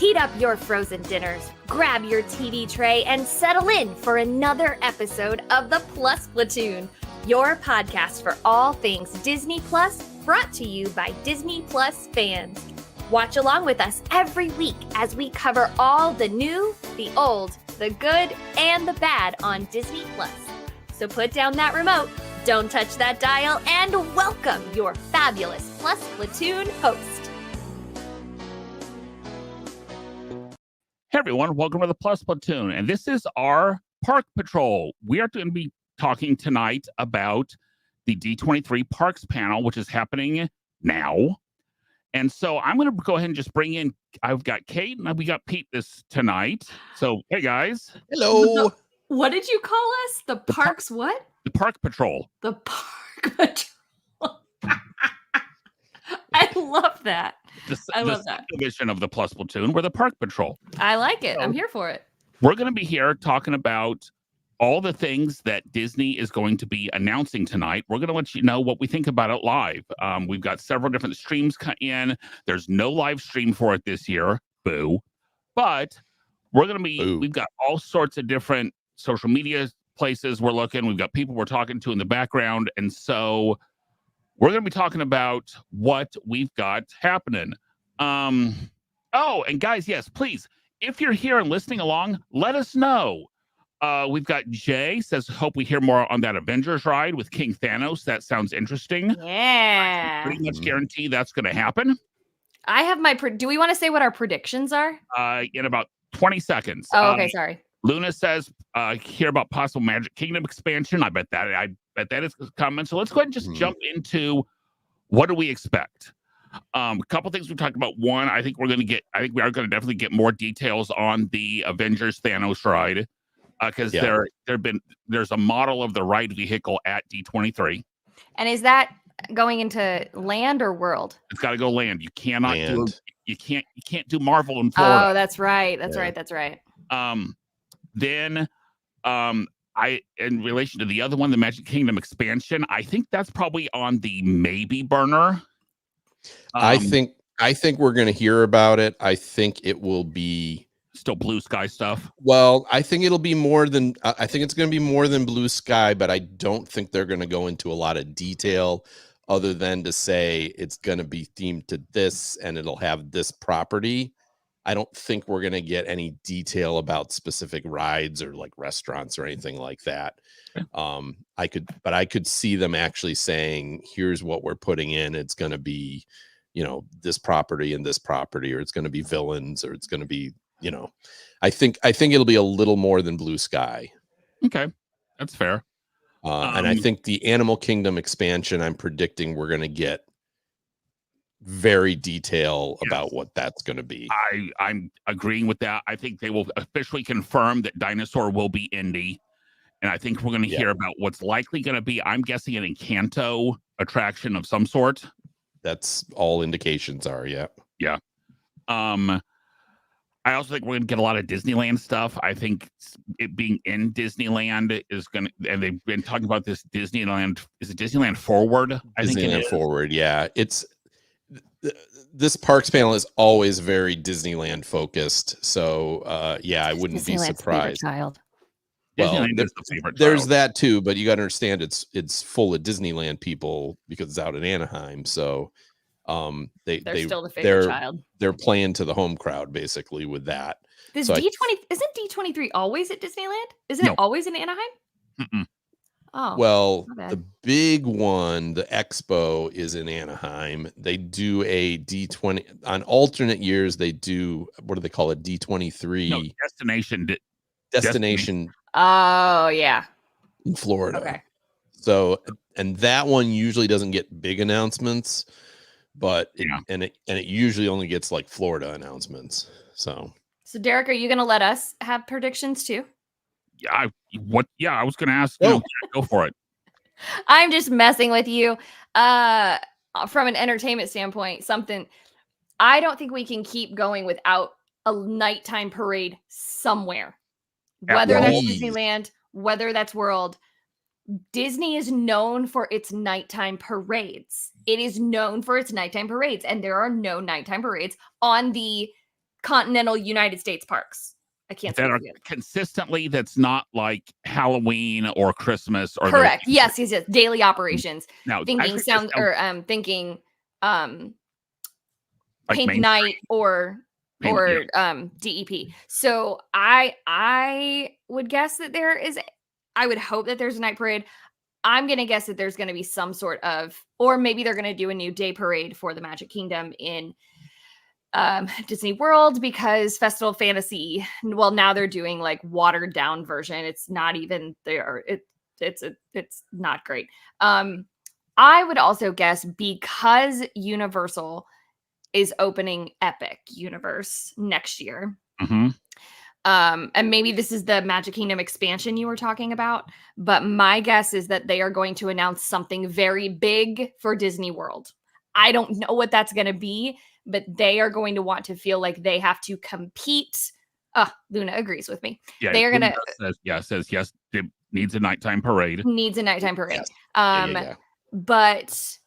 Heat up your frozen dinners, grab your TV tray, and settle in for another episode of the Plus Platoon, your podcast for all things Disney Plus, brought to you by Disney Plus fans. Watch along with us every week as we cover all the new, the old, the good, and the bad on Disney Plus. So put down that remote, don't touch that dial, and welcome your fabulous Plus Platoon host. Hey everyone, welcome to the Plus Platoon, and this is our Park Patrol. We are going to be talking tonight about the D23 Parks panel, which is happening now. And so I'm going to go ahead and just bring in, I've got Kate and we got Pete this tonight. So, hey guys. Hello. What did you call us? The Parks what? The Park Patrol. The Park Patrol. I love that. I love that. Division of the Plus Platoon. We're the Park Patrol. I like it. So, I'm here for it. We're going to be here talking about all the things that Disney is going to be announcing tonight. We're going to let you know what we think about it live. We've got several different streams cut in. There's no live stream for it this year. Boo. But we're going to be, we've got all sorts of different social media places we're looking. We've got people we're talking to in the background. And so we're going to be talking about what we've got happening. Oh, and guys, yes, please, if you're here and listening along, let us know. We've got Jay says, hope we hear more on that Avengers ride with King Thanos. That sounds interesting. Yeah. Pretty much guarantee that's going to happen. I have my, do we want to say what our predictions are? In about 20 seconds. Oh, okay, sorry. Luna says, hear about possible Magic Kingdom expansion. I bet that is coming. So let's go ahead and just jump into what do we expect. A couple things we talked about. One, I think we are going to definitely get more details on the Avengers Thanos ride. Because there's a model of the ride vehicle at D23. And is that going into land or world? It's got to go land. You cannot do you can't do Marvel in Florida. Oh, that's right. That's right. Then in relation to the other one, the Magic Kingdom expansion, I think that's probably on the maybe burner. I think we're going to hear about it. I think it will be still blue sky stuff. Well, I think it'll be more than, I think it's going to be more than blue sky, but I don't think they're going to go into a lot of detail other than to say it's going to be themed to this and it'll have this property. I don't think we're going to get any detail about specific rides or like restaurants or anything like that. I could see them actually saying, here's what we're putting in. It's going to be, this property and this property, or it's going to be villains, or it's going to be, I think it'll be a little more than blue sky. Okay, that's fair. And I think the Animal Kingdom expansion, I'm predicting we're going to get very detail about what that's going to be. I'm agreeing with that. I think they will officially confirm that Dinosaur will be Indy. And I think we're going to hear about what's likely going to be, I'm guessing, an Encanto attraction of some sort. That's all indications are, yeah. Yeah. I also think we're going to get a lot of Disneyland stuff. I think it being in Disneyland is going to, and they've been talking about this Disneyland. Is it Disneyland Forward? I think it is. Forward, yeah. This parks panel is always very Disneyland focused. So, I wouldn't be surprised. Child. Well, there's that too, but you got to understand it's full of Disneyland people because it's out in Anaheim. So, they're still the favorite child. They're playing to the home crowd basically with that. Isn't D23 always at Disneyland? Isn't it always in Anaheim? Mm-mm. Oh, well, the big one, the expo, is in Anaheim. They do a D20 on alternate years. They do, what do they call it? D23 destination. Oh yeah, in Florida. Okay. So, and that one usually doesn't get big announcements, but it usually only gets like Florida announcements. So Derek, are you going to let us have predictions too? I was going to ask. Go for it. I'm just messing with you. From an entertainment standpoint, I don't think we can keep going without a nighttime parade somewhere. Whether that's Disneyland, whether that's World, Disney is known for its nighttime parades. It is known for its nighttime parades, and there are no nighttime parades on the continental United States parks. I can't that speak are for you. consistently, that's not like Halloween or Christmas or Correct. those. Yes. Daily operations. Now, Thinking actually, this sounds thinking like Pink Main Night or Street, DEP. So I would guess that I would hope that there's a night parade. I'm gonna guess that there's gonna be some sort of, or maybe they're gonna do a new day parade for the Magic Kingdom in Disney World, because Festival of Fantasy, well, now they're doing like watered down version. It's not even there. It's not great. I would also guess because Universal is opening Epic Universe next year. Mm-hmm. And maybe this is the Magic Kingdom expansion you were talking about, but my guess is that they are going to announce something very big for Disney World. I don't know what that's going to be, but they are going to want to feel like they have to compete. Luna agrees with me. Yeah, They are going to says yes. It needs a nighttime parade. needs a nighttime parade. Yes. Yeah. But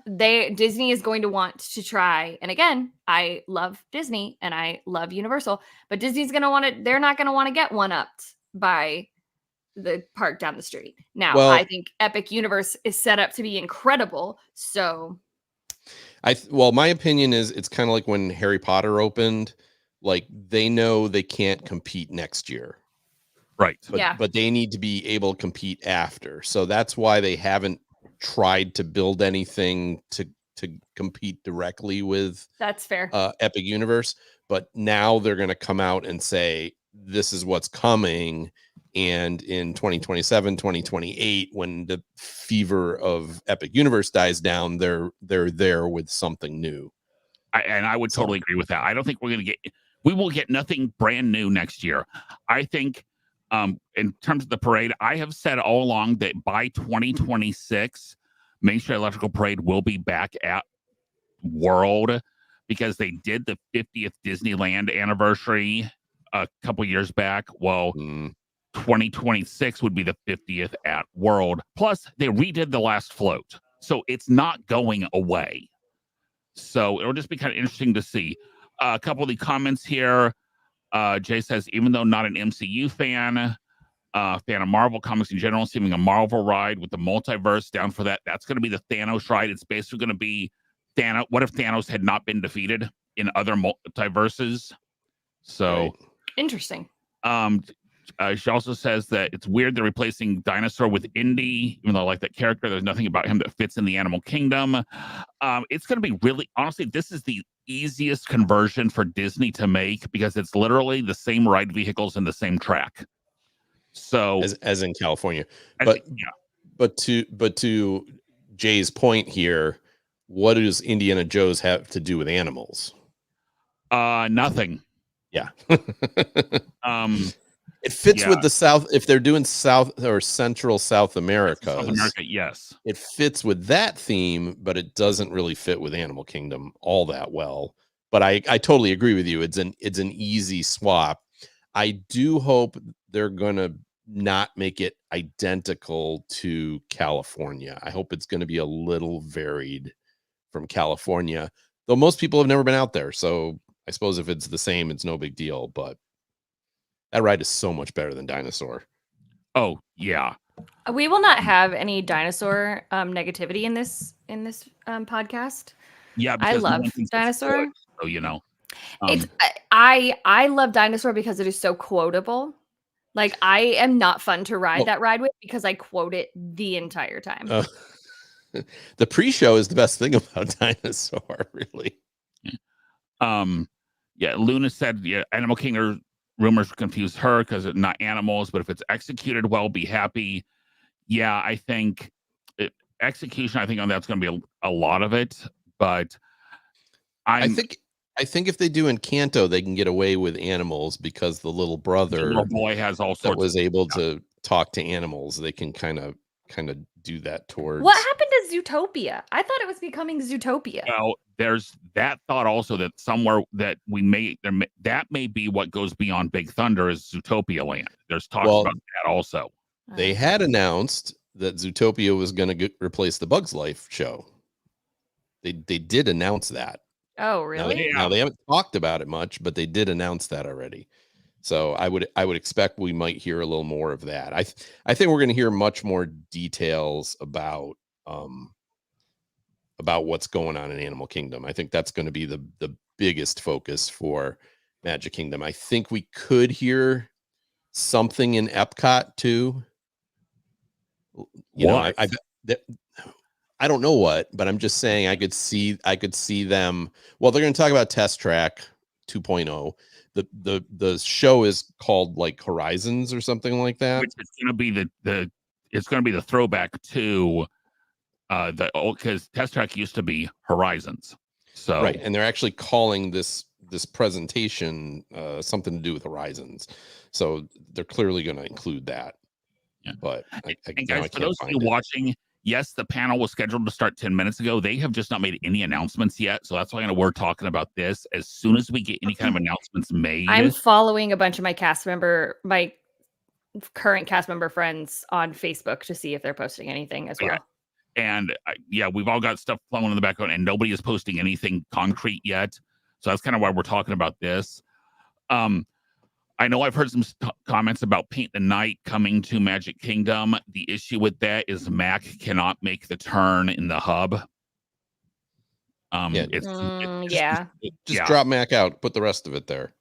Disney is going to want to try, and again, I love Disney and I love Universal, but Disney's going to want to, they're not going to want to get one upped by the park down the street. Now, Well, I think Epic Universe is set up to be incredible. So my opinion is it's kind of like when Harry Potter opened, like they know they can't compete next year. Right. But they need to be able to compete after. So that's why they haven't tried to build anything to compete directly with that's fair. Epic Universe. But now they're going to come out and say, this is what's coming. And in 2027, 2028, when the fever of Epic Universe dies down, they're there with something new. I would totally agree with that. I don't think we will get nothing brand new next year. I think in terms of the parade, I have said all along that by 2026, Main Street Electrical Parade will be back at World, because they did the 50th Disneyland anniversary a couple years back. Well, 2026 would be the 50th at World. Plus, they redid the last float. So it's not going away. So it'll just be kind of interesting to see. A couple of the comments here. Jay says, even though not an MCU fan of Marvel comics in general, seeming a Marvel ride with the multiverse, down for that. That's going to be the Thanos ride. It's basically going to be Thanos. What if Thanos had not been defeated in other multiverses? So right. Interesting. She also says that it's weird they're replacing Dinosaur with Indy, even though I like that character. There's nothing about him that fits in the animal kingdom. It's going to be really, honestly, this is the easiest conversion for Disney to make, because it's literally the same ride vehicles and the same track. So as in California, but to Jay's point here, what does Indiana Jones have to do with animals? Nothing. Yeah. It fits Yeah. with the South. If they're doing South or Central South America, yes, it fits with that theme, but it doesn't really fit with Animal Kingdom all that well. But I totally agree with you. It's an easy swap. I do hope they're gonna not make it identical to California. I hope it's going to be a little varied from California, though most people have never been out there. So I suppose if it's the same, it's no big deal. But that ride is so much better than Dinosaur. Oh, yeah. We will not have any dinosaur negativity in this podcast. Yeah, I because love Dinosaur. Good, so you know, it's I love Dinosaur because it is so quotable. Like, I am not fun to ride that ride with because I quote it the entire time. The pre-show is the best thing about Dinosaur, really. Yeah, Luna said, yeah, Animal Kingdom rumors confuse her because it's not animals, but if it's executed well, be happy. Yeah, I think execution, I think on that's going to be a lot of it, but I think if they do Encanto, they can get away with animals because the little boy has all sorts was able to talk to animals. They can kind of do that towards. What happened to Zootopia? I thought it was becoming Zootopia. Well, there's that thought also that somewhere that that may be what goes beyond Big Thunder is Zootopia Land. There's talks about that also. They had announced that Zootopia was going to replace the Bugs Life show. They did announce that. Oh, Now really? they, Yeah. now they haven't talked about it much, but they did announce that already. So I would expect we might hear a little more of that. I think we're going to hear much more details about what's going on in Animal Kingdom. I think that's going to be the biggest focus for Magic Kingdom. I think we could hear something in Epcot too. You know, What? I don't know what, but I'm just saying I could see them. Well, they're going to talk about Test Track 2.0. The show is called like Horizons or something like that. Which is going to be it's going to be the throwback to the old, because Test Track used to be Horizons. So Right, and they're actually calling this presentation something to do with Horizons. So they're clearly going to include that. Yeah. But and guys, for those of you watching, yes, the panel was scheduled to start 10 minutes ago. They have just not made any announcements yet. So that's why we're talking about this. As soon as we get any kind of announcements made, I'm following a bunch of my current cast member friends on Facebook to see if they're posting anything as well. And we've all got stuff flowing in the background, and nobody is posting anything concrete yet. So that's kind of why we're talking about this. I know I've heard some comments about Paint the Night coming to Magic Kingdom. The issue with that is Mac cannot make the turn in the hub. Just drop Mac out, put the rest of it there.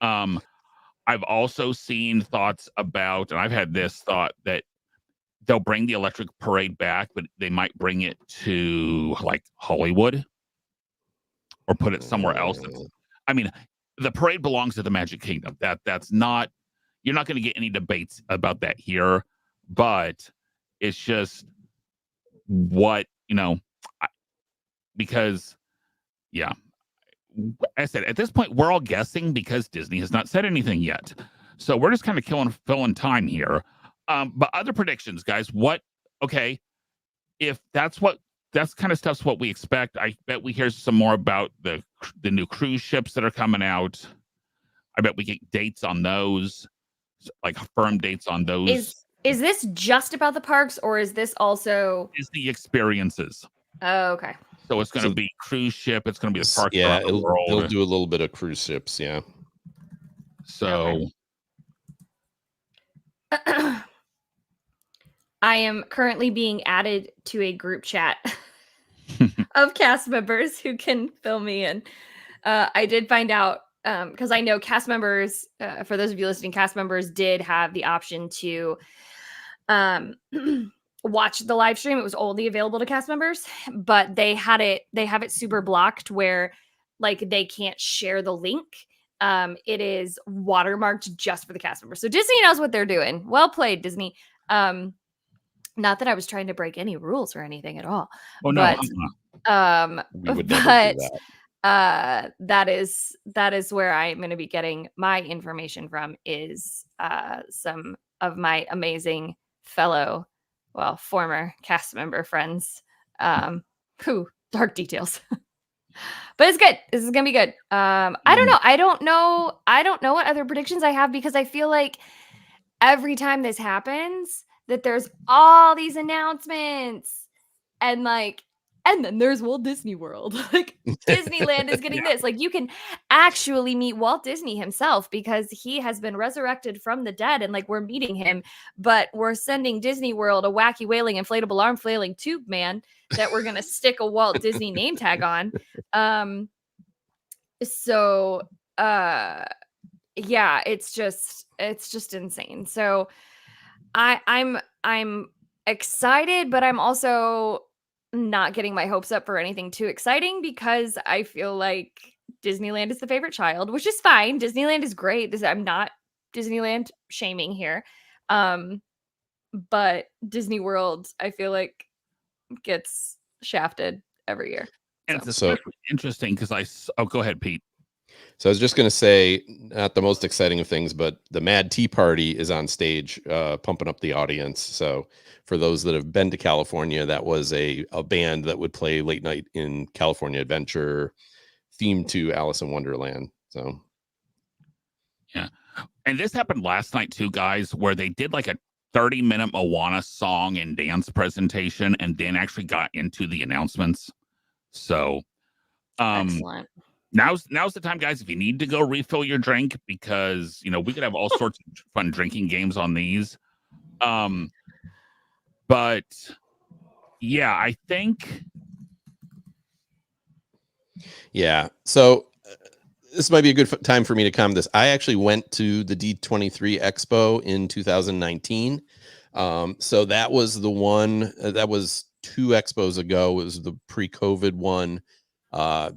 I've also seen thoughts about, and I've had this thought that they'll bring the electric parade back, but they might bring it to like Hollywood or put it somewhere else. I mean, the parade belongs to the Magic Kingdom. That's not, you're not going to get any debates about that here, but it's just what, because I said, at this point, we're all guessing because Disney has not said anything yet. So we're just kind of filling time here. But other predictions, guys, if that's kind of stuff's what we expect, I bet we hear some more about the new cruise ships that are coming out. I bet we get dates on those, like firm dates on those. Is this just about the parks, or is this also Disney experiences? Oh, okay. So it's going to be cruise ship. It's going to be the park. Yeah, they'll do a little bit of cruise ships. Yeah. So. Okay. I am currently being added to a group chat of cast members who can fill me in. I did find out because I know cast members, for those of you listening, cast members did have the option to watch the live stream. It was only available to cast members, but they have it super blocked where like they can't share the link. It is watermarked just for the cast members. So Disney knows what they're doing. Well played, Disney. Not that I was trying to break any rules or anything at all. Oh no. We would never do that. That is where I'm going to be getting my information from is some of my amazing former cast member friends. Dark details. But it's good. This is going to be good. I don't know. I don't know what other predictions I have because I feel like every time this happens that there's all these announcements and then there's Walt Disney World. Like Disneyland is getting this. Like you can actually meet Walt Disney himself because he has been resurrected from the dead and like we're meeting him, but we're sending Disney World a wacky wailing inflatable arm flailing tube man that we're going to stick a Walt Disney name tag on. It's just insane. So I'm excited, but I'm also not getting my hopes up for anything too exciting because I feel like Disneyland is the favorite child, which is fine. Disneyland is great. I'm not Disneyland shaming here. But Disney World, I feel like gets shafted every year. And it's especially interesting because go ahead, Pete. So I was just going to say, not the most exciting of things, but the Mad Tea Party is on stage, pumping up the audience. So for those that have been to California, that was a band that would play late night in California Adventure, themed to Alice in Wonderland. So, yeah. And this happened last night too, guys, where they did like a 30-minute Moana song and dance presentation and then actually got into the announcements. So Excellent. Now's the time, guys, if you need to go refill your drink, because we could have all sorts of fun drinking games on these. But yeah, I think So this might be a good time for me to comment this. I actually went to the D23 Expo in 2019. So that was the one that was 2 expos ago. It was the pre-COVID one.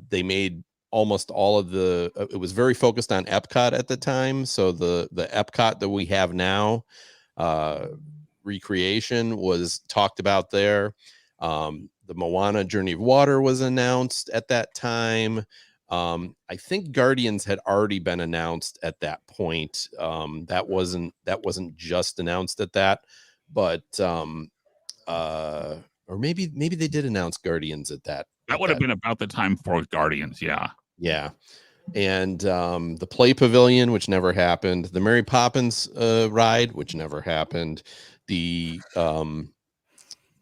They made almost all of the. It was very focused on Epcot at the time. So the Epcot that we have now, recreation, was talked about there. The Moana Journey of Water was announced at that time. I think Guardians had already been announced at that point. That wasn't just announced at that, but or maybe they did announce Guardians at that. That would have been about the time for Guardians. Yeah. And the Play Pavilion, which never happened. The Mary Poppins ride, which never happened. The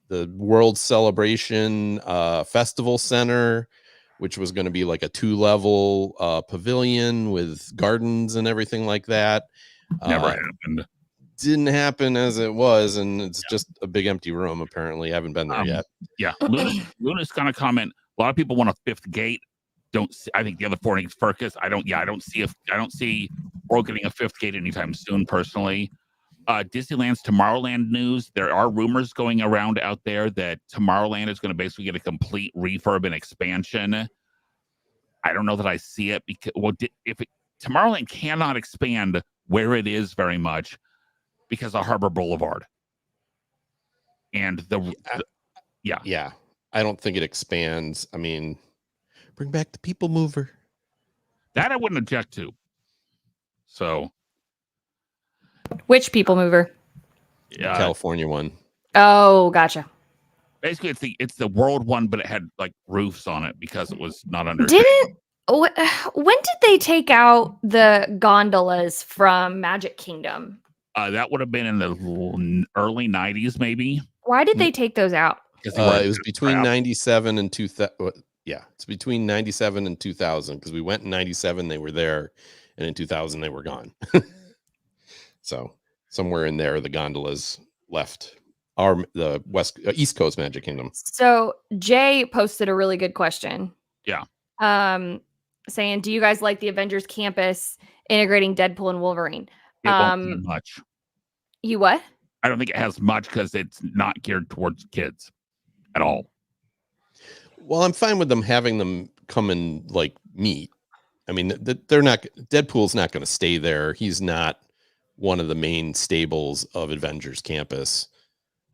World Celebration Festival Center, which was going to be like a 2-level pavilion with gardens and everything like that. Never happened. Didn't happen as it was, and it's just a big empty room. Apparently, I haven't been there yet. Yeah, Luna's gonna comment. A lot of people want a 5th gate. I think the other 4 needs Furcus. I don't see World getting a 5th gate anytime soon, personally. Disneyland's Tomorrowland news. There are rumors going around out there that Tomorrowland is going to basically get a complete refurb and expansion. I don't know that I see it, because Tomorrowland cannot expand where it is very much because of Harbor Boulevard. And I don't think it expands. I mean, bring back the People Mover. That I wouldn't object to. So, which People Mover? California one. Oh, gotcha. Basically, it's the world one, but it had like roofs on it because it was not under. When did they take out the gondolas from Magic Kingdom? That would have been in the early 90s, maybe. Why did they take those out? It was between 97 and 2000. Yeah, it's between 97 and 2000, because we went in 97, they were there, and in 2000 they were gone. So somewhere in there, the gondolas left the East Coast Magic Kingdom. So Jay posted a really good question. Yeah. Saying, do you guys like the Avengers campus integrating Deadpool and Wolverine? It won't be much. You what? I don't think it has much because it's not geared towards kids at all. Well, I'm fine with them having them come and like meet. I mean, Deadpool's not going to stay there. He's not one of the main stables of Avengers campus.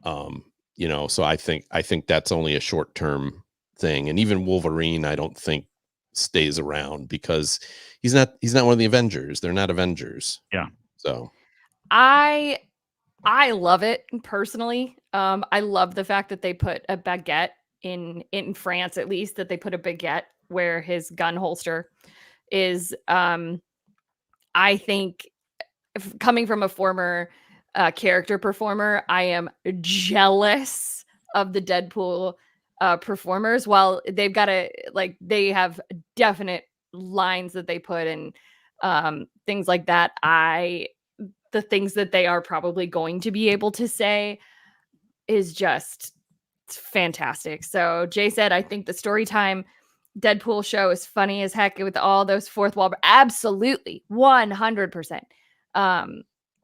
So I think that's only a short-term thing. And even Wolverine, I don't think stays around because he's not one of the Avengers. They're not Avengers. Yeah. So I love it personally. I love the fact that they put a baguette in France, at least, that they put a baguette where his gun holster is. I think, coming from a former character performer, I am jealous of the Deadpool performers. While they've got they have definite lines that they put and things like that. The things that they are probably going to be able to say is just fantastic. So Jay said, I think the Storytime Deadpool show is funny as heck with all those fourth wall. Absolutely. 100%.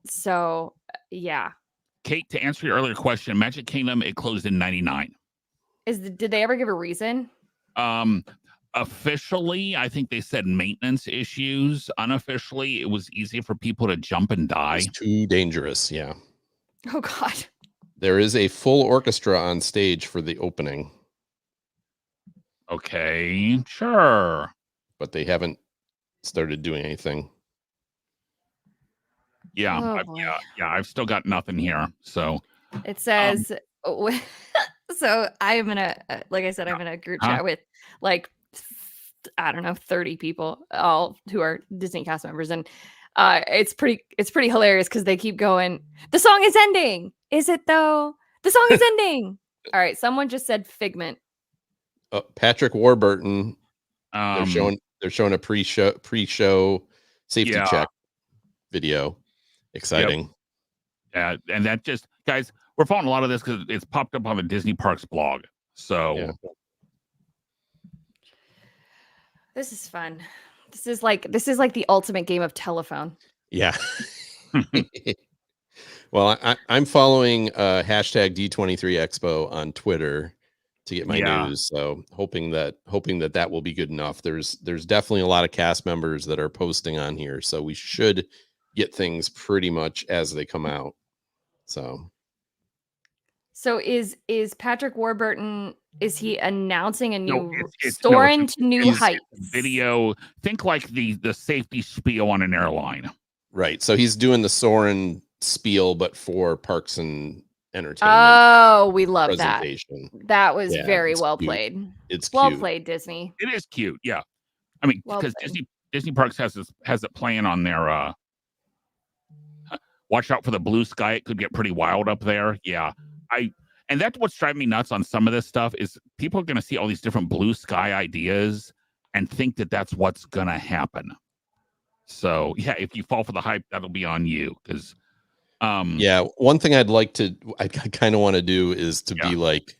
So yeah. Kate, to answer your earlier question, Magic Kingdom, it closed in 99. Did they ever give a reason? Officially, I think they said maintenance issues. Unofficially, it was easy for people to jump and die. It's too dangerous. Yeah. Oh God. There is a full orchestra on stage for the opening. Okay, sure. But they haven't started doing anything. Yeah, I've still got nothing here. So it says, so I'm gonna, like I said, I'm in a group chat with I don't know, 30 people, all who are Disney cast members, and it's pretty hilarious because they keep going, the song is ending. Is it though? The song is ending. All right, someone just said Figment. Patrick Warburton They're showing a pre-show safety Yeah. check video. Exciting. And that just, guys, we're following a lot of this because it's popped up on the Disney Parks blog. So Yeah. This is fun. This is like the ultimate game of telephone. Yeah. Well, I'm following hashtag D23 Expo on Twitter to get my news. So hoping that will be good enough. There's definitely a lot of cast members that are posting on here, so we should get things pretty much as they come out. So is Patrick Warburton, is he announcing a new it's Soarin' to New Heights video? Think like the safety spiel on an airline. Right. So he's doing the Soarin' spiel, but for Parks and Entertainment. Oh, we love that. That was very well cute. played. It's well cute. played, Disney. It is cute. Yeah. I mean, because Disney Parks has it playing on their watch out for the blue sky. It could get pretty wild up there. Yeah. And that's what's driving me nuts on some of this stuff is people are going to see all these different blue sky ideas and think that that's what's going to happen. So yeah, if you fall for the hype, that'll be on you. Because one thing I kind of want to do is to be like,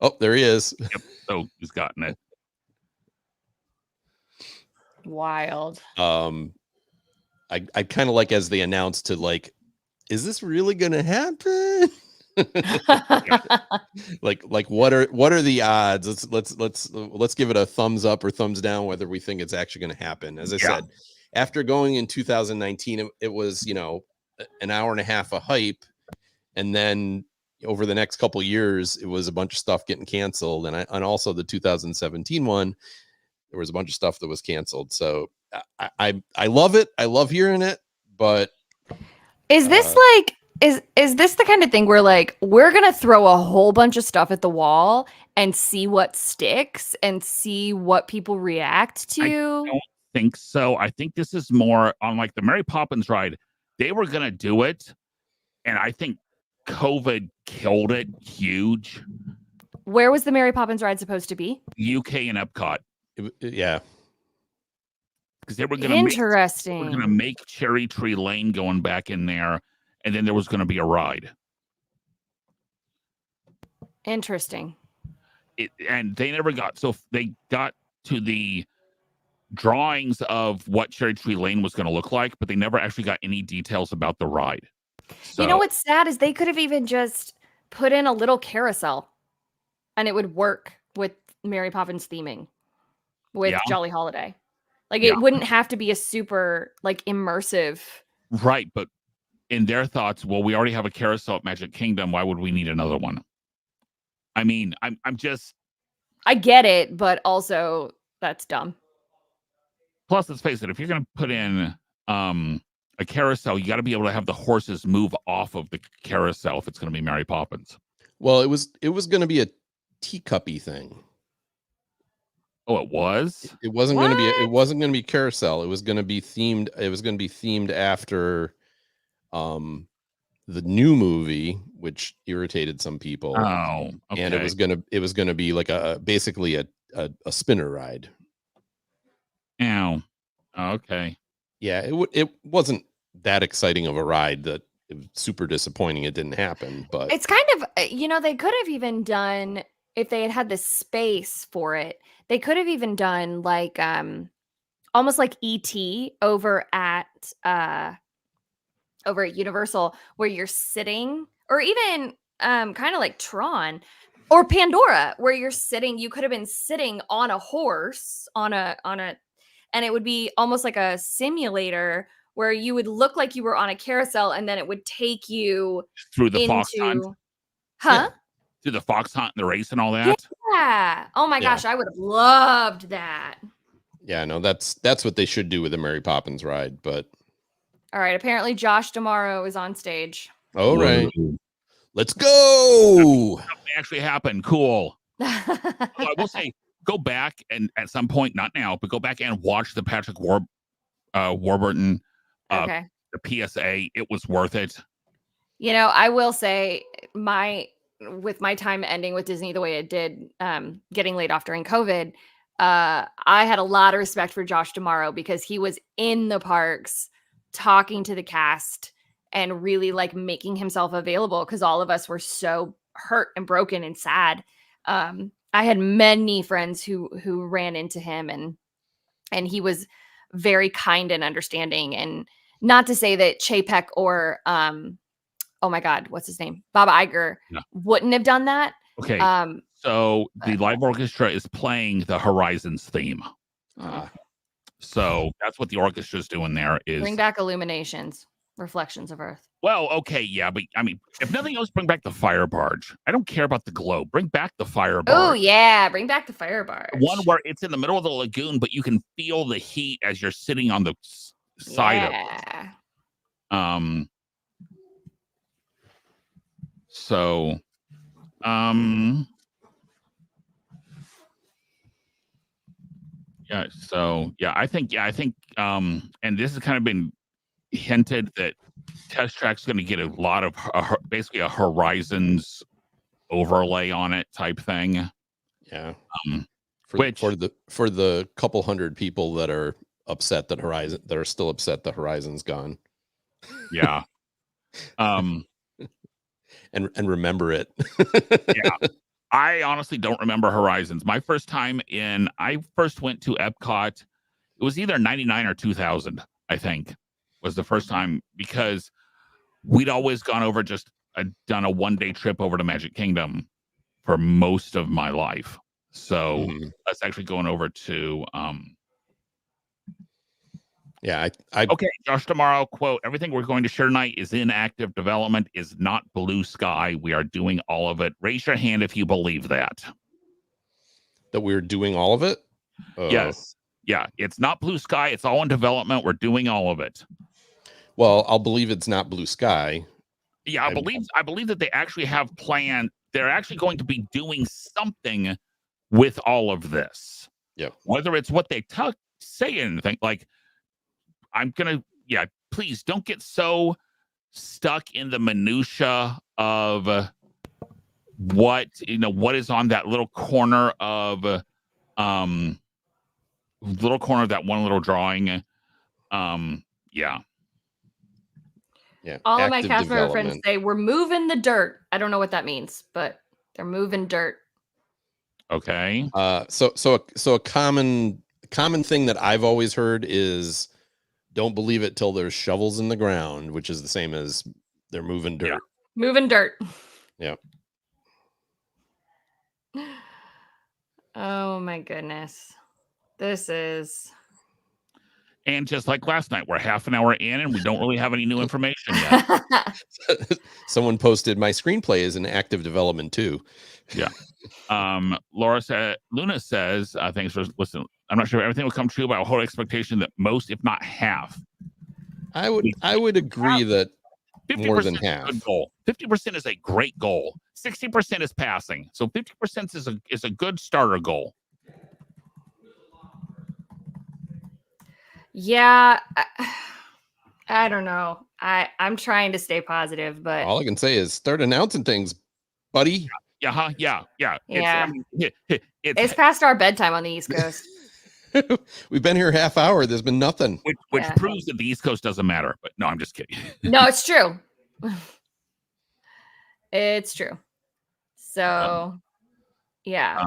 oh, there he is. Yep. So he's gotten it. Wild. I kind of like as they announced to like, is this really gonna happen? like what are the odds? Let's give it a thumbs up or thumbs down whether we think it's actually going to happen. As I said, after going in 2019, it was an hour and a half of hype, and then over the next couple of years, it was a bunch of stuff getting canceled, and also the 2017 one, there was a bunch of stuff that was canceled. So I love it. I love hearing it, but is this like? Is this the kind of thing where like we're gonna throw a whole bunch of stuff at the wall and see what sticks and see what people react to? I don't think so. I think this is more on like the Mary Poppins ride. They were gonna do it, and I think COVID killed it huge. Where was the Mary Poppins ride supposed to be? UK and Epcot. Yeah. Because they were gonna make Cherry Tree Lane going back in there. And then there was going to be a ride. Interesting. And they never got, so they got to the drawings of what Cherry Tree Lane was going to look like, but they never actually got any details about the ride. So, you know what's sad is they could have even just put in a little carousel and it would work with Mary Poppins theming with Jolly Holiday. Like it wouldn't have to be a super like immersive. Right. But in their thoughts, well, we already have a carousel at Magic Kingdom. Why would we need another one? I mean, I'm just. I get it, but also that's dumb. Plus, let's face it, if you're going to put in a carousel, you got to be able to have the horses move off of the carousel if it's going to be Mary Poppins. Well, it was going to be a teacuppy thing. Oh, it was? It wasn't going to be. It wasn't going to be carousel. It was going to be themed. It was going to be themed after. The new movie, which irritated some people. Oh, okay. And it was gonna be like basically a spinner ride. Ow. Okay. Yeah, it wasn't that exciting of a ride. That it was super disappointing. It didn't happen, but it's kind of they could have even done if they had the space for it. They could have even done like almost like E.T. over at Universal, where you're sitting, or even kind of like Tron or Pandora, where you're sitting. You could have been sitting on a horse and it would be almost like a simulator where you would look like you were on a carousel, and then it would take you through the fox hunt. Huh? Through the fox hunt and the race and all that. Yeah. Oh my gosh, I would have loved that. Yeah, no, that's what they should do with the Mary Poppins ride, but. All right. Apparently, Josh D'Amaro is on stage. All right. Let's go. Something actually happened. Cool. I will say, go back and at some point, not now, but go back and watch the Patrick Warburton the PSA. It was worth it. I will say with my time ending with Disney the way it did, getting laid off during COVID, I had a lot of respect for Josh Tomorrow because he was in the parks talking to the cast and really like making himself available because all of us were so hurt and broken and sad. I had many friends who ran into him, and he was very kind and understanding. And not to say that Chapek or oh my God, what's his name? Bob Iger wouldn't have done that. Okay. So the live orchestra is playing the Horizons theme. So that's what the orchestra is doing there is bring back Illuminations, Reflections of Earth. Well, okay, yeah, but I mean, if nothing else, bring back the fire barge. I don't care about the globe. Bring back the fire barge. Oh yeah, bring back the fire barge. One where it's in the middle of the lagoon, but you can feel the heat as you're sitting on the side of it. So, I think, and this has kind of been hinted that Test Track's going to get a lot of basically a Horizons overlay on it type thing. Yeah. For the couple hundred people that are upset that are still upset that Horizon's gone. Yeah. And remember it. Yeah. I honestly don't remember Horizons. I first went to Epcot. It was either 99 or 2000, I think, was the first time, because we'd always gone over done a one-day trip over to Magic Kingdom for most of my life. So that's actually going over to okay, Josh Tomorrow, quote, everything we're going to share tonight is in active development, is not blue sky. We are doing all of it. Raise your hand if you believe that. That we're doing all of it? Yes. Yeah, it's not blue sky. It's all in development. We're doing all of it. Well, I'll believe it's not blue sky. Yeah, I believe that they actually have planned. They're actually going to be doing something with all of this. Yeah. Whether it's what they say anything, like, please don't get so stuck in the minutia of what is on that little corner of that one little drawing. Yeah. All of my cast member friends say we're moving the dirt. I don't know what that means, but they're moving dirt. Okay. So a common thing that I've always heard is don't believe it till there's shovels in the ground, which is the same as they're moving dirt. Yeah. Moving dirt. Yeah. Oh my goodness. This is. And just like last night, we're half an hour in and we don't really have any new information yet. Someone posted, my screenplay is in active development too. Yeah. Luna says, thanks for listening. I'm not sure if everything will come true, but I hold expectation that most, if not half. I would agree that 50% more than half. Is a good goal. 50% is a great goal. 60% is passing. So 50% is a good starter goal. Yeah, I don't know. I'm trying to stay positive, but all I can say is start announcing things, buddy. Yeah. It's past our bedtime on the East Coast. We've been here half hour. There's been nothing. Which proves that the East Coast doesn't matter. But no, I'm just kidding. No, it's true. It's true. So, yeah.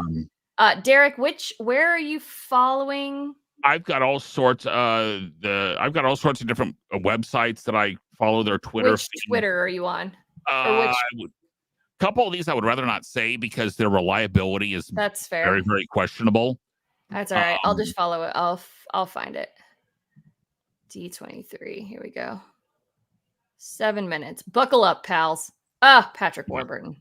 Derek, where are you following? I've got all sorts of different websites that I follow their Twitter. Which feed. Twitter are you on? A couple of these I would rather not say because their reliability is that's fair. Very, very questionable. That's all right. I'll just follow it. I'll find it. D23. Here we go. 7 minutes. Buckle up, pals. Patrick Warburton.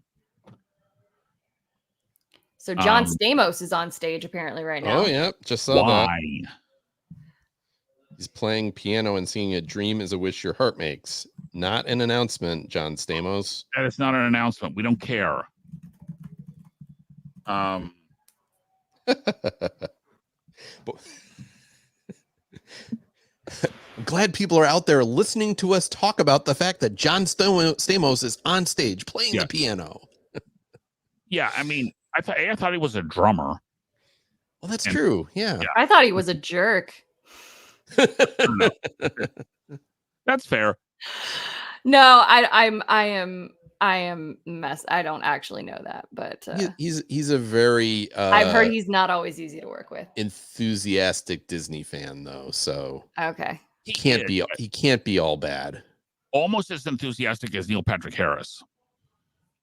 So John Stamos is on stage apparently right now. Oh yeah, just saw that. He's playing piano and singing "A Dream Is a Wish Your Heart Makes." Not an announcement, John Stamos. That is not an announcement. We don't care. I'm glad people are out there listening to us talk about the fact that John Stamos is on stage playing the piano. Yeah, I mean, I thought he was a drummer. Well, that's And- true. Yeah. I thought he was a jerk. That's fair. No, I am mess. I don't actually know that, but He's a very I've heard he's not always easy to work with. enthusiastic Disney fan though, so Okay. he can't is be all bad. almost as enthusiastic as Neil Patrick Harris.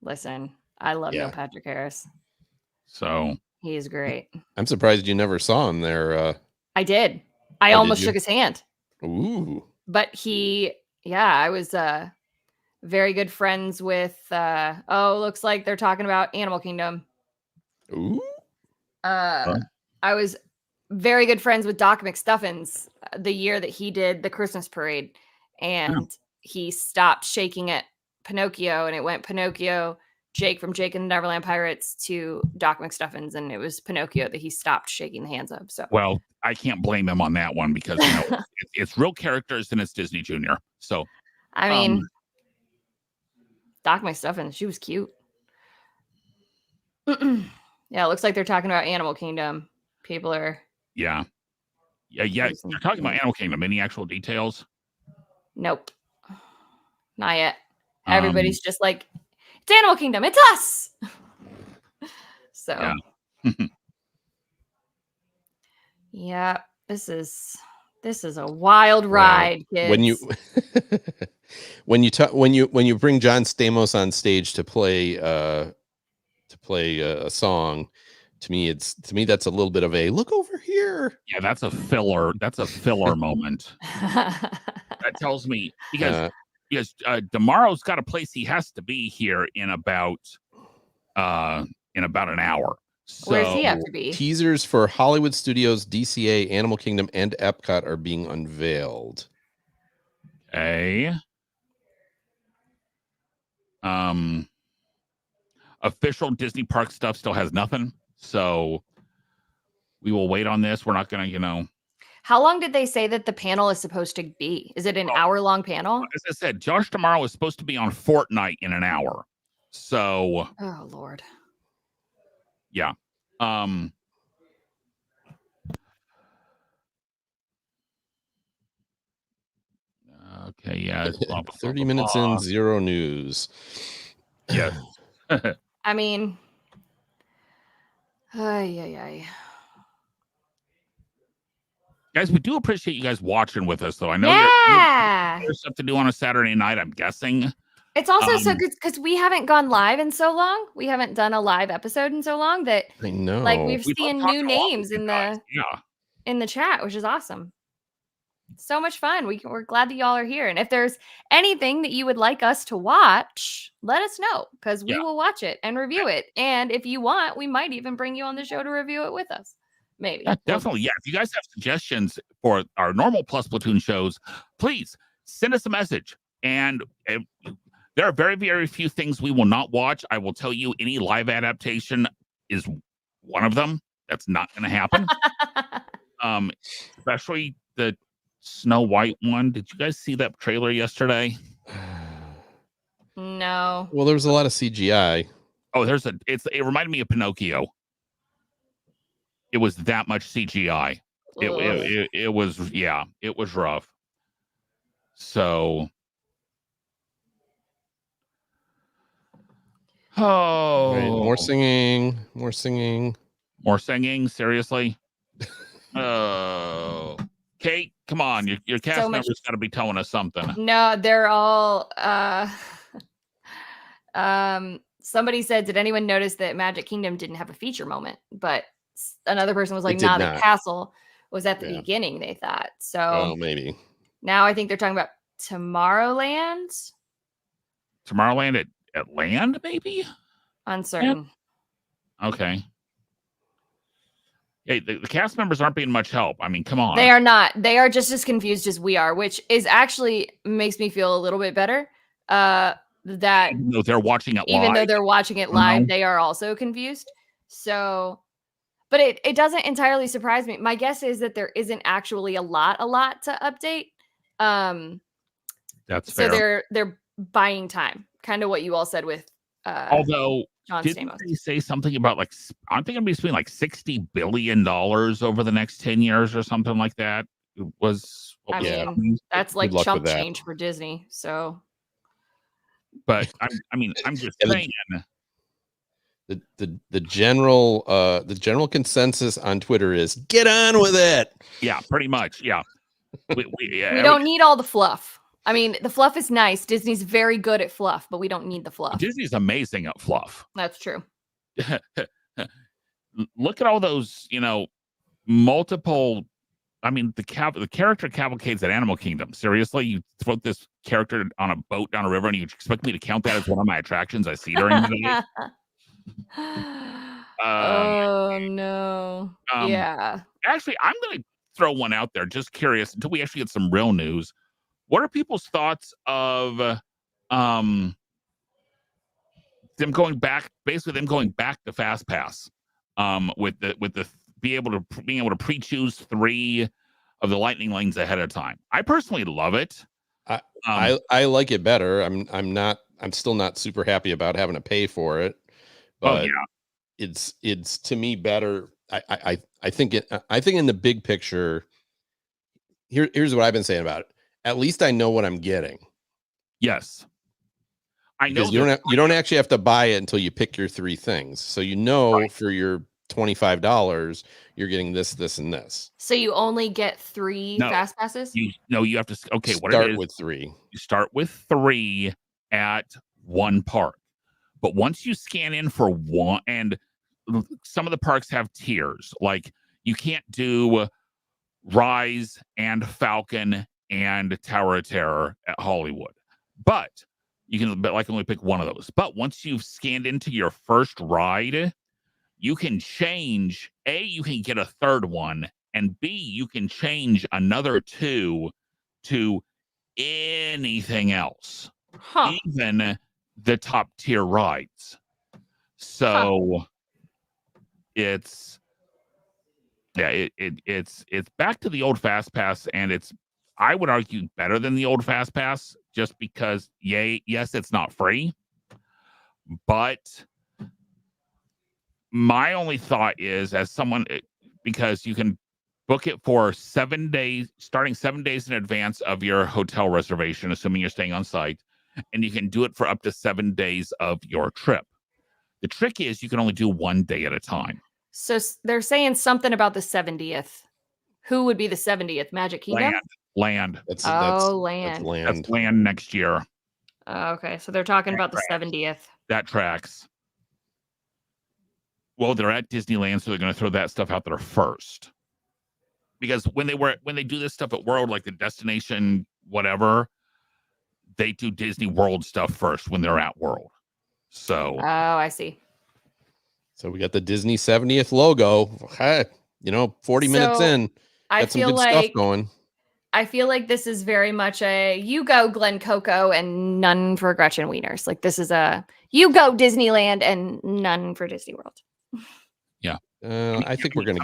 Listen, I love Yeah. Neil Patrick Harris. So He is great. I'm surprised you never saw him there. I did. I Oh, did almost you? shook his hand. Ooh. But I was very good friends with looks like they're talking about Animal Kingdom. Ooh. I was very good friends with Doc McStuffins the year that he did the Christmas parade, and he stopped shaking at Pinocchio, and it went Pinocchio, Jake from Jake and the Neverland Pirates to Doc McStuffins, and it was Pinocchio that he stopped shaking the hands of. So well, I can't blame him on that one because it's real characters and it's Disney Junior. So I mean, Doc McStuffins, she was cute. Yeah, it looks like they're talking about Animal Kingdom. People are yeah. You're talking about Animal Kingdom. Any actual details? nope, not yet. Everybody's just like, it's Animal Kingdom, it's us. So yeah, this is a wild ride, kids. When you bring John Stamos on stage to play a song, to me that's a little bit of a look over here. Yeah, that's a filler. That's a filler moment. That tells me because Demaro's got a place he has to be here in about an hour. So where does he have to be? Teasers for Hollywood Studios, DCA, Animal Kingdom, and Epcot are being unveiled. Okay. Official Disney park stuff still has nothing. So we will wait on this. We're not going to, How long did they say that the panel is supposed to be? Is it an hour-long panel? As I said, Josh Tomorrow is supposed to be on Fortnite in an hour. So, oh Lord. Yeah. Okay, yeah. 30 minutes in, zero news. Yeah. I mean, ay. Guys, we do appreciate you guys watching with us, though. I know there's stuff to do on a Saturday night, I'm guessing. It's also so good because we haven't gone live in so long. We haven't done a live episode in so long that I know. like we've seen new names in the chat, which is awesome. So much fun. We're glad that y'all are here. And if there's anything that you would like us to watch, let us know because we will watch it and review it. And if you want, we might even bring you on the show to review it with us. Maybe. Yeah, definitely. Yeah. If you guys have suggestions for our normal Plus Platoon shows, please send us a message. And there are very, very few things we will not watch. I will tell you, any live adaptation is one of them. That's not going to happen. Especially the Snow White one. Did you guys see that trailer yesterday? No. Well, there was a lot of CGI. Oh, it reminded me of Pinocchio. It was that much CGI. It was rough. So Right, more singing. Seriously? Oh, Kate, come on! Your cast members got to be telling us something. No, they're all. Somebody said, "Did anyone notice that Magic Kingdom didn't have a feature moment?" But another person was like, "Nah, the castle was at the beginning." They thought so. Oh, maybe. Now I think they're talking about Tomorrowland. Tomorrowland at Land, maybe. Uncertain. Yeah. Okay. Hey, the cast members aren't being much help. I mean, come on. They are not. They are just as confused as we are, which is actually makes me feel a little bit better. That even though they're watching it live, they are also confused. So, but it doesn't entirely surprise me. My guess is that there isn't actually a lot to update. That's fair. So they're buying time, kind of what you all said with Although, John didn't Stamos. they say something about like I'm thinking be spending like $60 billion over the next 10 years or something like that? It was what I was Yeah. mean, that's Good like luck chump with that. change for Disney. So but I'm just And saying. the general consensus on Twitter is get on with it. Yeah, pretty much. Yeah. Yeah, we don't need all the fluff. I mean, the fluff is nice. Disney's very good at fluff, but we don't need the fluff. Disney's amazing at fluff. That's true. Look at all those, multiple. I mean, the character cavalcades at Animal Kingdom. Seriously, you throw this character on a boat down a river, and you expect me to count that as one of my attractions I see during the day? Oh no. Yeah. Actually, I'm going to throw one out there. Just curious, until we actually get some real news. What are people's thoughts of them going back? Basically, them going back to Fast Pass. With the being able to pre-choose 3 of the lightning lanes ahead of time. I personally love it. I like it better. I'm still not super happy about having to pay for it, but it's to me better. I think in the big picture, here's what I've been saying about it. At least I know what I'm getting. Yes. I know because you don't actually have to buy it until you pick your 3 things. So right. For your $25, you're getting this, and this. So you only get 3 fast passes? You have to start with 3. You start with 3 at one park. But once you scan in for one, and some of the parks have tiers, like you can't do Rise and Falcon and Tower of Terror at Hollywood. But you can only pick one of those. But once you've scanned into your first ride, you can change. A, you can get a third one, and B, you can change another 2 to anything else, even the top tier rides. So it's back to the old Fast Pass, and it's, I would argue, better than the old Fast Pass, just because yes, it's not free, but my only thought is, as someone, because you can book it for 7 days, starting 7 days in advance of your hotel reservation, assuming you're staying on site, and you can do it for up to 7 days of your trip. The trick is you can only do 1 day at a time. So they're saying something about the 70th. Who would be the 70th? Magic Kingdom? Land. That's land. That's land next year. Okay, so they're talking about the 70th. That tracks. Well, they're at Disneyland, so they're going to throw that stuff out there first. Because when they do this stuff at World, like the destination, whatever, they do Disney World stuff first when they're at World. So. Oh, I see. So we got the Disney 70th logo. Hey, 40 minutes in, got some good stuff going. I feel like this is very much a you go Glen Coco and none for Gretchen Wieners. Like this is a you go Disneyland and none for Disney World. Yeah. I think we're gonna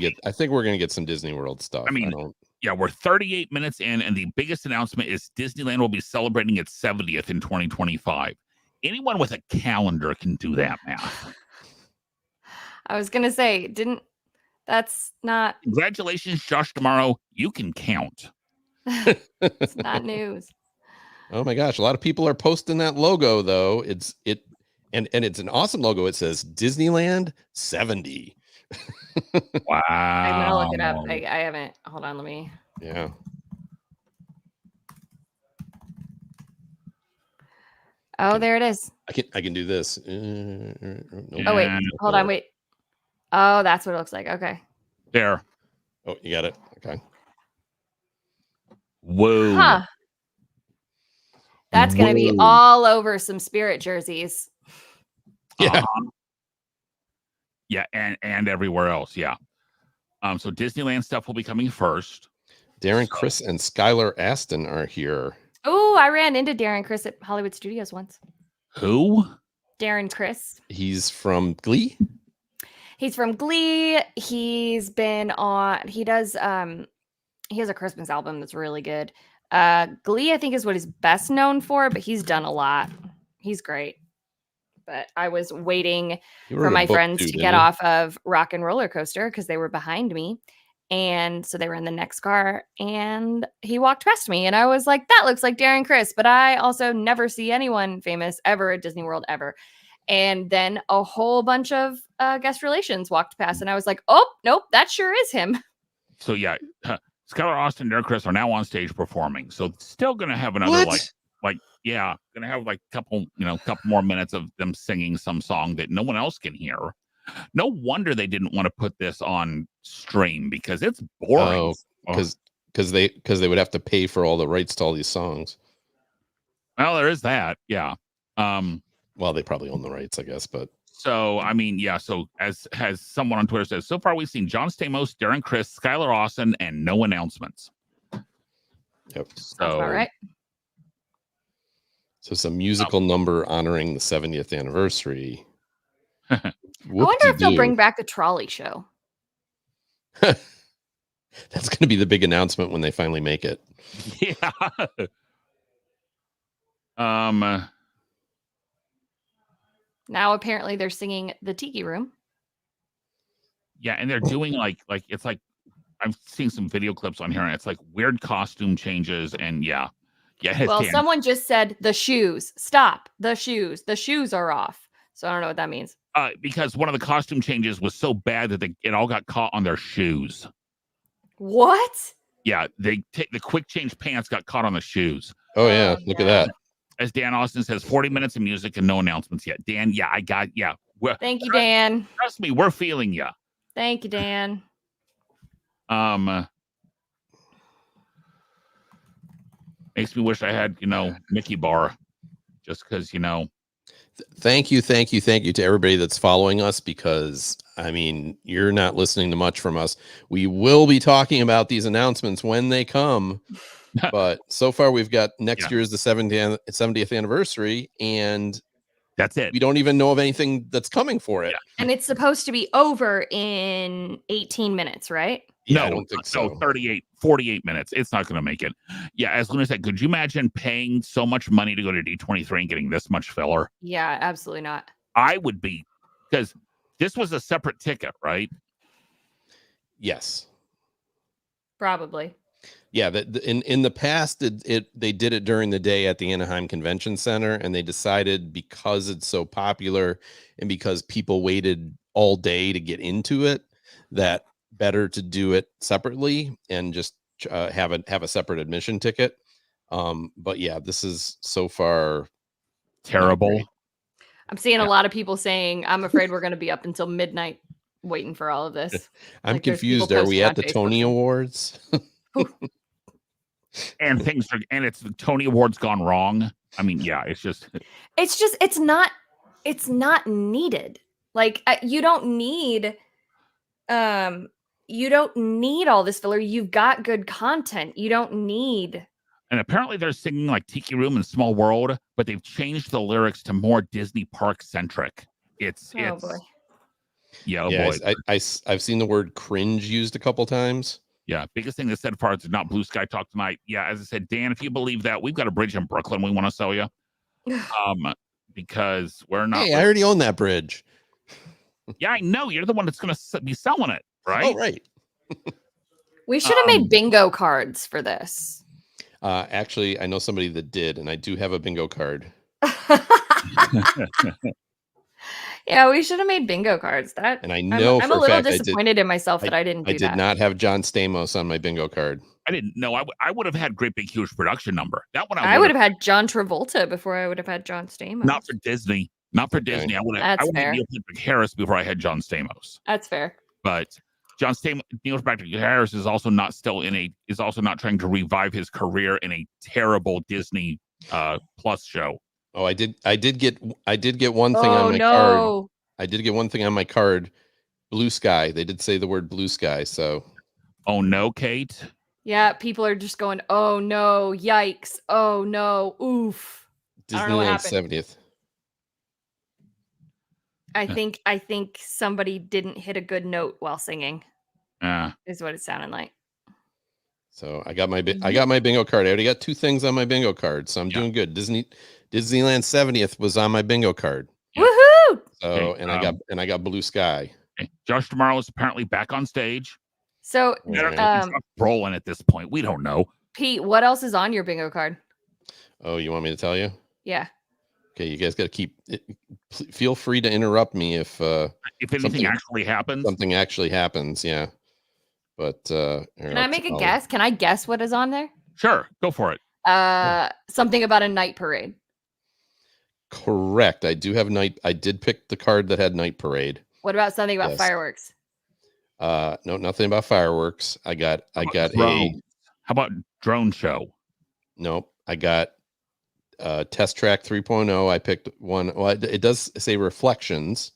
get some Disney World stuff. We're 38 minutes in, and the biggest announcement is Disneyland will be celebrating its 70th in 2025. Anyone with a calendar can do that math. I was gonna say, that's not. Congratulations, Josh Tomorrow. You can count. It's not news. Oh my gosh, a lot of people are posting that logo though. And it's an awesome logo. It says Disneyland 70. Wow. I'm gonna look it up. I haven't. Hold on, let me. Yeah. Oh, there it is. I can do this. Nope. Oh wait, hold on, wait. Oh, that's what it looks like. Okay. There. Oh, you got it. Okay. Whoa. Huh. That's gonna be all over some Spirit jerseys. Yeah. Yeah, and everywhere else. Yeah. So Disneyland stuff will be coming first. Darren Criss and Skylar Aston are here. Oh, I ran into Darren Criss at Hollywood Studios once. Who? Darren Criss. He's from Glee. He's from Glee. He's been on. He does. He has a Christmas album that's really good. Glee, I think, is what he's best known for, but he's done a lot. He's great. But I was waiting You for wrote a my book friends too, to didn't get you? off of Rock and Roller Coaster because they were behind me. And so they were in the next car and he walked past me and I was like, that looks like Darren Criss. But I also never see anyone famous ever at Disney World ever. And then a whole bunch of guest relations walked past and I was like, oh, nope, that sure is him. So yeah, Skylar Austin and Darren Criss are now on stage performing. So still gonna have another gonna have like couple more minutes of them singing some song that no one else can hear. No wonder they didn't want to put this on stream because it's boring. Because they would have to pay for all the rights to all these songs. Well, there is that. Yeah. Well, they probably own the rights, I guess, but So I mean, yeah. So as someone on Twitter says, so far we've seen John Stamos, Darren Criss, Skylar Austin, and no announcements. yep. So All right. So it's a musical number honoring the 70th anniversary. I wonder if they'll bring back the trolley show. That's going to be the big announcement when they finally make it. Yeah. Now apparently they're singing the Tiki Room. Yeah, and they're doing like it's like I'm seeing some video clips on here, and it's like weird costume changes, and yeah. Well, someone just said the shoes. Stop. The shoes. The shoes are off. So I don't know what that means. Because one of the costume changes was so bad that it all got caught on their shoes. What? Yeah, the quick change pants got caught on the shoes. Oh yeah, look at that. As Dan Austin says, 40 minutes of music and no announcements yet. Dan, yeah, Thank you, Dan. Trust me, we're feeling you. Thank you, Dan. Makes me wish I had, Mickey Bar, just because, Thank you to everybody that's following us, because I mean, you're not listening to much from us. We will be talking about these announcements when they come, but so far we've got next year's the 70th anniversary, and that's it. We don't even know of anything that's coming for it. Yeah. And it's supposed to be over in 18 minutes, right? Yeah, No, I don't think so. 48 minutes. It's not going to make it. Yeah, as Luna said, could you imagine paying so much money to go to D23 and getting this much filler? Yeah, absolutely not. I would be, because this was a separate ticket, right? Yes. Probably. Yeah, in the past, they did it during the day at the Anaheim Convention Center, and they decided because it's so popular and because people waited all day to get into it, that better to do it separately and just have a separate admission ticket. But yeah, this is so far terrible. I'm seeing a lot of people saying, I'm afraid we're going to be up until midnight waiting for all of this. I'm confused. Are we at the Tony Awards? And it's the Tony Awards gone wrong. I mean, yeah, it's not needed. Like you don't need all this filler. You've got good content. You don't need. And apparently they're singing like Tiki Room and Small World, but they've changed the lyrics to more Disney park centric. Boy. Yeah, boy. Boy. I've seen the word cringe used a couple times. Yeah, biggest thing that said far is not Blue Sky Talk tonight. Yeah, as I said, Dan, if you believe that, we've got a bridge in Brooklyn we want to sell you. Because we're not. Hey, I already own that bridge. Yeah, I know. You're the one that's going to be selling it, right? Oh, right. We should have made bingo cards for this. Actually, I know somebody that did, and I do have a bingo card. Yeah, we should have made bingo cards. And I know I'm a little disappointed in myself that I didn't do that. I did not have John Stamos on my bingo card. I didn't know. I would have had Great Big Huge Production Number. That one I would have had John Travolta before I would have had John Stamos. Not for Disney. Not for Disney. I would have had Neil Patrick Harris before I had John Stamos. That's fair. But Neil Patrick Harris is also not trying to revive his career in a terrible Disney Plus show. Oh, I did get one thing on my card. I did get one thing on my card. Blue Sky. They did say the word Blue Sky. So. Oh no, Kate. Yeah, people are just going, oh no, yikes, oh no, oof. Disneyland 70th. I think somebody didn't hit a good note while singing. Is what it sounded like. So I got my bingo card. I already got 2 things on my bingo card, so I'm doing good. Disneyland 70th was on my bingo card. Woohoo! So Okay, I got Blue Sky. okay. Josh Tomorrow is apparently back on stage. So, All I don't right. know if he's rolling at this point. We don't know. Pete, what else is on your bingo card? Oh, you want me to tell you? Yeah. Okay, you guys got to keep. Feel free to interrupt me if If anything actually happens, something actually happens. Yeah, but here, Can I make a guess? Can I guess what is on there? sure, go for it. Something about a night parade. Correct. I do have night. I did pick the card that had Night Parade. What about something about Yes. fireworks? No, nothing about fireworks. I got How about drone show? nope. I got Test Track 3.0. I picked one. Well, it does say Reflections.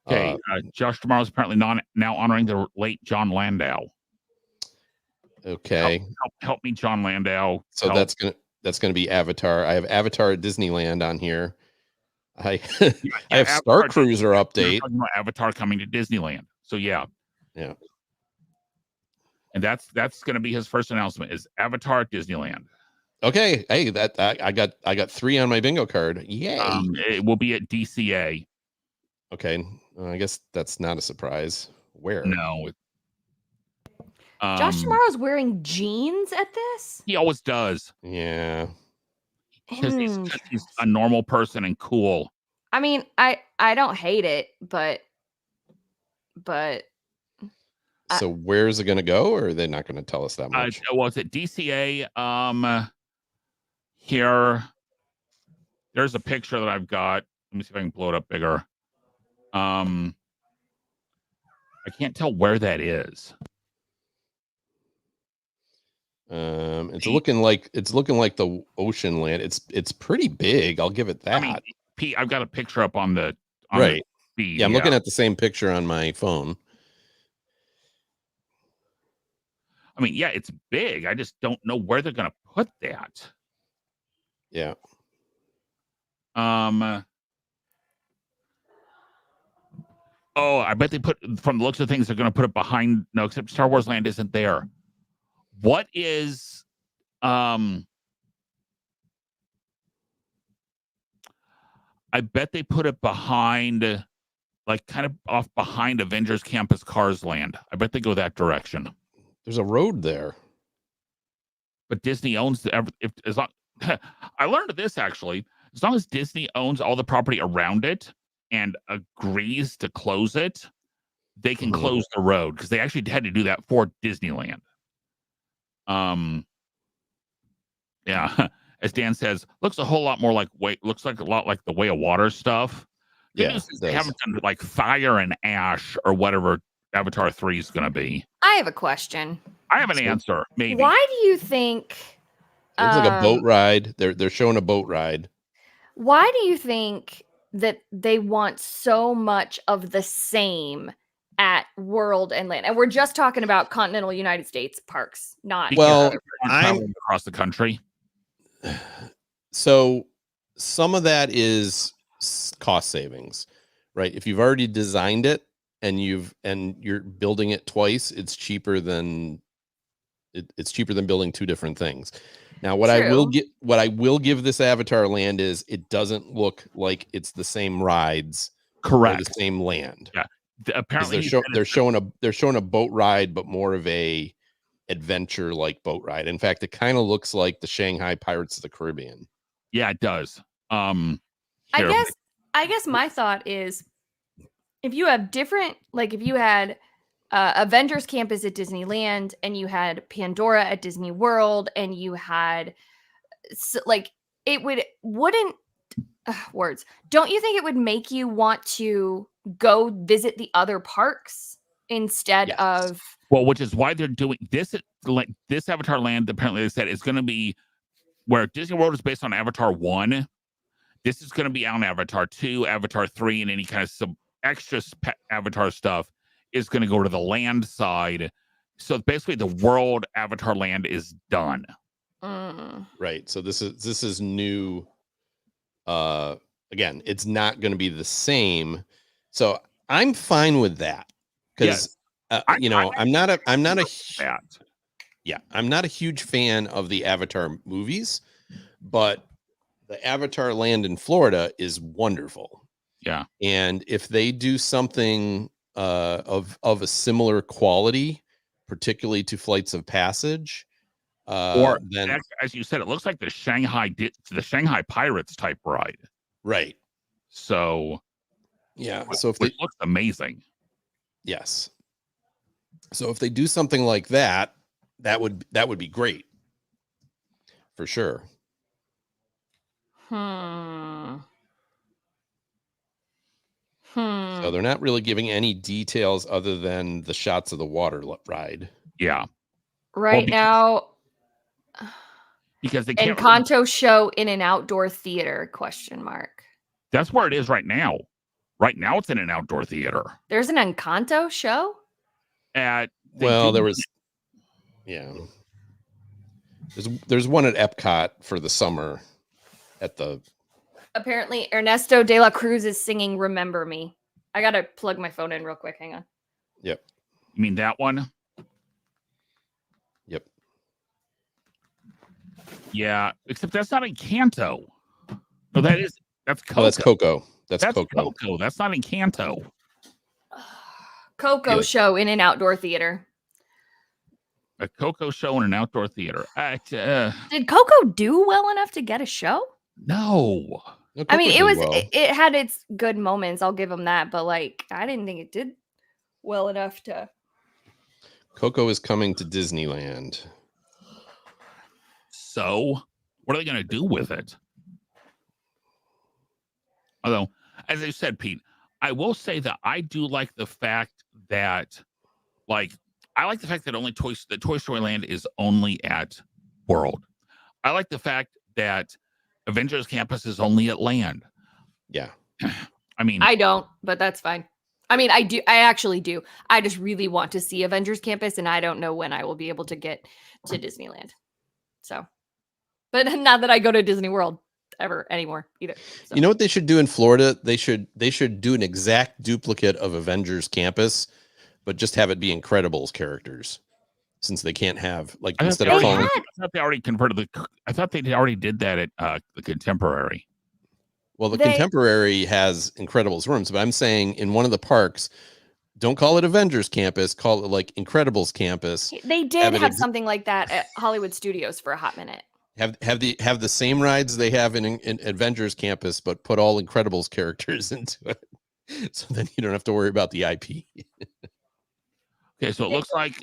Okay, Josh Tomorrow is apparently now honoring the late John Landau. Okay. Help me, John Landau. So Help. that's gonna be Avatar. I have Avatar at Disneyland on here. I I have Avatar Star Cruiser We're update. talking about Avatar coming to Disneyland. So yeah. And that's going to be his first announcement is Avatar at Disneyland. Okay, hey, I got 3 on my bingo card. Yay! It will be at DCA. Okay, I guess that's not a surprise. Where? No. Josh Tomorrow's wearing jeans at this? He always does. Yeah. Because he's a normal person and cool. I mean, I don't hate it, but So where's it going to go, or are they not going to tell us that much? Well, it's at DCA. Here, there's a picture that I've got. Let me see if I can blow it up bigger. I can't tell where that is. It's looking like the ocean land. It's pretty big. I'll give it that. I mean, Pete, I've got a picture up on the right. The feed, Yeah, I'm looking at the same picture on my phone. I mean, yeah, it's big. I just don't know where they're going to put that. Yeah. Oh, I bet they put, from the looks of things, they're going to put it behind. No, except Star Wars Land isn't there. What is, I bet they put it behind, like kind of off behind Avengers Campus Cars Land. I bet they go that direction. There's a road there. But Disney owns as long. I learned this actually. As long as Disney owns all the property around it and agrees to close it, they can close the road because they actually had to do that for Disneyland. Yeah, as Dan says, looks a whole lot more like looks like a lot like the Way of Water stuff. Yeah, They haven't done like Fire and Ash or whatever Avatar 3 is going to be. I have a question. I have an answer. Maybe. Why do you think it looks like a boat ride? They're showing a boat ride. Why do you think that they want so much of the same at World and Land? And we're just talking about continental United States parks, not I'm across the country. So some of that is cost savings, right? If you've already designed it and you're building it twice, it's cheaper than building 2 different things. Now, what I will give this Avatar land is it doesn't look like it's the same rides, correct? Or the same land. Yeah, apparently they're showing a boat ride, but more of a adventure like boat ride. In fact, it kind of looks like the Shanghai Pirates of the Caribbean. Yeah, it does. I guess my thought is if you have different, like if you had Avengers Campus at Disneyland and you had Pandora at Disney World and you had like it wouldn't words. Don't you think it would make you want to go visit the other parks instead of which is why they're doing this. Like this Avatar Land, apparently they said is going to be where Disney World is based on Avatar 1. This is going to be on Avatar 2, Avatar 3, and any kind of extra Avatar stuff is going to go to the land side. So basically the world Avatar Land is done. Right. So this is new. Again, it's not going to be the same. So I'm fine with that because I'm not a huge fan of the Avatar movies, but the Avatar Land in Florida is wonderful. Yeah. And if they do something of a similar quality, particularly to Flights of Passage, Or then as you said, it looks like the Shanghai Pirates type ride. right. So Yeah. So if which they looks amazing. yes. So if they do something like that, that would be great. For sure. Hmm. So they're not really giving any details other than the shots of the water ride. Yeah. Right because- now, Because they can't. Encanto show in an outdoor theater? Question mark. That's where it is right now. Right now, it's in an outdoor theater. There's an Encanto show. Well, there was, yeah. There's one at Epcot for the summer. Apparently, Ernesto de la Cruz is singing "Remember Me." I gotta plug my phone in real quick. Hang on. Yep. You mean that one? Yep. Yeah, except that's not Encanto. No, that's Coco. Oh, that's Coco. That's Coco. Coco. That's not Encanto. Coco Yeah. show in an outdoor theater. A Coco show in an outdoor theater. Did Coco do well enough to get a show? No. No, I mean, Coco it did was well. it had its good moments. I'll give them that, but like, I didn't think it did well enough to. Coco is coming to Disneyland. So, what are they going to do with it? Although, as I said, Pete, I will say that I do like the fact that, only Toy Story Land is only at World. I like the fact that Avengers Campus is only at Land. Yeah. I mean, I don't, but that's fine. I mean, I do. I actually do. I just really want to see Avengers Campus, and I don't know when I will be able to get to Disneyland. So, but not that I go to Disney World ever anymore either. So. You know what they should do in Florida? They should do an exact duplicate of Avengers Campus, but just have it be Incredibles characters, since they can't have instead of calling. I thought they already converted I thought they already did that at the Contemporary. Well, the Contemporary has Incredibles rooms, but I'm saying in one of the parks, don't call it Avengers Campus, call it like Incredibles Campus. They did have something like that at Hollywood Studios for a hot minute. Have the same rides they have in Avengers Campus, but put all Incredibles characters into it, so then you don't have to worry about the IP. Okay, so it looks like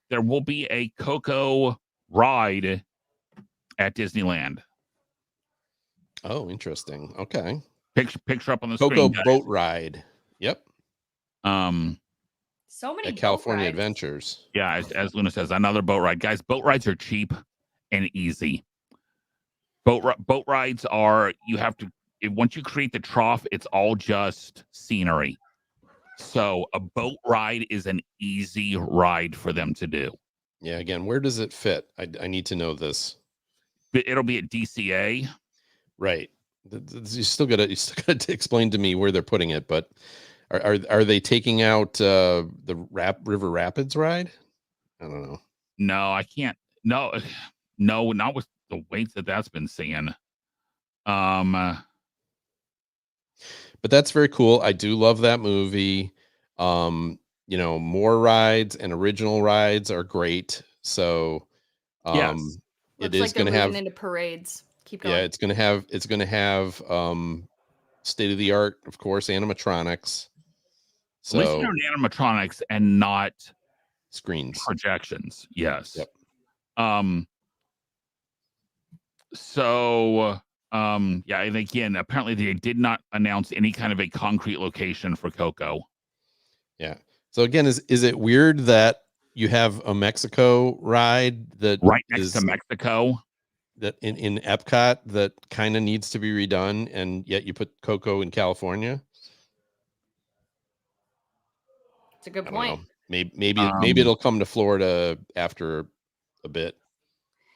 there will be a Coco ride at Disneyland. Oh, interesting. Okay. Picture up on the Coco screen. boat ride. Yep. So many at California rides. Adventures. Yeah, as Luna says, another boat ride. Guys, boat rides are cheap and easy. Boat rides are, you have to, once you create the trough, it's all just scenery. So a boat ride is an easy ride for them to do. Yeah, again, where does it fit? I need to know this. It'll be at DCA. Right. You still gotta explain to me where they're putting it, but are they taking out the River Rapids ride? I don't know. No, I can't. No, not with the weights that's been seeing. But that's very cool. I do love that movie. More rides and original rides are great. So yes. It is going to have into parades. Keep going. Yeah, it's going to have state of the art, of course, animatronics. So at least they're animatronics and not screens, projections. Yes. Yep. Yeah, and again, apparently they did not announce any kind of a concrete location for Coco. Yeah. So again, is it weird that you have a Mexico ride that right next to Mexico, that in Epcot that kind of needs to be redone, and yet you put Coco in California? It's a good point. Maybe it'll come to Florida after a bit.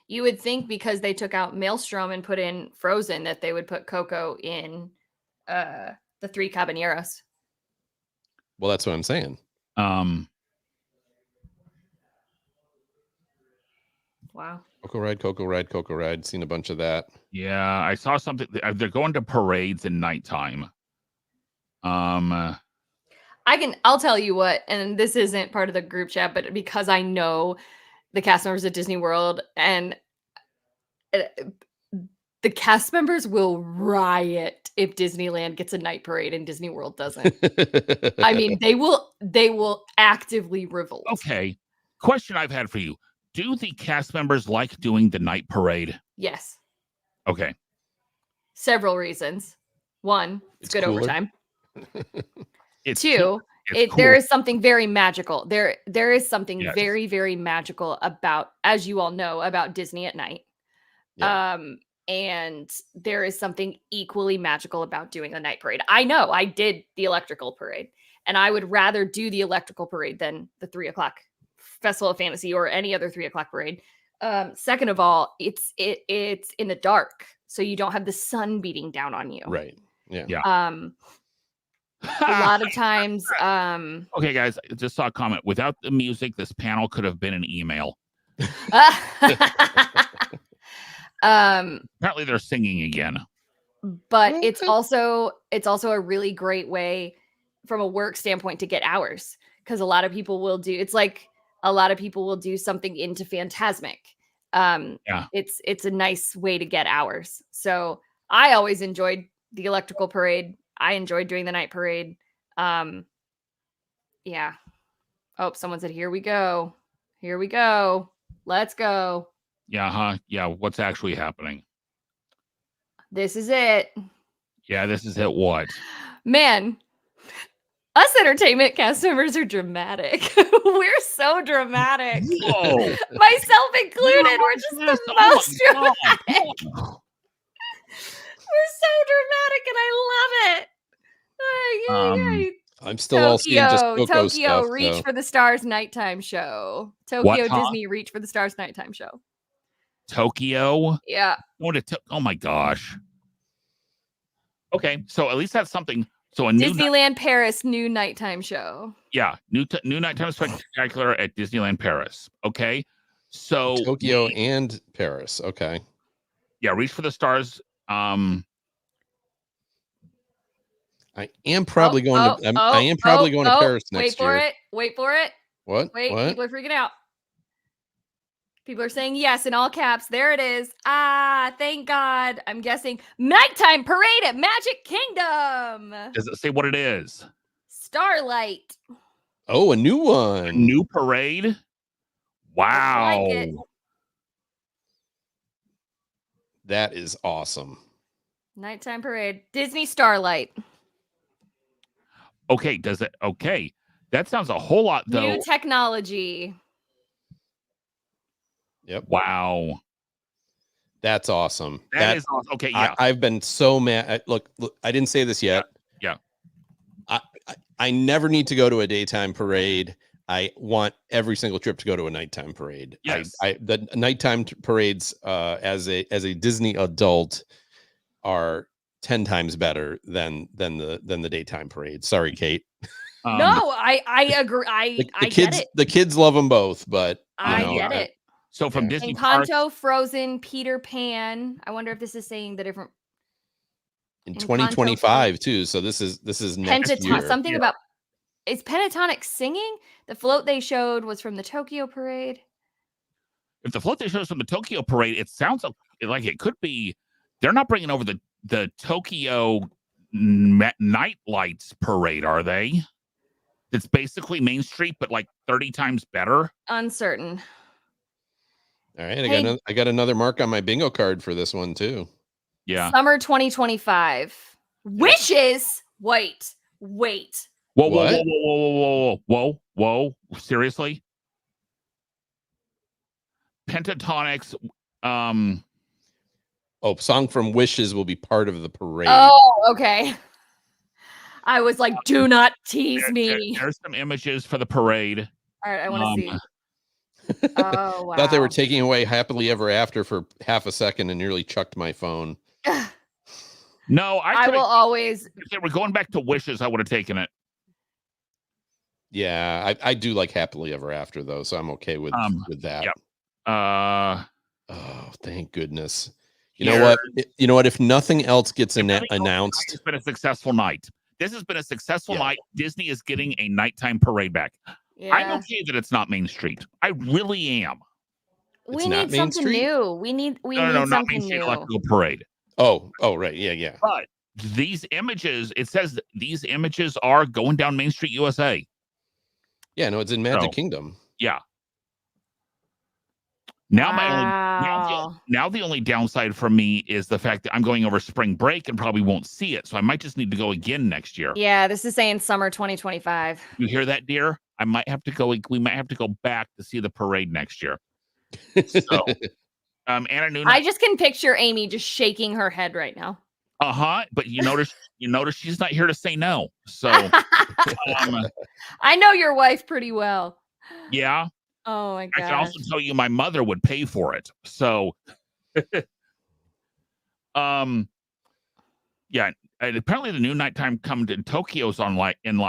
You would think because they took out Maelstrom and put in Frozen that they would put Coco in the Three Caballeros. Well, that's what I'm saying. Wow. Coco Ride. Seen a bunch of that. Yeah, I saw something. They're going to parades in nighttime. I'll tell you what, and this isn't part of the group chat, but because I know the cast members at Disney World, and uh, the cast members will riot if Disneyland gets a night parade and Disney World doesn't. I mean, they will actively revolt. Okay. Question I've had for you. Do the cast members like doing the night parade? Yes. Okay. Several reasons. One, it's good cooler. overtime. It's Two, cool. It's there cool. is something very magical. There is something Yes. very, very magical about, as you all know, about Disney at night. Yeah. And there is something equally magical about doing a night parade. I know I did the electrical parade, and I would rather do the electrical parade than the 3:00 Festival of Fantasy or any other 3:00 parade. Second of all, it's in the dark, so you don't have the sun beating down on you. Right. Yeah. Yeah. A lot of times, Okay, guys, I just saw a comment. Without the music, this panel could have been an email. Apparently, they're singing again. but it's also a really great way from a work standpoint to get hours, because a lot of people will do, it's like a lot of people will do something into Phantasmic. Yeah. It's a nice way to get hours. So I always enjoyed the electrical parade. I enjoyed doing the night parade. Yeah. Oh, someone said, here we go. Here we go. Let's go. Yeah, huh? Yeah, what's actually happening? This is it. Yeah, this is it. What? Man, us entertainment cast members are dramatic. We're so dramatic. Whoa. Myself included. We're just Yes, the oh most my God. dramatic. We're so dramatic, and I love it. Ay, ay, ay. I'm still all seeing just Coco Tokyo stuff. Reach so. for the Stars nighttime show. What, Tokyo huh? Disney Reach for the Stars nighttime show. Tokyo? Yeah. Oh my gosh. Okay, so at least that's something. So a new Disneyland Paris new nighttime show. new nighttime spectacular at Disneyland Paris. Okay, so Tokyo and Paris. Okay. yeah, Reach for the Stars. I am probably going to. I am probably going to Paris next year. Wait for it. What? Wait, What? people are freaking out. People are saying yes in all caps. There it is. Ah, thank God. I'm guessing nighttime parade at Magic Kingdom. Does it say what it is? Starlight. Oh, a new one. A new parade? Wow. Like it. That is awesome. Nighttime parade. Disney Starlight. Okay, does it? Okay. That sounds a whole lot, though. New technology. Yep. Wow. That's awesome. That is awesome. Okay, yeah. I've been so mad. Look, I didn't say this yet. Yeah. I never need to go to a daytime parade. I want every single trip to go to a nighttime parade. Yes. The nighttime parades as a Disney adult are 10 times better than the daytime parade. Sorry, Kate. No, I agree. I kids, get it. The kids love them both, but I get it. So from Disney Encanto, Frozen, Peter Pan. I wonder if this is saying the different in 2025 too. So this is next year. Something about, is pentatonic singing? The float they showed was from the Tokyo parade. If the float they showed is from the Tokyo parade, it sounds like it could be. They're not bringing over the Tokyo night lights parade, are they? It's basically Main Street, but like 30 times better. Uncertain. All right, I got another mark on my bingo card for this one too. Yeah. Summer 2025. Wishes. Wait. Whoa. Seriously? Pentatonics. Oh, Song from Wishes will be part of the parade. Oh, okay. I was like, do not tease me. There's some images for the parade. All right, I want to see. Oh, wow. Thought they were taking away Happily Ever After for half a second and nearly chucked my phone. No, I will always. If they were going back to Wishes, I would have taken it. Yeah, I do like Happily Ever After though, so I'm okay with that. Yep. Oh, thank goodness. You know what? If nothing else gets announced, it's been a successful night. This has been a successful Yeah. night. Disney is getting a nighttime parade back. I'm okay that it's not Main Street. I really am. It's We not need Main something Street? new. We need No, not Main something Street new. Electrical Parade. Oh, right. Yeah. But these images, it says that these images are going down Main Street, USA. Yeah, no, it's in Magic So, Kingdom. Yeah. Now Wow. now the only downside for me is the fact that I'm going over spring break and probably won't see it. So I might just need to go again next year. Yeah, this is saying summer 2025. You hear that, dear? I might have to go. We might have to go back to see the parade next year. So, Anna Nuna. I just can picture Amy just shaking her head right now. But you notice she's not here to say no. So, I know your wife pretty well. yeah. Oh my I gosh. can also tell you my mother would pay for it. So, yeah. And apparently the new nighttime comes in Tokyo's on in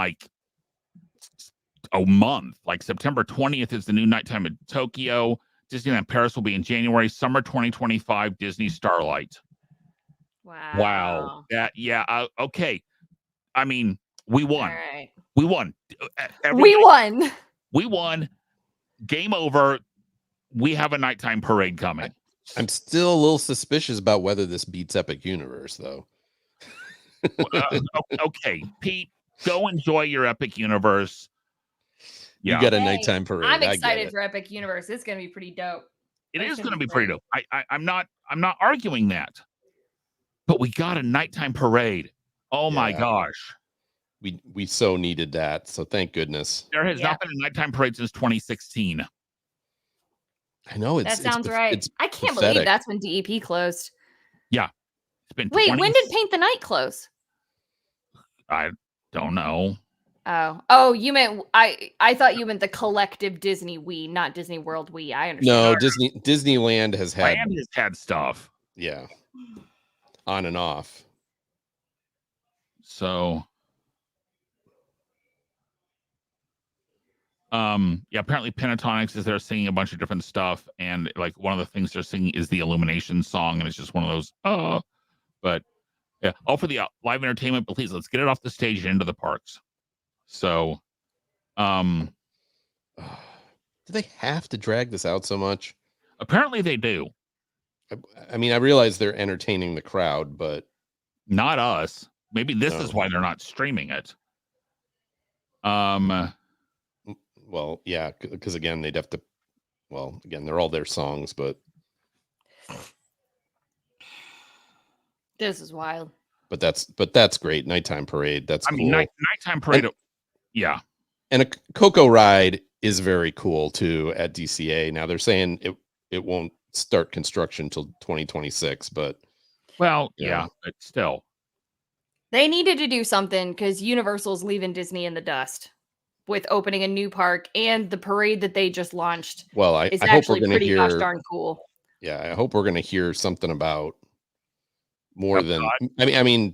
a month. Like September 20th is the new nighttime in Tokyo. Disneyland Paris will be in January. Summer 2025 Disney Starlight. Wow. Okay. I mean, we won. All right. We won. We won. Game over. We have a nighttime parade coming. I'm still a little suspicious about whether this beats Epic Universe, though. Okay, Pete, go enjoy your Epic Universe. Yeah. You got a nighttime parade. I'm excited for Epic Universe. It's going to be pretty dope. It is going to be pretty dope. I'm not arguing that. But we got a nighttime parade. Oh my gosh. We so needed that. So thank goodness. There has not been a nighttime parade since 2016. I know that sounds right. I can't pathetic. believe that's when DEP closed. Yeah. It's been Wait, when did Paint the Night close? I don't know. Oh, you meant I thought you meant the collective Disney we, not Disney World we. I understand. No, Disneyland has had stuff. Yeah. On and off. So apparently Pentatonics is there singing a bunch of different stuff, and like one of the things they're singing is the Illumination song, and it's just one of those but yeah, all for the live entertainment, but please let's get it off the stage and into the parks. So do they have to drag this out so much? Apparently they do. I mean, I realize they're entertaining the crowd, but not us. Maybe this is why they're not streaming it. Well, yeah, because again, they'd have to. Well, again, they're all their songs, but this is wild. But that's great. Nighttime parade. That's cool. Nighttime parade. And a Coco ride is very cool too at DCA. Now they're saying it won't start construction till 2026, but but still. They needed to do something because Universal's leaving Disney in the dust with opening a new park, and the parade that they just launched. Well, I hope we're going to hear. Gosh darn cool. Yeah, I hope we're going to hear something about more than. I mean,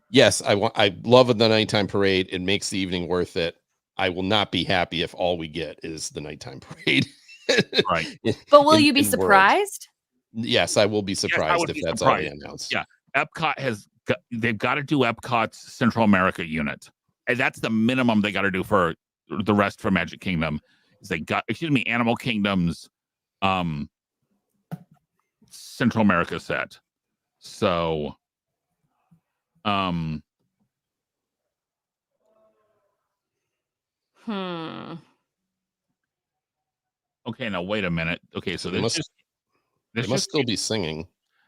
yes, I love the nighttime parade. It makes the evening worth it. I will not be happy if all we get is the nighttime parade. Right. But will you be surprised? Yes, I will be surprised if that's all they announce. Yeah. Epcot they've got to do Epcot's Central America unit. And that's the minimum they got to do for the rest for Magic Kingdom. Is Animal Kingdom's Central America set. So Okay, now wait a minute. Okay, so they must still be singing.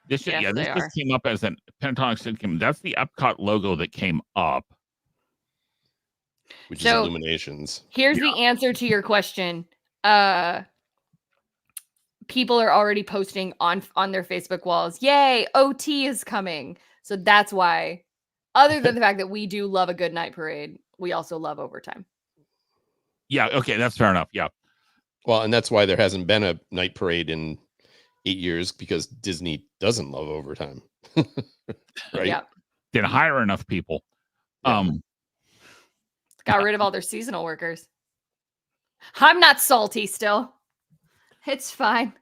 This just came up as an Pentatonic. That's the Epcot logo that came up, which is Illuminations. Here's the answer to your question. People are already posting on their Facebook walls. Yay, OT is coming. So that's why. Other than the fact that we do love a good night parade, we also love overtime. Yeah. Okay, that's fair enough. Yeah. Well, and that's why there hasn't been a night parade in 8 years, because Disney doesn't love overtime. Right? Yeah. Didn't hire enough people. Got rid of all their seasonal workers. I'm not salty still. It's fine.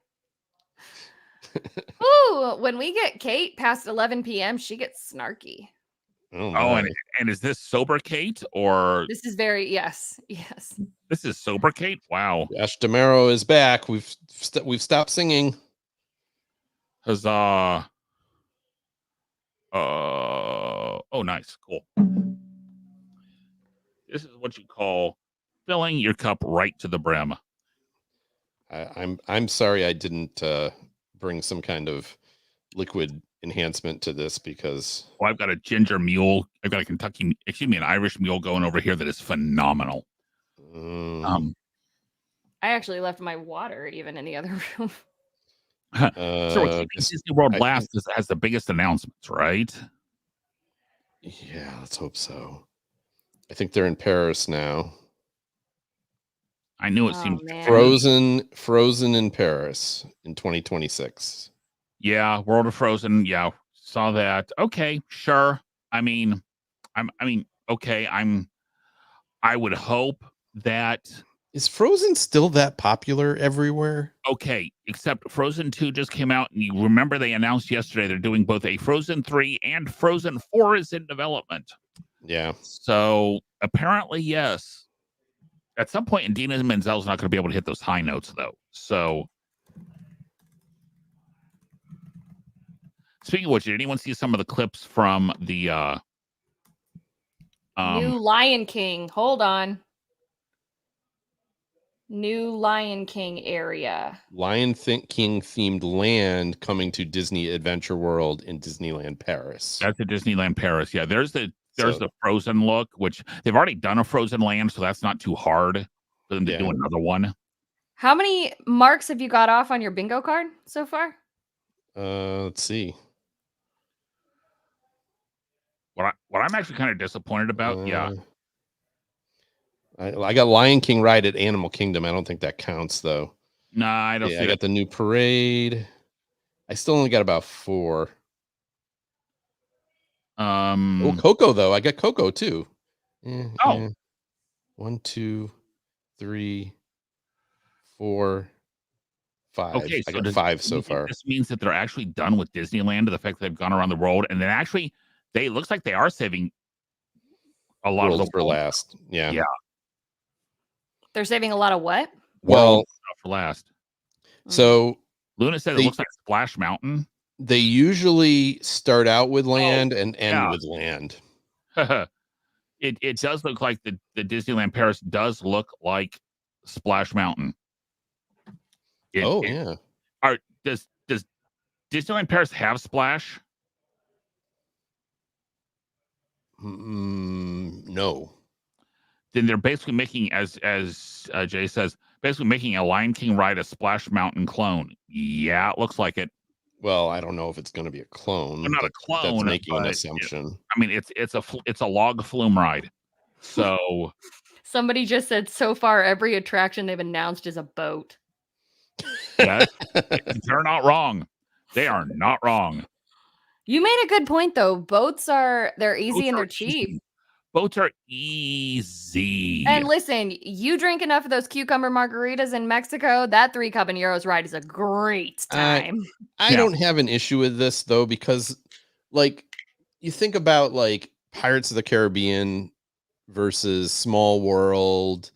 Ooh, when we get Kate past 11 p.m., she gets snarky. Oh, Oh, my. and is this sober Kate or This is very yes. this is sober Kate? Wow. Josh DeMero is back. We've stopped singing. Huzzah. Oh, nice. Cool. This is what you call filling your cup right to the brim. I'm sorry I didn't bring some kind of liquid enhancement to this because Well, I've got a ginger mule. I've got an Irish mule going over here that is phenomenal. I actually left my water even in the other room. So we're keeping Disney World last has the biggest announcements, right? Yeah, let's hope so. I think they're in Paris now. I knew it seemed Frozen in Paris in 2026. Yeah, World of Frozen. Yeah, saw that. Okay, sure. I would hope that. Is Frozen still that popular everywhere? Okay, except Frozen 2 just came out, and you remember they announced yesterday they're doing both a Frozen 3 and Frozen 4 is in development. Yeah. So apparently, yes. At some point, Idina Menzel's not going to be able to hit those high notes, though. So, speaking of which, did anyone see some of the clips from the New Lion King? Hold on. New Lion King area. Lion King themed land coming to Disney Adventure World in Disneyland Paris. That's the Disneyland Paris. Yeah, there's the Frozen look, which they've already done a Frozen land, so that's not too hard for them to do another one. How many marks have you got off on your bingo card so far? Let's see. What I'm actually kind of disappointed about, I got Lion King ride at Animal Kingdom. I don't think that counts though. Nah, I don't see I got the new parade. I still only got about 4. Coco though. I got Coco too. 1, 2, 3, 4, 5. Okay, I got 5 so far. This means that they're actually done with Disneyland. The fact that they've gone around the world, and then actually, it looks like they are saving a lot of the for last. Yeah. They're saving a lot of what? Well, for last. So Luna said it looks like Splash Mountain. They usually start out with land and end with land. It does look like the Disneyland Paris does look like Splash Mountain. Yeah. Does Disneyland Paris have Splash? No. Then they're basically making, as Jay says, basically making a Lion King ride a Splash Mountain clone. Yeah, it looks like it. Well, I don't know if it's going to be a clone. Well, not a clone. That's making an assumption. I mean, it's a log flume ride. So somebody just said so far every attraction they've announced is a boat. Yes, they're not wrong. They are not wrong. You made a good point though. They're easy and they're cheap. Boats are easy. And listen, you drink enough of those cucumber margaritas in Mexico, that 3 Caballeros ride is a great time. I don't have an issue with this though, because like you think about like Pirates of the Caribbean versus Small World.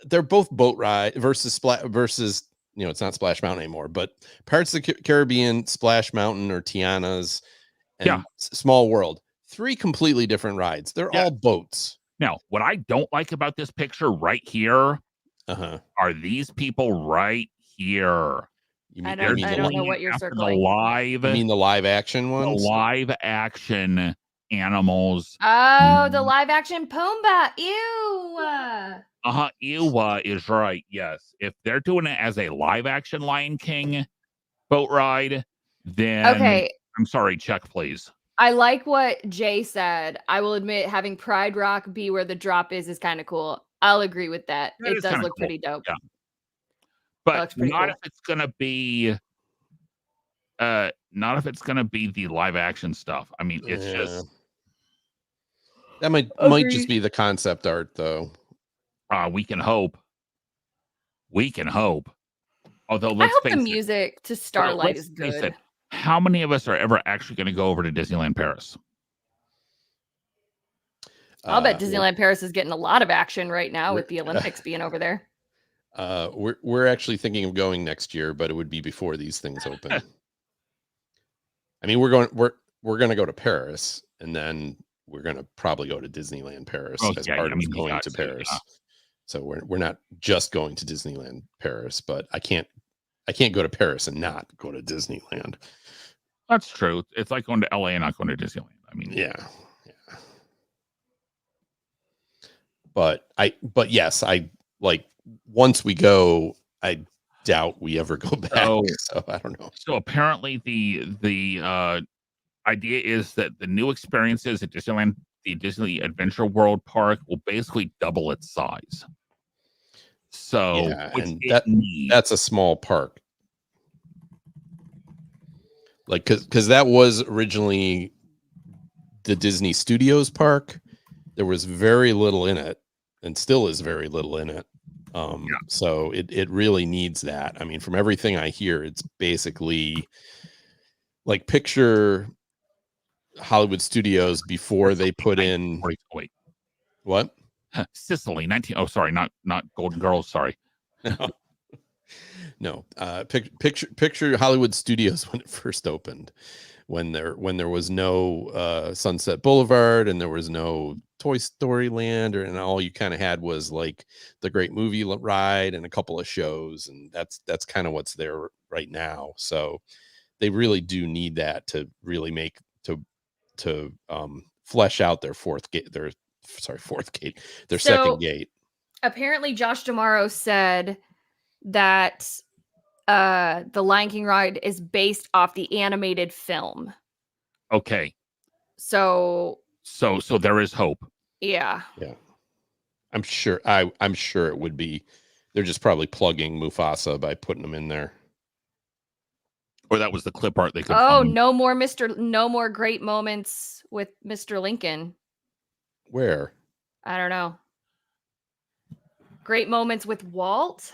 They're both boat ride versus it's not Splash Mountain anymore, but Pirates of the Caribbean, Splash Mountain or Tiana's and Small World. 3 completely different rides. They're all boats. Now, what I don't like about this picture right here are these people right here. I don't know what you're circling. You mean the live action ones? The live action animals. Oh, the live action Pumbaa. Ew. Ew is right. Yes. If they're doing it as a live action Lion King boat ride, then I'm sorry, check please. I like what Jay said. I will admit having Pride Rock be where the drop is kind of cool. I'll agree with that. It does look pretty dope. Yeah. But not if it's gonna be the live action stuff. I mean, it's just that might just be the concept art though. We can hope. Although I hope the music to Starlight is good. How many of us are ever actually going to go over to Disneyland Paris? I'll bet Disneyland Paris is getting a lot of action right now we're- with the Olympics being over there. we're actually thinking of going next year, but it would be before these things open. I mean, we're going to go to Paris, and then we're going to probably go to Disneyland Paris as part of you going got to to, Paris. yeah. So we're not just going to Disneyland Paris, but I can't go to Paris and not go to Disneyland. That's true. It's like going to LA and not going to Disneyland. I mean, Yeah. But yes, I like once we go, I doubt we ever go back. So I don't know. So apparently the idea is that the new experiences at Disneyland, the Disney Adventure World Park, will basically double its size. So Yeah, and that's a small park. Like because that was originally the Disney Studios park. There was very little in it, and still is very little in it. So it really needs that. I mean, from everything I hear, it's basically like picture Hollywood Studios before they put in what? Sicily 19. Oh, sorry, not Golden Girls. Sorry. No. Picture Hollywood Studios when it first opened, when there was no Sunset Boulevard and there was no Toy Story Land, and all you kind of had was like the Great Movie Ride and a couple of shows, and that's kind of what's there right now. So they really do need that to really make to flesh out their second gate. Apparently Josh D'Amaro said that the Lion King ride is based off the animated film. Okay. So there is hope. Yeah. I'm sure it would be. They're just probably plugging Mufasa by putting them in there. Or that was the clip art they could find. No more great moments with Mr. Lincoln. Where? I don't know. Great moments with Walt?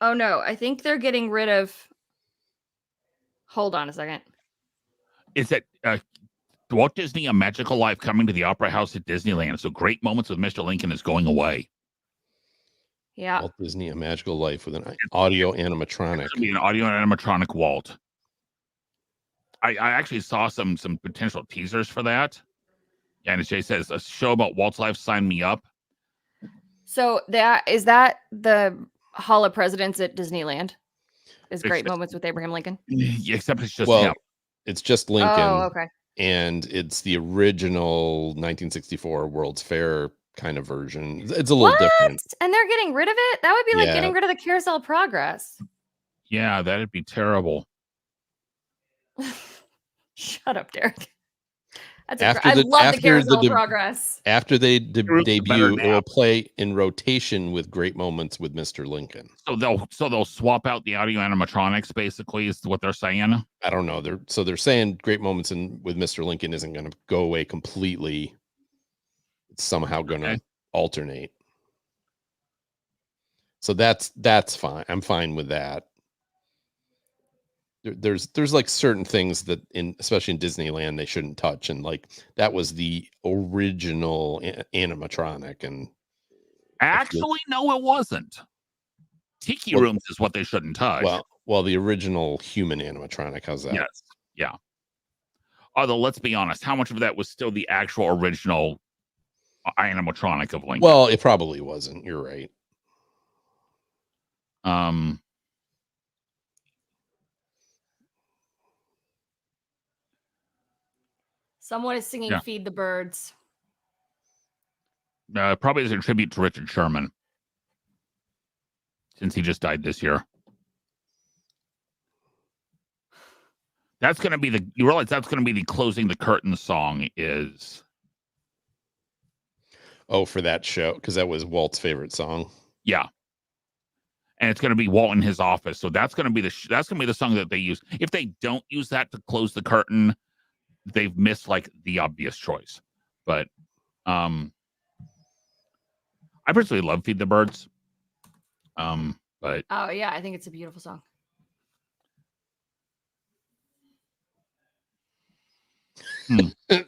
Oh no, I think they're getting rid of. Hold on a second. Is that Walt Disney A Magical Life coming to the Opera House at Disneyland? So Great Moments with Mr. Lincoln is going away. Yeah. Walt Disney A Magical Life with an audio animatronic. It's gonna be an audio animatronic Walt. I actually saw some potential teasers for that. Yeah, and Jay says a show about Walt's life. Sign me up. So is that the Hall of Presidents at Disneyland? Is Great Moments with Abraham Lincoln? Yeah, except it's just him. It's just Lincoln. Oh, okay. And it's the original 1964 World's Fair kind of version. It's a little different. And they're getting rid of it? That would be like getting rid of the Carousel of Progress. Yeah, that'd be terrible. Shut up, Derek. I love the Carousel of Progress. After they debut, it will play in rotation with Great Moments with Mr. Lincoln. So they'll swap out the audio animatronics, basically, is what they're saying. I don't know. They're saying Great Moments with Mr. Lincoln isn't going to go away completely. It's somehow going to alternate. So that's fine. I'm fine with that. There's like certain things that especially in Disneyland they shouldn't touch, and like that was the original animatronic. And actually no, it wasn't. Tiki Rooms is what they shouldn't touch. Well, the original human animatronic. How's that? Yes. Yeah. Although let's be honest, how much of that was still the actual original animatronic of Lincoln? Well, it probably wasn't. You're right. Someone is singing Feed the Birds. Probably as a tribute to Richard Sherman, since he just died this year. That's going to be you realize that's going to be the closing the curtain song is. Oh, for that show, because that was Walt's favorite song. Yeah. And it's going to be Walt in his office. So that's going to be the song that they use. If they don't use that to close the curtain, they've missed like the obvious choice. But I personally love Feed the Birds. But oh yeah, I think it's a beautiful song.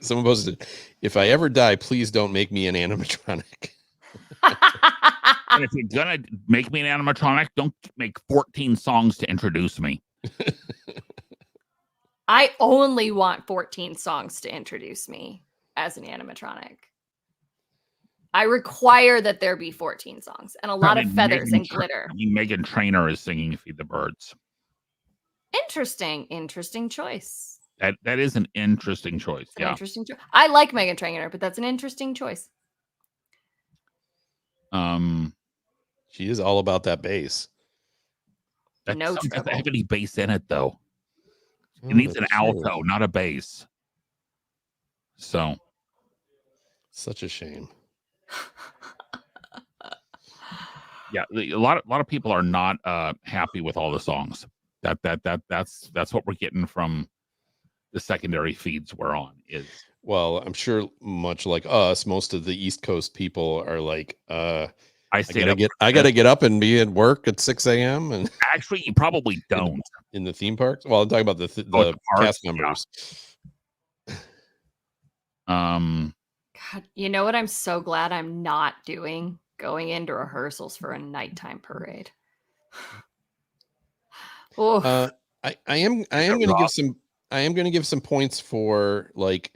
Someone posted, "If I ever die, please don't make me an animatronic." And if you're gonna make me an animatronic, don't make 14 songs to introduce me. I only want 14 songs to introduce me as an animatronic. I require that there be 14 songs and a lot of feathers and glitter. Megan Trainor is singing Feed the Birds. Interesting choice. That is an interesting choice. It's an interesting choice. I like Megan Trainor, but that's an interesting choice. She is all about that bass. That No song doesn't trouble. have any bass in it, though. It needs an alto, not a bass. So, such a shame. Yeah, a lot of people are not happy with all the songs. That's what we're getting from the secondary feeds we're on. Is Well, I'm sure much like us, most of the East Coast people are like, I gotta get up and be at work at 6 a.m. And actually, you probably don't in the theme parks. Well, I'm talking about the cast members. God, you know what? I'm so glad I'm not doing going into rehearsals for a nighttime parade. I am going to give some points for like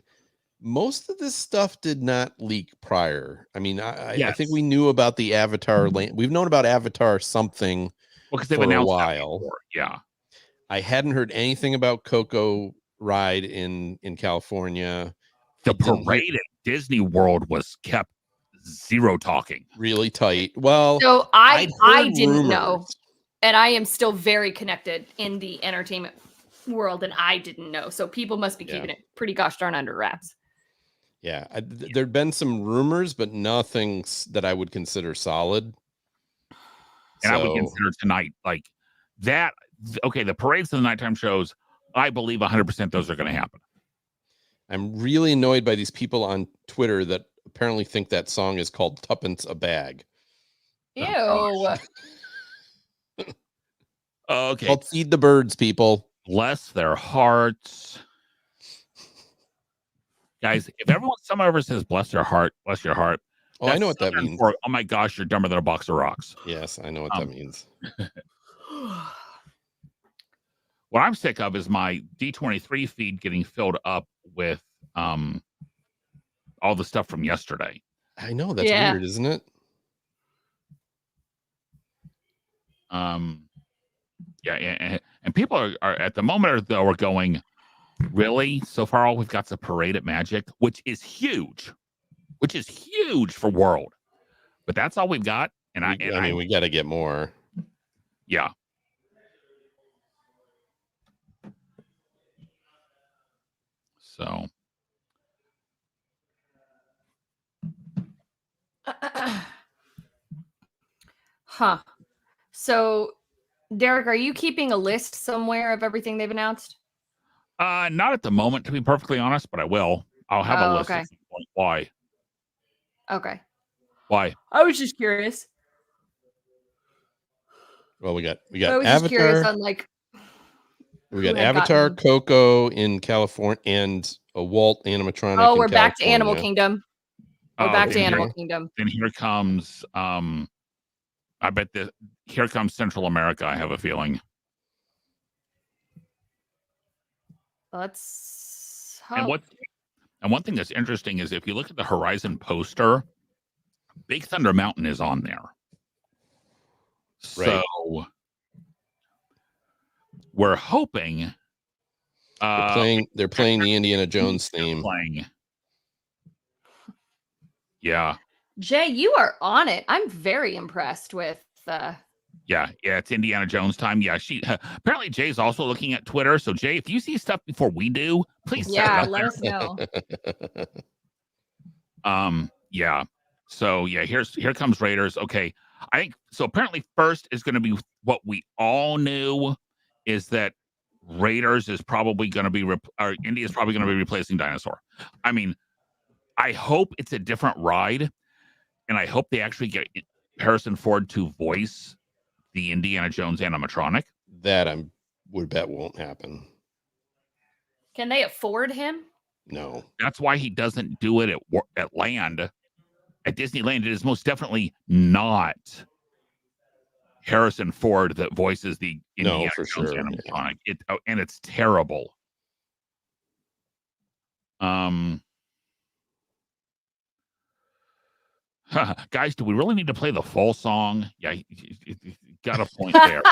most of this stuff did not leak prior. I mean, I think we knew about the Avatar land. We've known about Avatar something because for a while. Yeah. I hadn't heard anything about Coco Ride in California. The parade at Disney World was kept zero talking. Really tight. Well, so I didn't know. And I am still very connected in the entertainment world, and I didn't know. So people must be keeping it pretty gosh darn under wraps. Yeah, there'd been some rumors, but nothing that I would consider solid. And I would consider tonight like that. Okay, the parades and the nighttime shows, I believe 100% those are going to happen. I'm really annoyed by these people on Twitter that apparently think that song is called Tuppence a Bag. Ew. Okay. Called Feed the Birds, people. Bless their hearts. Guys, if someone ever says bless your heart, Oh, I know what that means. Oh my gosh, you're dumber than a box of rocks. Yes, I know what that means. What I'm sick of is my D23 feed getting filled up with all the stuff from yesterday. I know, that's weird, isn't it? Yeah, and people are at the moment though are going, really? So far all we've got is a parade at Magic, which is huge for World. But that's all we've got. And I mean, we got to get more. Yeah. So. Huh. So, Derek, are you keeping a list somewhere of everything they've announced? Not at the moment, to be perfectly honest, but I will. I'll have a list. Okay. Why? Okay. Why? I was just curious. Well, we got I was Avatar. Just curious on like. We got Avatar, Coco in California, and a Walt animatronic. Oh, we're back to Animal Kingdom. We're back to Animal here, Kingdom. Then here comes I bet here comes Central America, I have a feeling. Let's hope. And one thing that's interesting is if you look at the Horizon poster, Big Thunder Mountain is on there. Right. So we're hoping they're playing the Indiana Jones theme. Yeah. Jay, you are on it. I'm very impressed with Yeah, it's Indiana Jones time. Yeah, apparently Jay's also looking at Twitter. So Jay, if you see stuff before we do, please let us know. Yeah. So yeah, here comes Raiders. Okay. I think so. Apparently first is going to be what we all knew is that Raiders is probably going to be Indy is probably going to be replacing Dinosaur. I mean, I hope it's a different ride, and I hope they actually get Harrison Ford to voice the Indiana Jones animatronic. That I would bet won't happen. Can they afford him? No. That's why he doesn't do it at land. At Disneyland, it is most definitely not Harrison Ford that voices the Indiana for Jones sure. animatronic. And it's terrible. Guys, do we really need to play the full song? Yeah, you got a point there.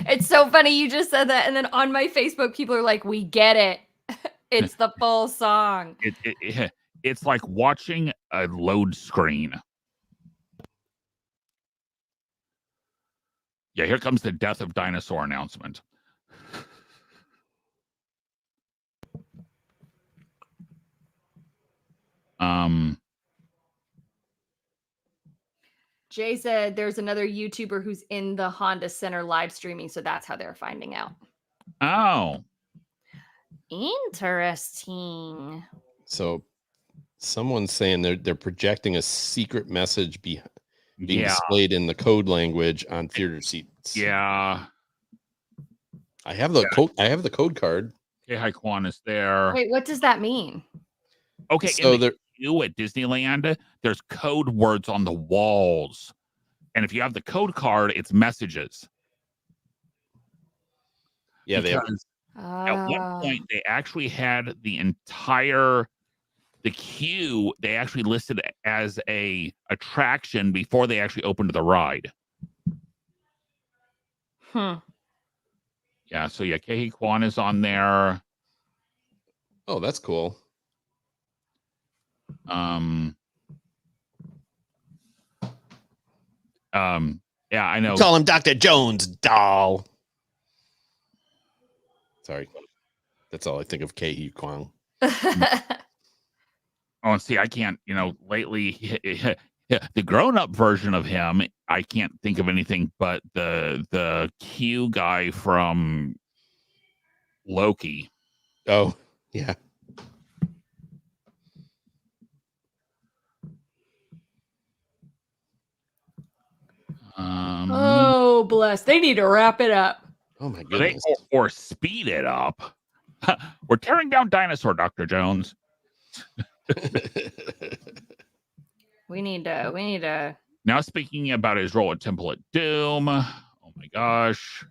It's so funny you just said that, and then on my Facebook, people are like, "We get it. It's the full song." It's like watching a load screen. Yeah, here comes the Death of Dinosaur announcement. Jay said there's another YouTuber who's in the Honda Center live streaming, so that's how they're finding out. Oh, Interesting. So someone's saying they're projecting a secret message being displayed in the code language on theater seats. Yeah. I have the code. I have the code card. Hi Kwan is there. Wait, what does that mean? Okay, so in the queue at Disneyland, there's code words on the walls. And if you have the code card, it's messages. Yeah, because at one point they actually had the queue, they actually listed as a attraction before they actually opened the ride. Yeah, so yeah, Kehi Kwan is on there. Oh, that's cool. Yeah, I know. Call him Dr. Jones, doll. Sorry. That's all I think of Kehi Kwan. Oh, and see, I can't, lately the grown-up version of him, I can't think of anything but the Q guy from Loki. Oh, yeah. Oh, bless. They need to wrap it up. Oh, my goodness. Or speed it up. We're tearing down Dinosaur, Dr. Jones. We need to. Now speaking about his role at Temple at Doom. Oh my gosh.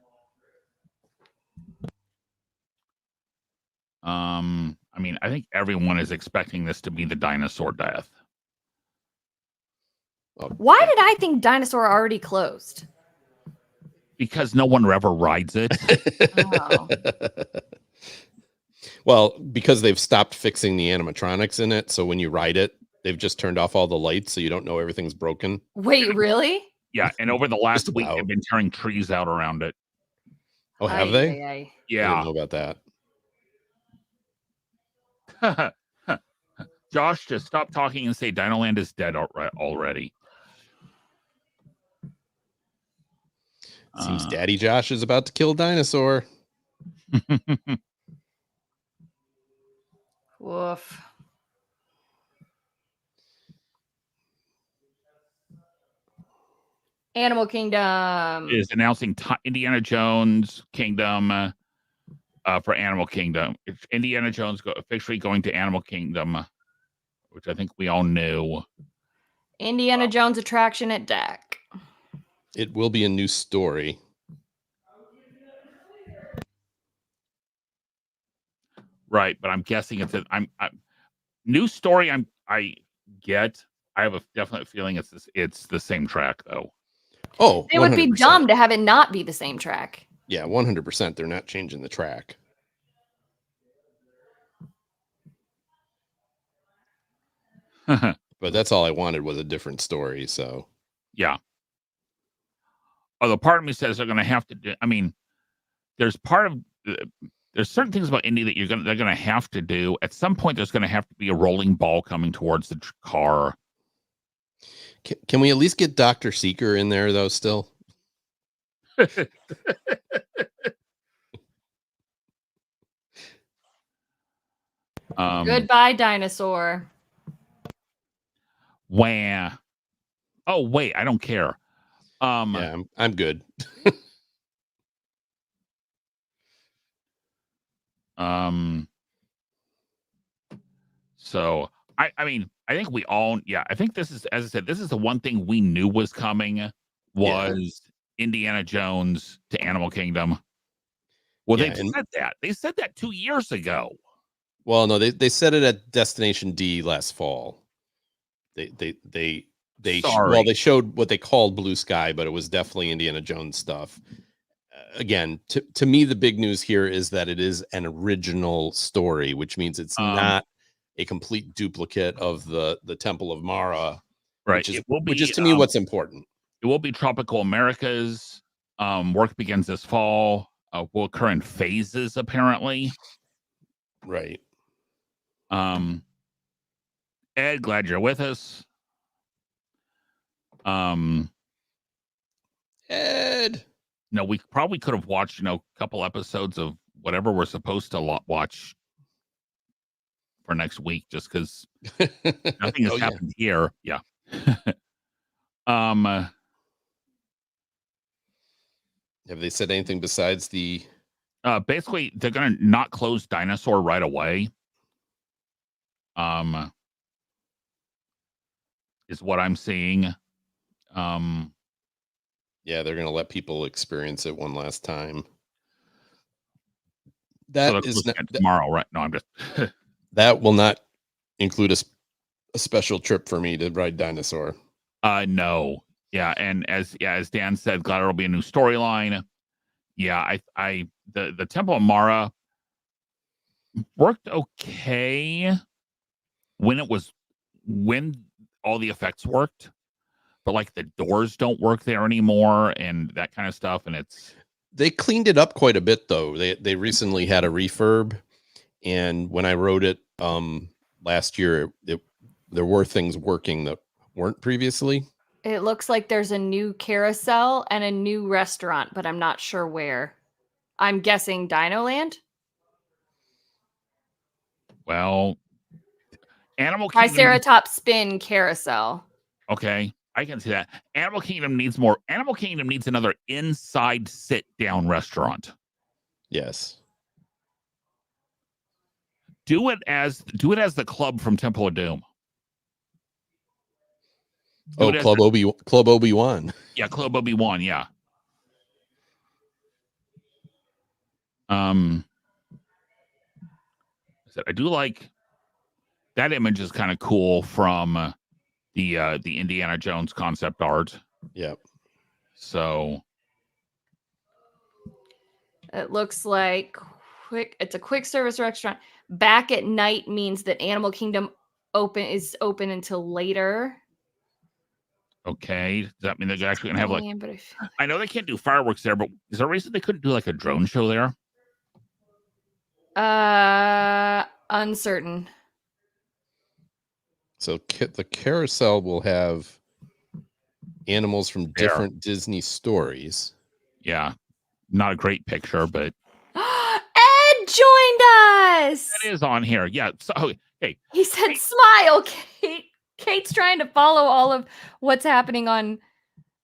I mean, I think everyone is expecting this to be the dinosaur death. Why did I think Dinosaur already closed? Because no one ever rides it. Oh. Well, because they've stopped fixing the animatronics in it, so when you ride it, they've just turned off all the lights, so you don't know everything's broken. Wait, really? Yeah, and over the last week, they've been tearing trees out around it. Oh, have they? Yeah. I didn't know about that. Josh, just stop talking and say Dinoland is dead already. Seems Daddy Josh is about to kill Dinosaur. Woof. Animal Kingdom is announcing Indiana Jones Kingdom for Animal Kingdom. It's Indiana Jones officially going to Animal Kingdom, which I think we all knew. Indiana Jones attraction at deck. It will be a new story. Right, but I'm guessing it's new story. I get. I have a definite feeling it's the same track though. Oh, it would be dumb to have it not be the same track. Yeah, 100%. They're not changing the track. But that's all I wanted was a different story. So, yeah. Although part of me says they're going to have to do. I mean, there's certain things about Indy that they're going to have to do. At some point, there's going to have to be a rolling ball coming towards the car. Can we at least get Dr. Seeker in there though? Still. Goodbye, Dinosaur. Wah. Oh wait, I don't care. Yeah, I'm good. So I mean, I think we all, I think this is, as I said, this is the one thing we knew was coming was Indiana Jones to Animal Kingdom. Well, Yeah, they've and said that. They said that 2 years ago. well, no, they said it at Destination D last fall. Well, Sorry. they showed what they called Blue Sky, but it was definitely Indiana Jones stuff. Again, to me, the big news here is that it is an original story, which means it's not a complete duplicate of the Temple of Mara, Right. which is to me what's important. It will be Tropical Americas. Work begins this fall. Will occur in phases, apparently. Right. Ed, glad you're with us. Ed. No, we probably could have watched, a couple episodes of whatever we're supposed to watch for next week, just because nothing has happened here. Yeah. Have they said anything besides the? Basically, they're gonna not close Dinosaur right away. Is what I'm seeing. Yeah, they're gonna let people experience it one last time. So That is not, tomorrow, right? No, I'm just. That will not include a special trip for me to ride Dinosaur. No. Yeah, and as Dan said, glad it'll be a new storyline. Yeah, the Temple of Mara worked okay when all the effects worked, but like the doors don't work there anymore and that kind of stuff. And they cleaned it up quite a bit though. They recently had a refurb, and when I wrote it last year, there were things working that weren't previously. It looks like there's a new carousel and a new restaurant, but I'm not sure where. I'm guessing Dino Land. Well, Animal Kingdom. Triceratops Spin Carousel. Okay, I can see that. Animal Kingdom needs more. Animal Kingdom needs another inside sit-down restaurant. Yes. Do it as the club from Temple of Doom. Club Obi-Wan. Yeah, Club Obi-Wan, yeah. I do like that image is kind of cool from the Indiana Jones concept art. Yep. So it looks like it's a quick service restaurant. Back at night means that Animal Kingdom is open until later. Okay. Does that mean they're actually gonna have I know they can't do fireworks there, but is there a reason they couldn't do like a drone show there? Uncertain. So the carousel will have animals from different Disney stories. Yeah. Not a great picture, but Ed joined us. That is on here. Yeah. So hey. He said, "Smile, Kate." Kate's trying to follow all of what's happening on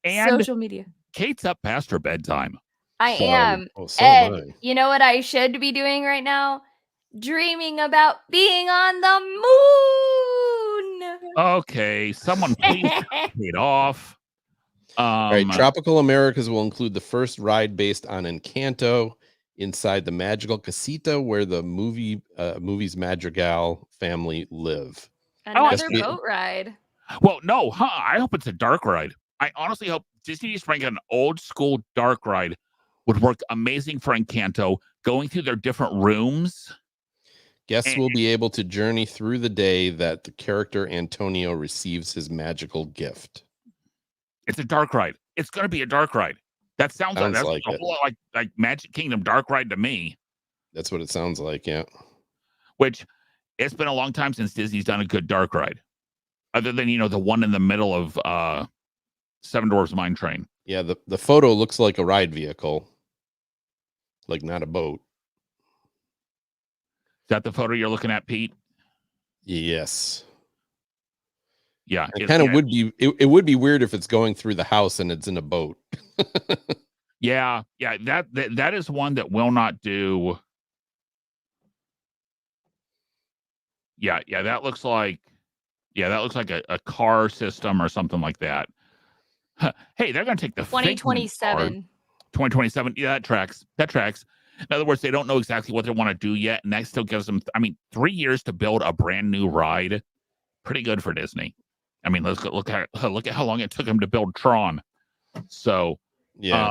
social media. Kate's up past her bedtime. I am. Ed, you know what I should be doing right now? Dreaming about being on the moon. Okay, someone please get off. All right, Tropical Americas will include the first ride based on Encanto inside the magical casita where the movie's Madrigal family live. Another boat ride. Well, no, I hope it's a dark ride. I honestly hope Disney just bring an old school dark ride would work amazing for Encanto, going through their different rooms. Guests will be able to journey through the day that the character Antonio receives his magical gift. It's a dark ride. It's going to be a dark ride. That sounds like a whole lot like Magic Kingdom dark ride to me. That's what it sounds like, yeah. Which it's been a long time since Disney's done a good dark ride, other than the one in the middle of Seven Dwarfs Mine Train. Yeah, the photo looks like a ride vehicle, like not a boat. Is that the photo you're looking at, Pete? Yes. Yeah, it kind of would be. It would be weird if it's going through the house and it's in a boat. Yeah. That is one that will not do. Yeah, that looks like a car system or something like that. Huh. Hey, they're going to take the Figment card. 2027. 2027. Yeah, that tracks. In other words, they don't know exactly what they want to do yet, and that still gives them, 3 years to build a brand new ride. Pretty good for Disney. Let's look at how long it took them to build Tron. So, Yeah.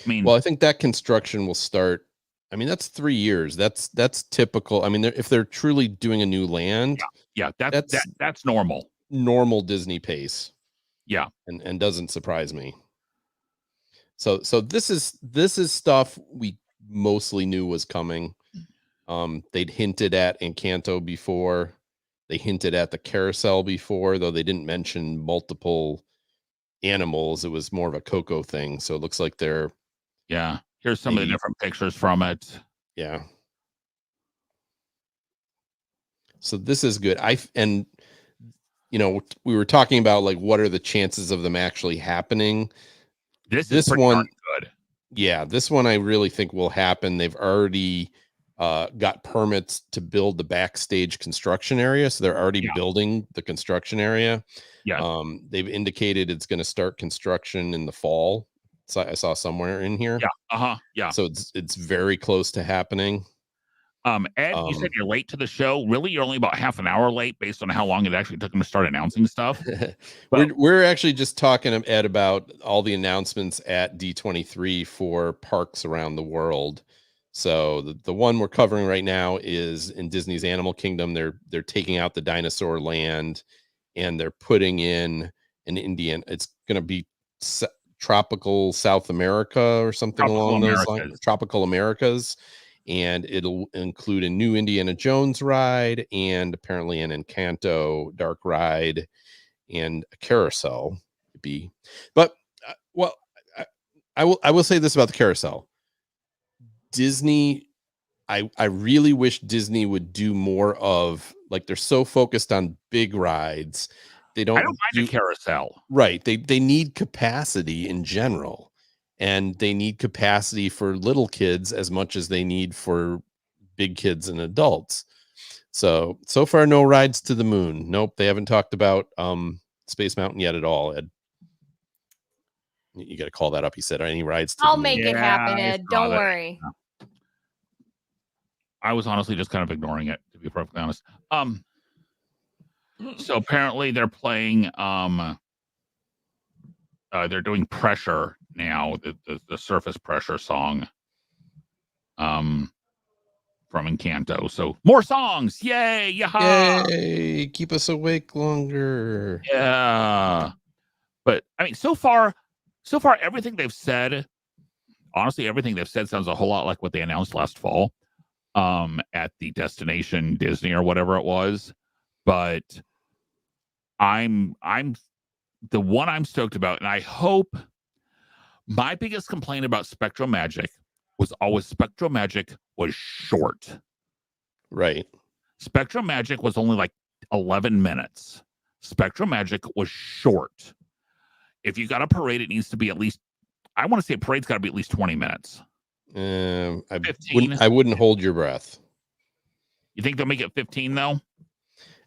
well, I think that construction will start. That's 3 years. That's typical. If they're truly doing a new land, that's normal. Normal Disney pace. Yeah, and doesn't surprise me. So this is stuff we mostly knew was coming. They'd hinted at Encanto before. They hinted at the carousel before, though they didn't mention multiple animals. It was more of a Coco thing. So it looks like they're Here's some of the different pictures from it. Yeah. So this is good. We were talking about like what are the chances of them actually happening. This one good. Yeah, this one I really think will happen. They've already got permits to build the backstage construction area, so they're already building the construction area. Yeah. They've indicated it's going to start construction in the fall. So I saw somewhere in here. Yeah. Yeah. So it's very close to happening. Ed, you said you're late to the show. Really, you're only about half an hour late based on how long it actually took them to start announcing stuff. We're actually just talking, Ed, about all the announcements at D23 for parks around the world. So the one we're covering right now is in Disney's Animal Kingdom. They're taking out the dinosaur land, and they're putting in an Indian. It's going to be tropical South America or something along those lines. Tropical Americas. And it'll include a new Indiana Jones ride and apparently an Encanto dark ride and a carousel. But I will say this about the carousel. Disney, I really wish Disney would do more of, like, they're so focused on big rides. I don't mind a carousel. Right. They need capacity in general. And they need capacity for little kids as much as they need for big kids and adults. So far, no rides to the moon. Nope. They haven't talked about Space Mountain yet at all, Ed. You got to call that up. He said, any rides to I'll the moon? make it happen, Ed. Don't worry. I was honestly just kind of ignoring it, to be perfectly honest. So apparently they're playing, they're doing Pressure now, the surface pressure song from Encanto. So more songs. Yay. Yaha. Yay. Keep us awake longer. Yeah. But so far everything they've said, honestly, everything they've said sounds a whole lot like what they announced last fall at the Destination Disney or whatever it was. But I'm the one I'm stoked about, and I hope. My biggest complaint about Spectral Magic was always Spectral Magic was short. Right. Spectral Magic was only like 11 minutes. Spectral Magic was short. If you got a parade, it needs to be at least, I want to say a parade's got to be at least 20 minutes. 15. I wouldn't hold your breath. You think they'll make it 15 though?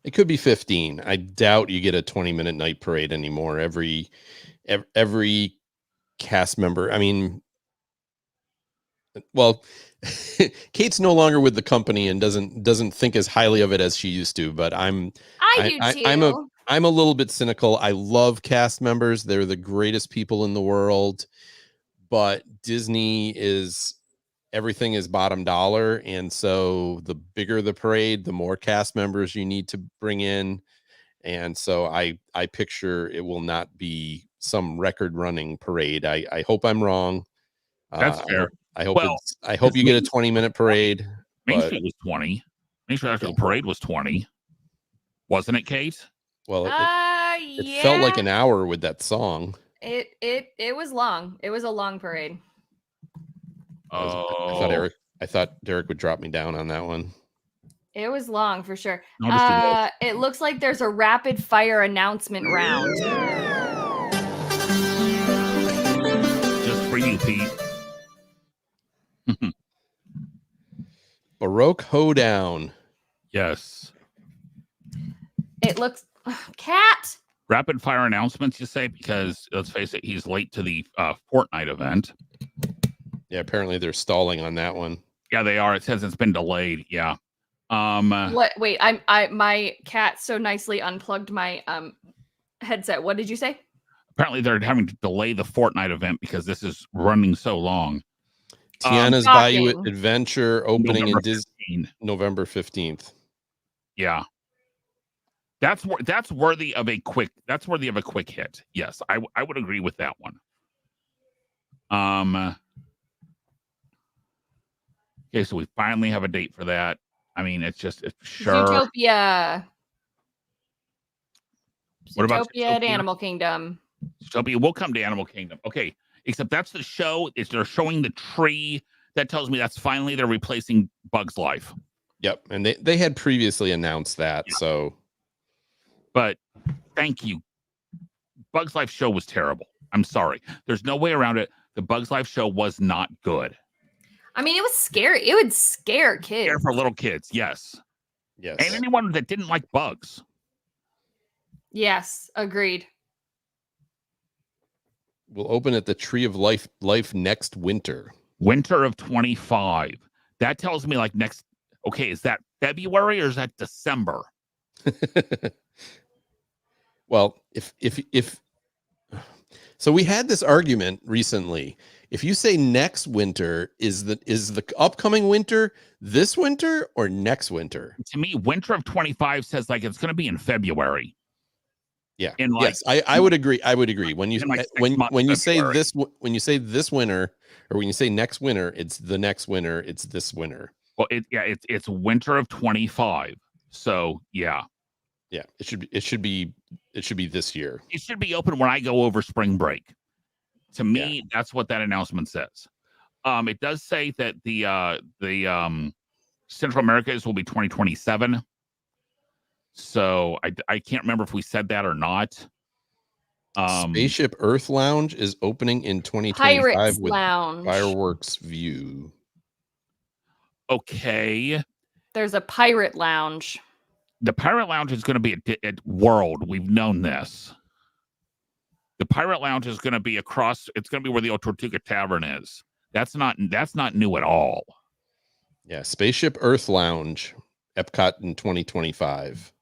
It could be 15. I doubt you get a 20-minute night parade anymore. Every cast member. Kate's no longer with the company and doesn't think as highly of it as she used to, but I do too. I'm a little bit cynical. I love cast members. They're the greatest people in the world, but Disney everything is bottom dollar. And so the bigger the parade, the more cast members you need to bring in. And so I picture it will not be some record running parade. I hope I'm wrong. That's fair. I hope you get a 20-minute parade. Main Street was 20. Main Street after the parade was 20. Wasn't it, Kate? Well, it felt like an hour with that song. It was long. It was a long parade. I thought Derek would drop me down on that one. It was long for sure. It looks like there's a rapid fire announcement round. Just for you, Pete. Baroque Hoedown. Yes. It looks cat. Rapid fire announcements, you say, because let's face it, he's late to the Fortnite event. Yeah, apparently they're stalling on that one. Yeah, they are. It says it's been delayed. Yeah. What? Wait, my cat so nicely unplugged my headset. What did you say? Apparently they're having to delay the Fortnite event because this is running so long. Tiana's Bayou Shocking. Adventure opening November in Disney 15. November 15th. Yeah. That's worthy of a quick hit. Yes, I would agree with that one. Okay, so we finally have a date for that. I mean, it's sure. Zootopia. What about Zootopia at Zootopia? Animal Kingdom. Zootopia will come to Animal Kingdom. Okay, except that's the show. They're showing the tree. That tells me that's finally they're replacing Bug's Life. Yep, and they had previously announced that. Yeah. So, but thank you. Bug's Life show was terrible. I'm sorry. There's no way around it. The Bug's Life show was not good. I mean, it was scary. It would scare kids. Scare for little kids, yes. yes. And anyone that didn't like bugs. Yes, agreed. We'll open at the Tree of Life next winter. Winter of 25. That tells me like next. Okay, is that February or is that December? Well, if so, we had this argument recently. If you say next winter, is the upcoming winter this winter or next winter? To me, winter of 25 says like it's going to be in February. Yeah. Like, yes, I would agree. I would agree. When you like when you say February. this winter, or when you say next winter, it's the next winter. It's this winter. Well, it's winter of 25. So yeah. Yeah, it should be this year. It should be open when I go over spring break. To me, that's what that announcement says. It does say that the Central Americas will be 2027. So I can't remember if we said that or not. Spaceship Earth Lounge is opening in 2025 Pirates with Lounge. fireworks view. Okay. There's a pirate lounge. The Pirate Lounge is going to be at World. We've known this. The Pirate Lounge is going to be across. It's going to be where the Old Tortuga Tavern is. That's not new at all. Yeah, Spaceship Earth Lounge, Epcot in 2025.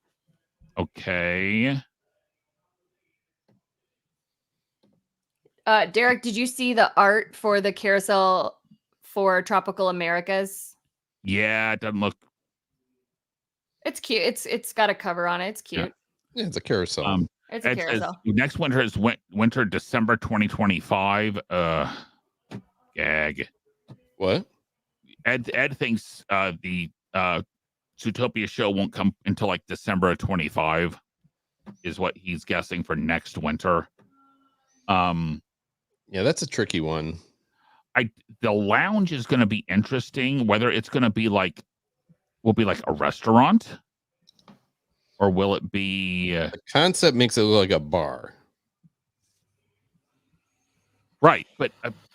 Okay. Derek, did you see the art for the carousel for Tropical Americas? Yeah, it doesn't look. It's cute. It's got a cover on it. It's cute. Yeah, it's a carousel. It's a carousel. Next winter is winter December 2025. Gag. What? Ed thinks the Zootopia show won't come until like December of 25 is what he's guessing for next winter. Yeah, that's a tricky one. The lounge is going to be interesting. Whether it's going to be will be like a restaurant, or will it be? The concept makes it look like a bar. Right, but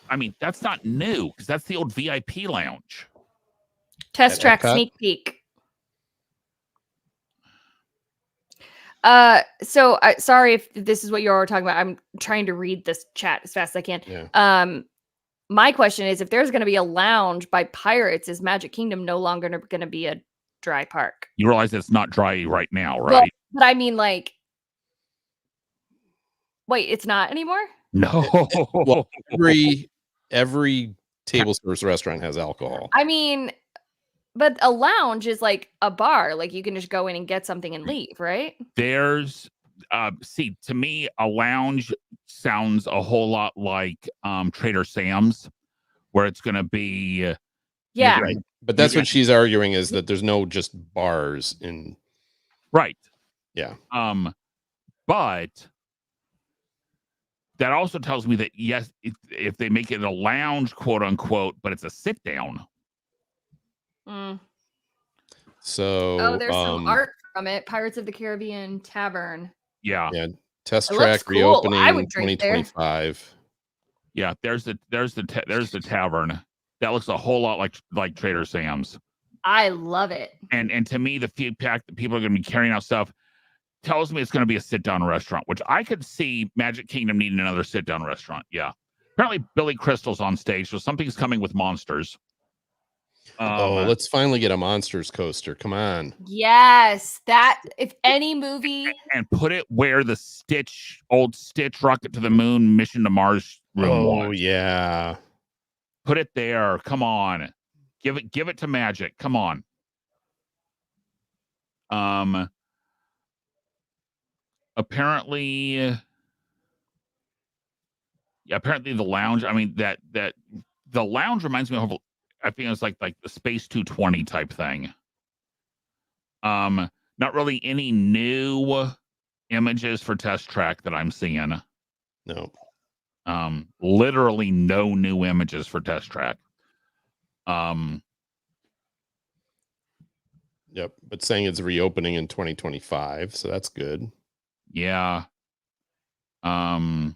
I mean that's not new because that's the old VIP lounge. Test At track Epcot? sneak peek. Sorry if this is what you're talking about. I'm trying to read this chat as fast as I can. Yeah. My question is, if there's going to be a lounge by pirates, is Magic Kingdom no longer going to be a dry park? You realize it's not dry right now, right? But I mean, like, wait, it's not anymore? No. Well, every table service restaurant has alcohol. I mean, but a lounge is like a bar. Like you can just go in and get something and leave, right? There's see, to me, a lounge sounds a whole lot like Trader Sam's, where it's gonna be Yeah. Right. But that's what she's arguing, is that there's no just bars in. Right. Yeah. But that also tells me that yes, if they make it a lounge, quote unquote, but it's a sit down. So there's some art from it. Pirates of the Caribbean Tavern. Yeah. Yeah. Test It track looks cool. reopening I would drink there. 2025. Yeah, there's the tavern. That looks a whole lot like Trader Sam's. I love it. And to me, the feedback that people are going to be carrying out stuff tells me it's going to be a sit-down restaurant, which I could see Magic Kingdom needing another sit-down restaurant. Yeah. Apparently Billy Crystal's on stage, so something's coming with Monsters. Let's finally get a Monsters coaster. Come on. Yes, that if any movie and put it where the old Stitch Rocket to the Moon Mission to Mars room was. Oh yeah. Put it there. Come on. Give it to Magic. Come on. Apparently the lounge, I mean that the lounge reminds me of, I think it's like the Space 220 type thing. Not really any new images for Test Track that I'm seeing. No. Literally no new images for Test Track. Yep, but saying it's reopening in 2025, so that's good. Yeah. Mike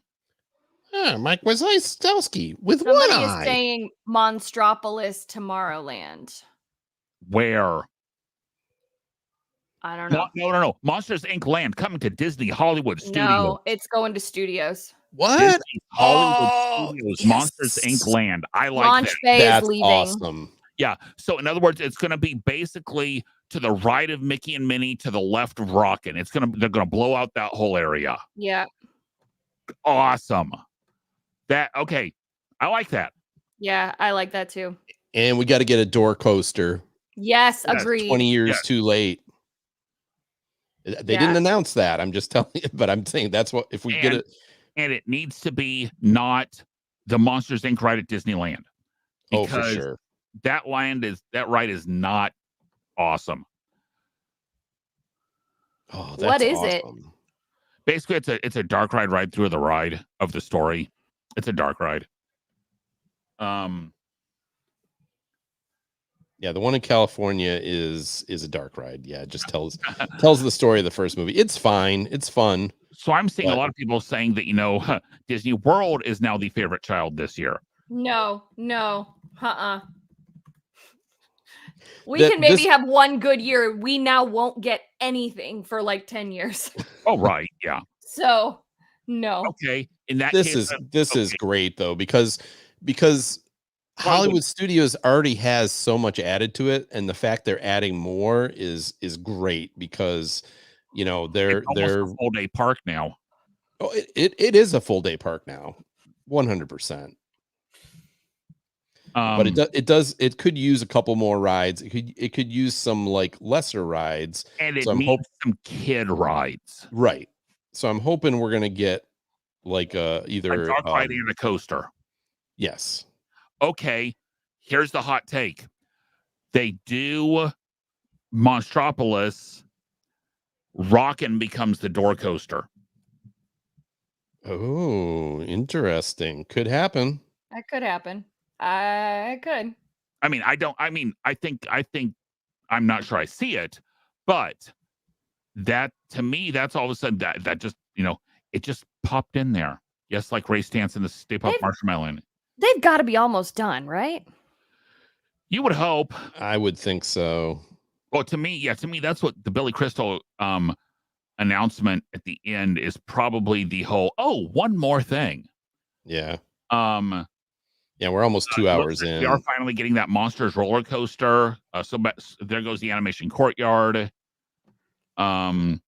Wazowski with somebody one is eye. saying Monstropolis Tomorrowland. Where? I don't know. No. Monsters Inc. Land coming to Disney Hollywood Studios. No, it's going to studios. What? Disney Hollywood Studios, yes. Monsters Inc. Land. I like Launch that. Bay That's is leaving. awesome. Yeah. So in other words, it's going to be basically to the right of Mickey and Minnie, to the left of Rockin'. They're going to blow out that whole area. Yeah. Awesome. Okay. I like that. Yeah, I like that too. And we got to get a door coaster. Yes, Yes, agreed. 20 years Yes. too late. They didn't announce that. I'm just telling you, but I'm saying that's what, if we get it. And it needs to be not the Monsters Inc. ride at Disneyland. Oh, for sure. That ride is not awesome. Oh, that's What is it? awesome. Basically, it's a dark ride through the ride of the story. It's a dark ride. Yeah, the one in California is a dark ride. Yeah, it just tells the story of the first movie. It's fine. It's fun. So I'm seeing a lot of people saying that, Disney World is now the favorite child this year. No. We can maybe have one good year. We now won't get anything for like 10 years. Oh, right. Yeah. So, no. Okay. In that This case, is great though, because Hollywood Studios already has so much added to it, and the fact they're adding more is great because they're a full day park now. Oh, it is a full day park now, 100%. But it could use a couple more rides. It could use some like lesser rides, and it needs some kid rides, right? So I'm hoping we're gonna get like either a dark ride and a coaster. Yes. Okay, here's the hot take. They do Monstropolis, Rockin' becomes the door coaster. Oh, interesting. Could happen. That could happen. I could. I think I'm not sure I see it, but that to me, that's all of a sudden that just, it just popped in there. Yes, like Ray Stantz in the Stay Puft Marshmallow. They've got to be almost done, right? You would hope. I would think so. Well, to me, that's what the Billy Crystal announcement at the end is, probably the whole, one more thing. Yeah. Yeah, we're almost 2 hours in. We are finally getting that Monsters roller coaster. So there goes the animation courtyard. As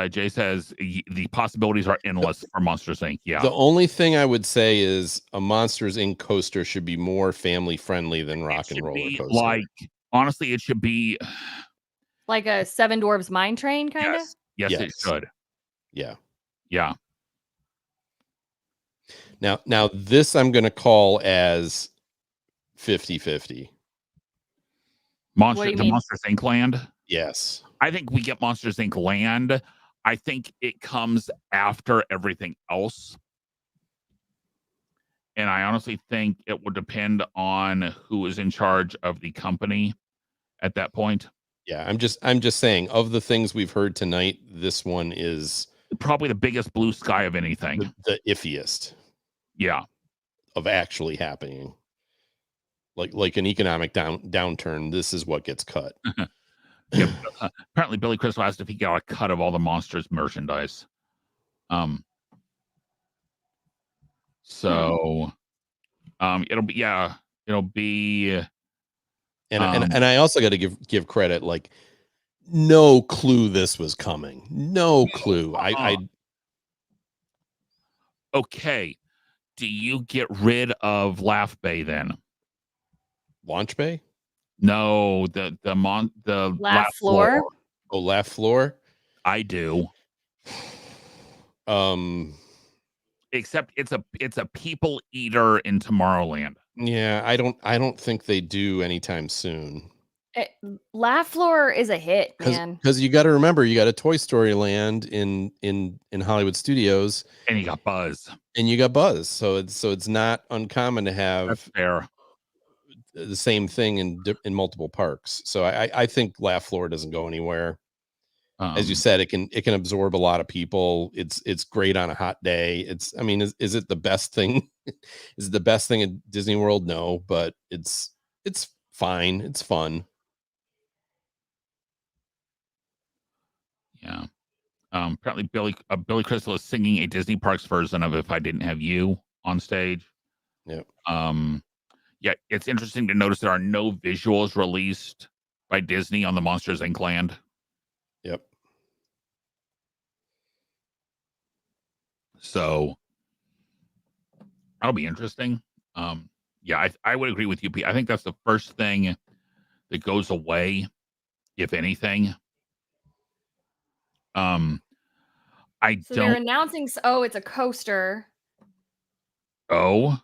Jay says, the possibilities are endless for Monsters Inc. Yeah. The only thing I would say is a Monsters Inc. coaster should be more family friendly than Rock and Roller Coaster. Like, honestly, it should be like a Seven Dwarfs Mine Train kind of. Yes, it should. Yeah. Yeah. Now this I'm going to call as 50-50. Monsters Inc. Land? Yes. I think we get Monsters Inc. Land. I think it comes after everything else. And I honestly think it would depend on who is in charge of the company at that point. Yeah, I'm just saying, of the things we've heard tonight, this one is probably the biggest blue sky of anything. The iffiest. Yeah. Of actually happening. like an economic downturn, this is what gets cut. Yep. Apparently, Billy Crystal asked if he got a cut of all the Monsters merchandise. So, it'll be And I also got to give credit, like no clue this was coming. No clue. Okay. Do you get rid of Laugh Bay then? Launch Bay? No, the Laugh floor. Oh, Laugh Floor. I do. Except it's a people eater in Tomorrowland. Yeah, I don't think they do anytime soon. Laugh floor is a hit, man. Because you got to remember, you got a Toy Story Land in Hollywood Studios, and you got Buzz, so it's not uncommon to have That's fair. the same thing in multiple parks. So I think Laugh Floor doesn't go anywhere. As you said, it can absorb a lot of people. It's great on a hot day. Is it the best thing? Is it the best thing at Disney World? No, but it's fine. It's fun. Yeah. Apparently Billy Crystal is singing a Disney Parks version of If I Didn't Have You on stage. Yep. Yeah, it's interesting to notice there are no visuals released by Disney on the Monsters Inc. land. Yep. So that'll be interesting. Yeah, I would agree with you, Pete. I think that's the first thing that goes away, if anything. They're announcing. Oh, it's a coaster. Oh,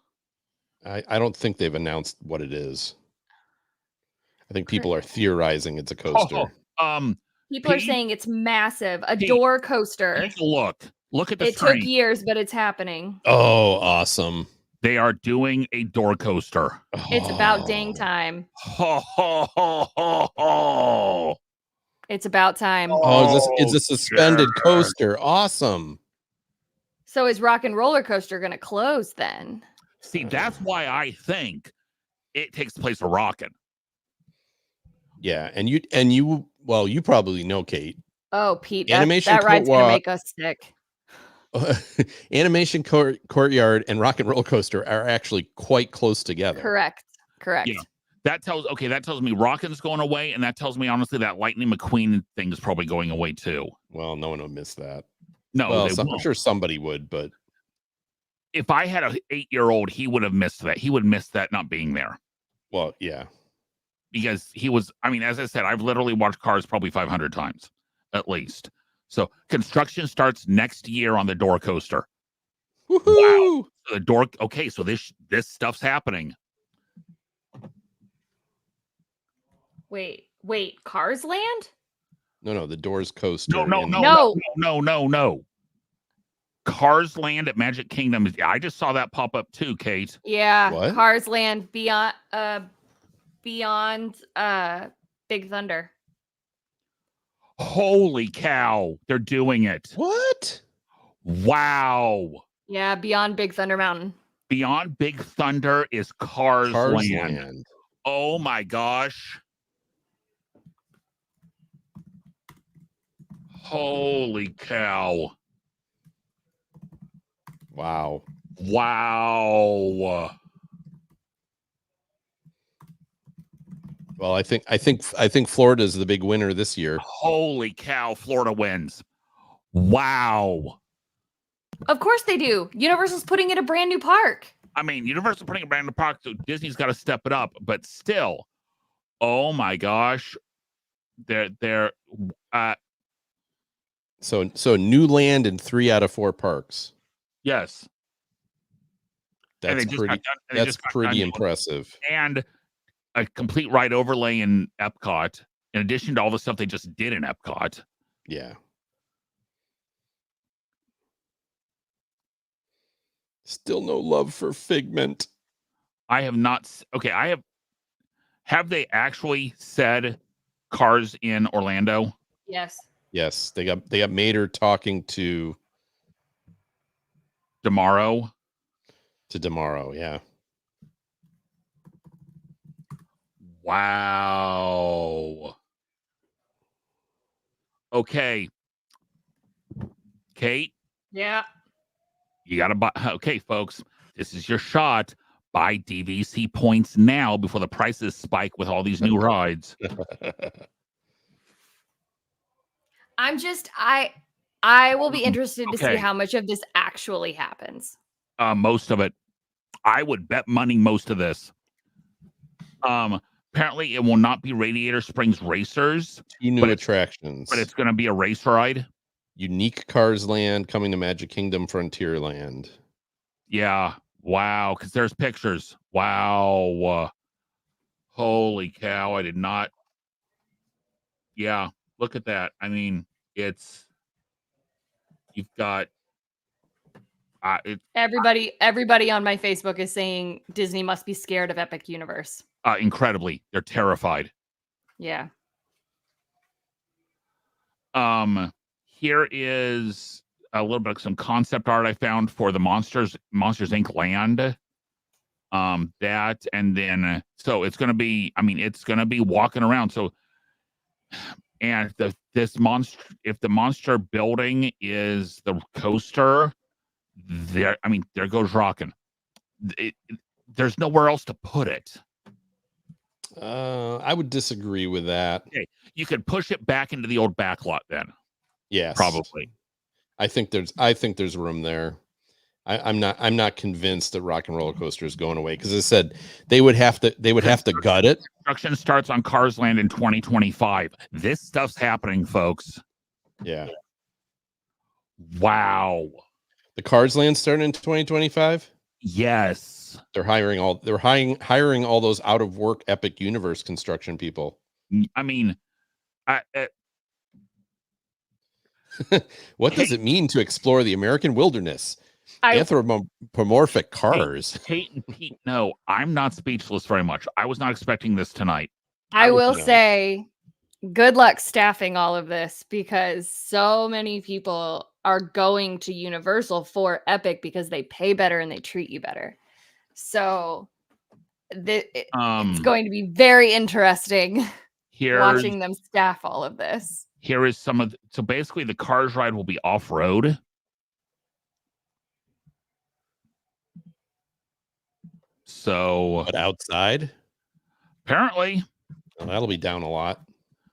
I don't think they've announced what it is. I think people are theorizing it's a coaster. People are saying it's massive, a door coaster. Look at the It took years, but it's happening. Oh, awesome. They are doing a door coaster. It's about dang time. It's about time. It's a suspended coaster. Awesome. So is Rock and Roller Coaster going to close then? See, that's why I think it takes the place of Rockin'. Yeah, and you probably know, Kate. Oh, Pete, that ride's going to make us sick. Animation Courtyard and Rock and Roller Coaster are actually quite close together. Correct. Yeah. That tells me Rockin's going away, and that tells me honestly that Lightning McQueen thing is probably going away too. Well, no one would miss that. No, well, I'm sure somebody would, but if I had an 8-year-old, he would have missed that. He would miss that not being there. Well, yeah. Because he was, as I said, I've literally watched Cars probably 500 times at least. So construction starts next year on the door coaster. Woo-hoo! Wow. So the door. Okay, so this stuff's happening. Wait, Cars Land? No, the Doors coaster. No. Cars Land at Magic Kingdom. I just saw that pop up too, Kate. Yeah, what? Cars Land beyond Big Thunder. Holy cow, they're doing it. What? Wow. Yeah, beyond Big Thunder Mountain. Beyond Big Thunder is Cars Land. Oh my gosh. Holy cow. Wow. Well, I think Florida is the big winner this year. Holy cow, Florida wins. Wow. Of course they do. Universal's putting in a brand new park. Universal's putting a brand new park, so Disney's got to step it up. But still, oh my gosh, they're so new land in 3 out of 4 parks. Yes, that's pretty impressive. And a complete ride overlay in Epcot, in addition to all the stuff they just did in Epcot. Yeah. Still no love for Figment. I have not. Okay, have they actually said Cars in Orlando? Yes. Yes, they got Mater talking to Tomorrow. Yeah. Wow. Okay. Kate, Yeah. you got to buy. Okay, folks, this is your shot. Buy DVC points now before the prices spike with all these new rides. I will be interested to see Okay. how much of this actually happens. Most of it. I would bet money most of this. Apparently it will not be Radiator Springs Racers, 2 new attractions. but it's going to be a race ride. Unique Cars Land coming to Magic Kingdom Frontierland. Yeah. Wow. Because there's pictures. Wow. Holy cow. I did not. Yeah. Look at that. I mean, you've got, Everybody on my Facebook is saying Disney must be scared of Epic Universe. incredibly. They're terrified. Yeah. Here is a little bit of some concept art I found for the Monsters Inc. land. That, and then so it's gonna be, it's gonna be walking around. So, and this monster, if the monster building is the coaster, there goes rocking. There's nowhere else to put it. I would disagree with that. Okay, you could push it back into the old backlot then. Yes, probably. I think there's room there. I'm not convinced that Rock and Roller Coaster is going away, because I said they would have to gut it. Construction starts on Cars Land in 2025. This stuff's happening, folks. Yeah. Wow. The Cars Land starting in 2025. Yes. They're hiring all those out of work Epic Universe construction people. What does it mean to explore the American wilderness? Anthropomorphic cars. Kate and Pete, no, I'm not speechless very much. I was not expecting this tonight. I will say good luck staffing all of this, because so many people are going to Universal for Epic because they pay better and they treat you better. So it's going to be very interesting watching them staff all of this. Here is so basically the Cars ride will be off-road. So, but outside, apparently, that'll be down a lot.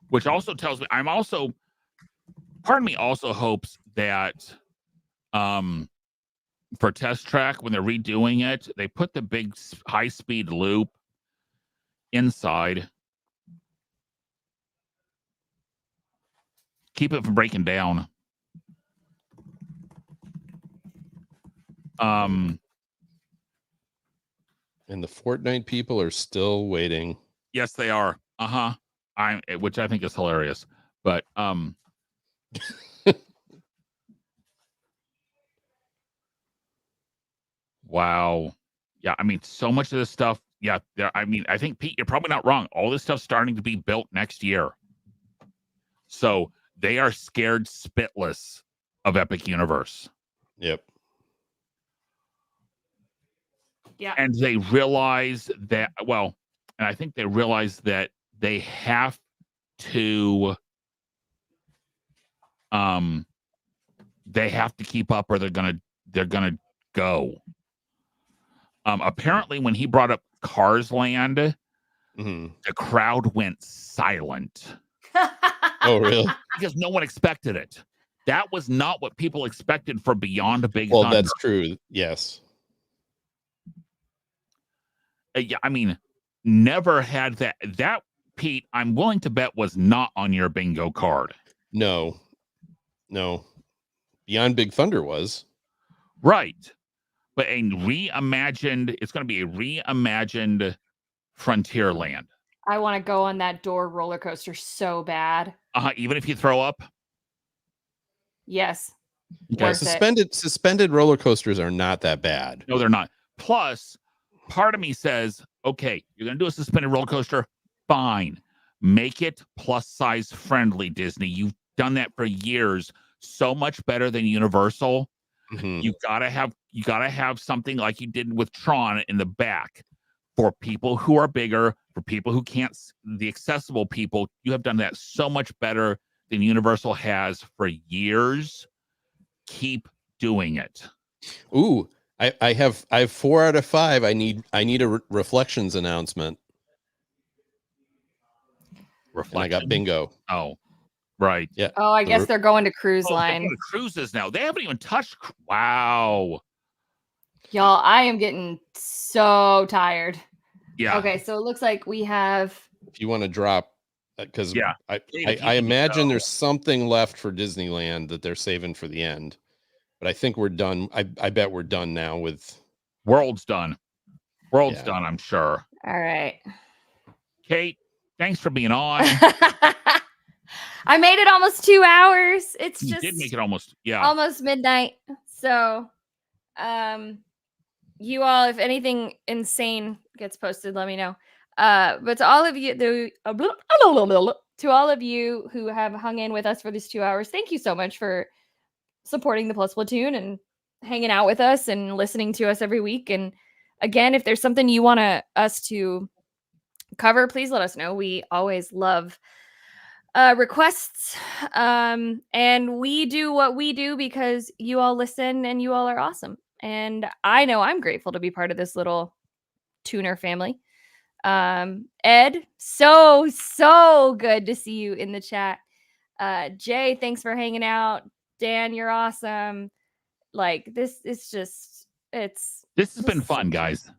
Which also tells me part of me also hopes that, for Test Track, when they're redoing it, they put the big high-speed loop inside. Keep it from breaking down. And the Fortnite people are still waiting. Yes, they are. Which I think is hilarious. But wow. Yeah, so much of this stuff. Yeah, I think, Pete, you're probably not wrong. All this stuff's starting to be built next year. So they are scared spitless of Epic Universe. Yep. Yeah. And they realize that, and I think they realize that they have to keep up, or they're gonna go. Apparently when he brought up Cars Land, the crowd went silent. Oh, really? Because no one expected it. That was not what people expected for Beyond a Big Well, Thunder. that's true. Yes. Yeah, never had that. That, Pete, I'm willing to bet, was not on your bingo card. No. Beyond Big Thunder was. Right. But it's going to be a reimagined Frontierland. I want to go on that door roller coaster so bad. Even if you throw up? Yes. Okay. Suspended roller coasters are not that bad. No, they're not. Plus, part of me says, okay, you're going to do a suspended roller coaster? Fine. Make it plus size friendly, Disney. You've done that for years. So much better than Universal. You gotta have something like you did with Tron in the back. for people who are bigger, for people who can't, the accessible people. You have done that so much better than Universal has for years. Keep doing it. Ooh, I have 4 out of 5. I need a reflections announcement. Reflection. And I got bingo. Oh, right. Yeah. Oh, I guess they're going to cruise They're line. going to cruises now. They haven't even touched. Wow. Y'all, I am getting so tired. Yeah. Okay, so it looks like we have. If you want to drop, because Yeah. I imagine there's something left for Disneyland that they're saving for the end, but I think we're done. I bet we're done now with World's done. World's Yeah. done, I'm sure. All right. Kate, thanks for being on. I made it almost 2 hours. It's You just did make it almost midnight. So, you all, if anything insane gets posted, let me know. But to all of you, to all of you who have hung in with us for these 2 hours, thank you so much for supporting the Plus Platoon and hanging out with us and listening to us every week. And again, if there's something you want us to cover, please let us know. We always love requests, and we do what we do because you all listen and you all are awesome. And I know I'm grateful to be part of this little tuner family. Ed, so good to see you in the chat. Jay, thanks for hanging out. Dan, you're awesome. Like, this is just this has been fun, guys.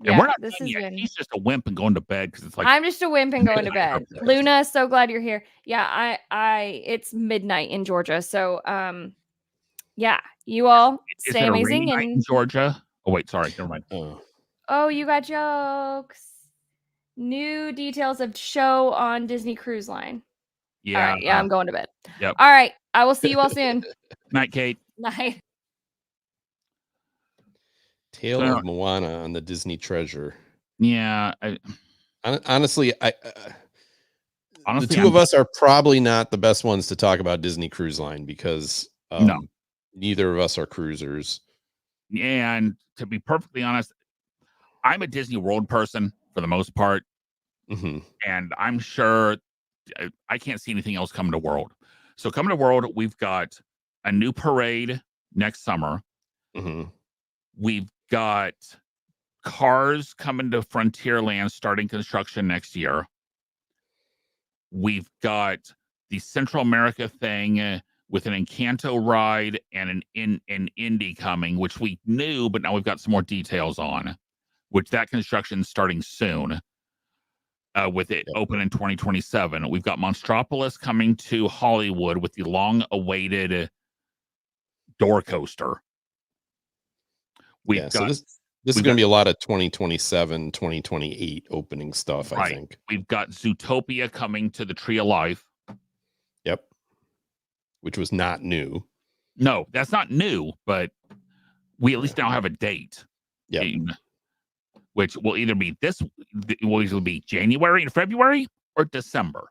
Yeah, and we're not this done has yet. been. He's just a wimp and going to bed because it's like I'm just a wimp and going to bed. Midnight. Luna, so glad you're here. Yeah, it's midnight in Georgia. So yeah, you all Is stay it a amazing. rainy night in And Georgia? Oh wait, sorry, never mind. oh, you got jokes. New details of show on Disney Cruise Line. Yeah. All right, yeah, I'm going to bed. Yep. All right, I will see you all soon. Night, Kate. Night. Tale of Moana on the Disney Treasure. Yeah. Honestly, Honestly, the two of us are probably not the best ones to talk about Disney Cruise Line because neither of us are cruisers. And to be perfectly honest, I'm a Disney World person for the most part. Mm-hmm. And I'm sure I can't see anything else coming to World. So coming to World, we've got a new parade next summer. Mm-hmm. We've got cars coming to Frontierland starting construction next year. We've got the Central America thing with an Encanto ride and an Indy coming, which we knew, but now we've got some more details on, which that construction's starting soon. With it open in 2027. We've got Monstropolis coming to Hollywood with the long-awaited door coaster. So this is going to be a lot of 2027, 2028 opening stuff, I think. We've got Zootopia coming to the Tree of Life. Yep. Which was not new. No, that's not new, but we at least now have a date. Yeah. Which will either be January and February or December.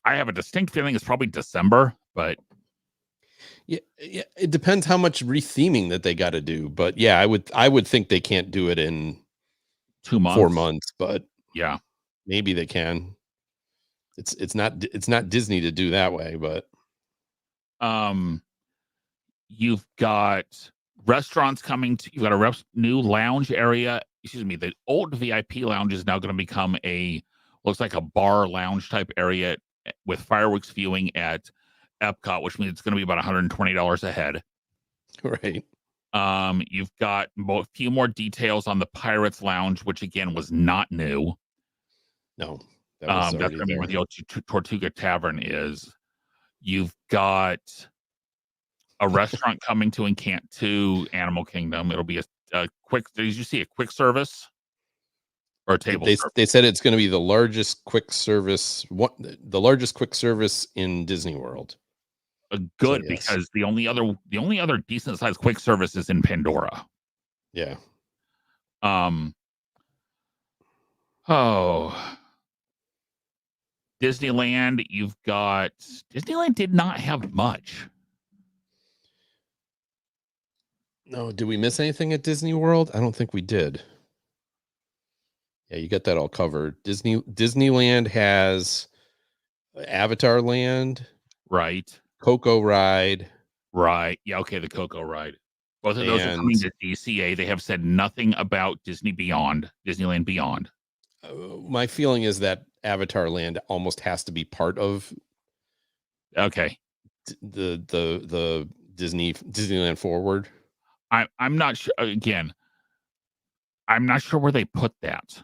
I have a distinct feeling it's probably December, but yeah, it depends how much retheming that they got to do. But yeah, I would think they can't do it in 2 months, 4 months, but yeah, maybe they can. It's not Disney to do that way, but you've got restaurants coming to, you've got a new lounge area. Excuse me, the old VIP lounge is now going to become looks like a bar lounge type area with fireworks viewing at Epcot, which means it's going to be about $120 a head. Right. You've got a few more details on the Pirates Lounge, which again was not new. No, that's going to be where the old Tortuga Tavern is. You've got a restaurant coming to Animal Kingdom. It'll be a quick. Did you see a quick service or a table service? They said it's going to be the largest quick service. The largest quick service in Disney World. Good, so, yes. Because the only other decent sized quick service is in Pandora. Yeah. Disneyland. Disneyland did not have much. No, did we miss anything at Disney World? I don't think we did. Yeah, you got that all covered. Disneyland has Avatar Land, Right. Coco Ride, Right. Yeah. Okay. The Coco Ride. Both of those are and coming to DCA. They have said nothing about Disneyland Beyond. my feeling is that Avatar Land almost has to be part of Okay. the Disneyland Forward. I'm not sure. Again, I'm not sure where they put that.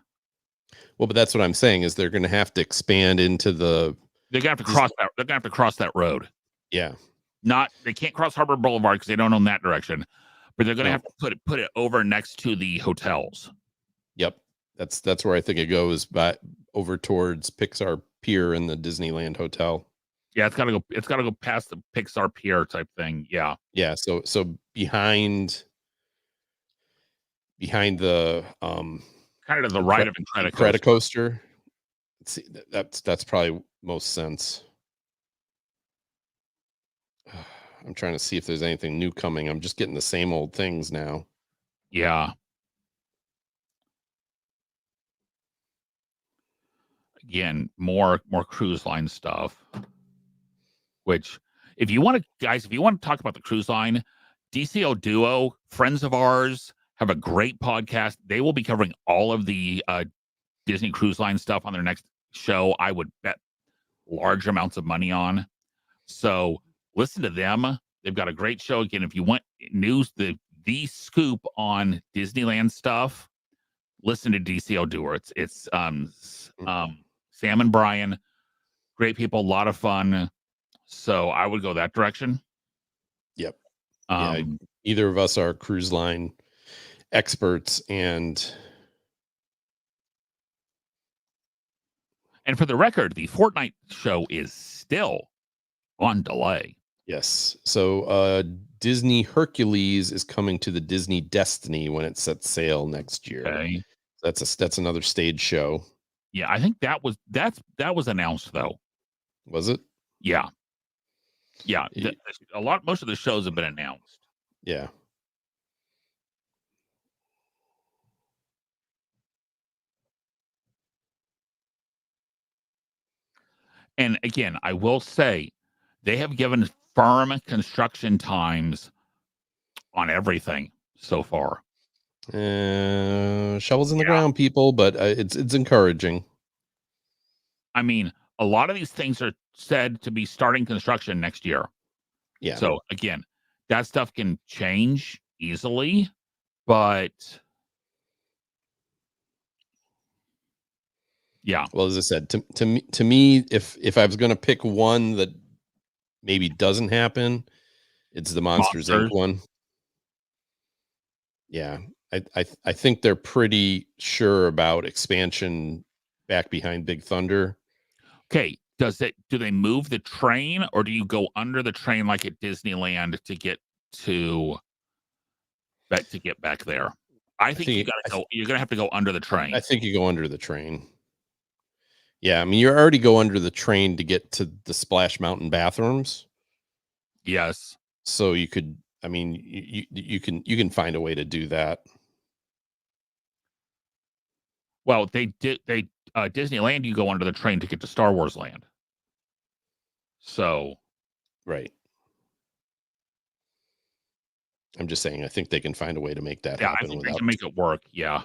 Well, but that's what I'm saying is they're going to have to expand into the. They're gonna have to cross that. They're gonna have to cross that road. Yeah. They can't cross Harbor Boulevard because they don't own that direction. But they're gonna No. have to put it over next to the hotels. Yep. That's where I think it goes, but over towards Pixar Pier and the Disneyland Hotel. Yeah, it's gotta go past the Pixar Pier type thing. Yeah. Yeah. So behind the Kind of to the right of Incredicoaster. See, that's probably most sense. I'm trying to see if there's anything new coming. I'm just getting the same old things now. Yeah. Again, more cruise line stuff. Which, if you want to talk about the cruise line, DCO Duo, friends of ours, have a great podcast. They will be covering all of the Disney Cruise Line stuff on their next show. I would bet large amounts of money on. So listen to them. They've got a great show. Again, if you want news, the scoop on Disneyland stuff, listen to DCO Duo. It's Sam and Brian, great people, a lot of fun. So I would go that direction. Yep. Yeah, either of us are cruise line experts, and for the record, the Fortnite show is still on delay. Yes. So Disney Hercules is coming to the Disney Destiny when it sets sail next year. Okay. That's another stage show. Yeah, I think that was announced though. Was it? Yeah. Yeah. Most of the shows have been announced. Yeah. And again, I will say they have given firm construction times on everything so far. Shovels in the ground, people, but it's encouraging. I mean, a lot of these things are said to be starting construction next year. Yeah. So again, that stuff can change easily, but yeah. Well, as I said, to me, if I was going to pick one that maybe doesn't happen, it's the Monsters Inc. one. Yeah, I think they're pretty sure about expansion back behind Big Thunder. Okay, do they move the train, or do you go under the train like at Disneyland to get back there? I think you're gonna have to go under the train. I think you go under the train. Yeah, I mean, you already go under the train to get to the Splash Mountain bathrooms. Yes. So you could, I mean, you can find a way to do that. Well, Disneyland, you go under the train to get to Star Wars Land. So, right. I'm just saying, I think they can find a way to make that happen. I think they can make it work. Yeah.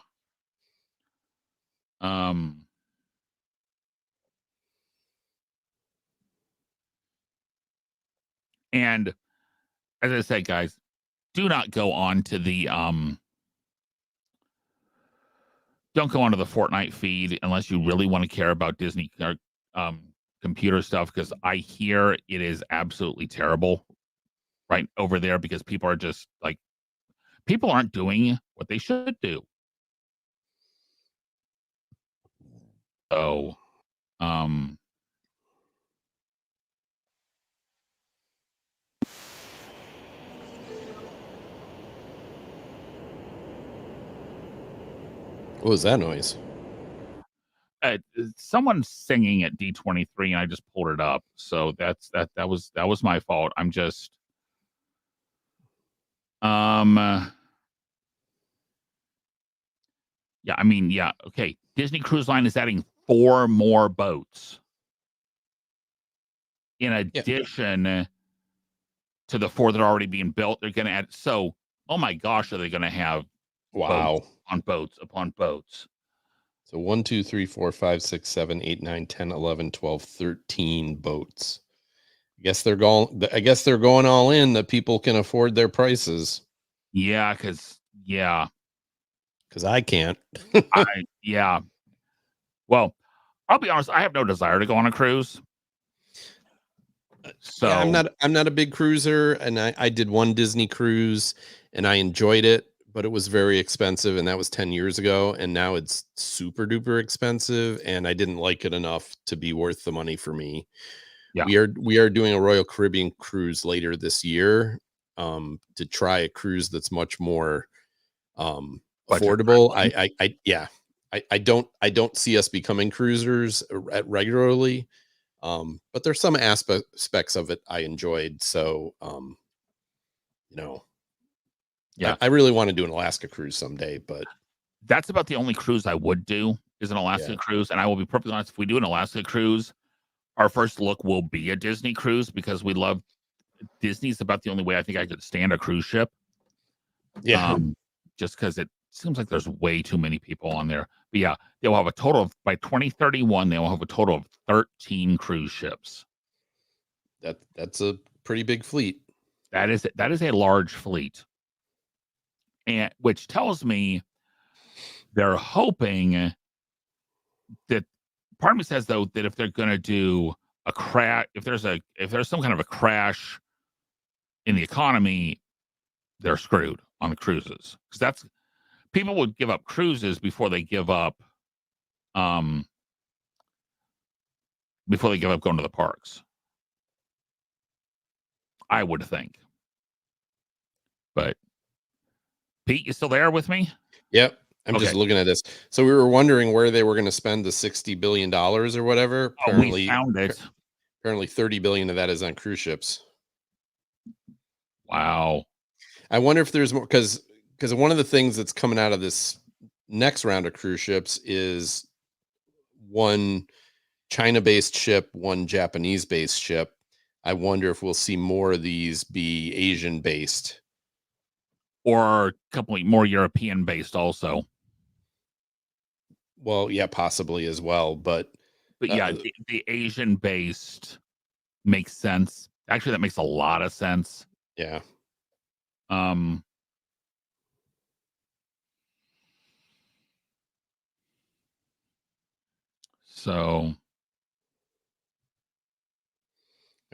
And as I said, guys, do not go on to the don't go onto the Fortnite feed unless you really want to care about Disney computer stuff, because I hear it is absolutely terrible right over there because people are just like, people aren't doing what they should do. So, what was that noise? Someone singing at D23, and I just pulled it up. So that was my fault. I'm just yeah, I mean, yeah, okay. Disney Cruise Line is adding 4 more boats in addition to the 4 that are already being built. They're going to add. So, oh my gosh, are they going to have Wow. boats on boats upon boats? So 1, 2, 3, 4, 5, 6, 7, 8, 9, 10, 11, 12, 13 boats. I guess they're going all in that people can afford their prices. Yeah, because I can't. yeah. Well, I'll be honest. I have no desire to go on a cruise. So yeah, I'm not a big cruiser, and I did one Disney cruise and I enjoyed it, but it was very expensive, and that was 10 years ago, and now it's super duper expensive, and I didn't like it enough to be worth the money for me. Yeah. We are doing a Royal Caribbean cruise later this year, to try a cruise that's much more affordable. I don't see us becoming cruisers regularly. But there's some aspects of it I enjoyed. So, yeah, I really want to do an Alaska cruise someday, but that's about the only cruise I would do is an Alaska cruise. And I will be perfectly honest, if we do an Alaska cruise, our first look will be a Disney cruise because we love Disney's about the only way I think I could stand a cruise ship. yeah. Just because it seems like there's way too many people on there. But yeah, they will have a total of, by 2031, they will have a total of 13 cruise ships. That's a pretty big fleet. That is a large fleet. And which tells me they're hoping that, part of me says though that if they're going to do a crash, if there's some kind of a crash in the economy, they're screwed on the cruises, because that's, people would give up cruises before they give up going to the parks, I would think. But Pete, you still there with me? Yep. I'm Okay. just looking at this. So we were wondering where they were going to spend the $60 billion or whatever. We found it. Apparently 30 billion of that is on cruise ships. Wow. I wonder if there's more, because one of the things that's coming out of this next round of cruise ships is one China-based ship, one Japanese-based ship. I wonder if we'll see more of these be Asian-based. Or a couple more European-based also. Well, yeah, possibly as well. But yeah, the Asian-based makes sense. Actually, that makes a lot of sense. Yeah. So,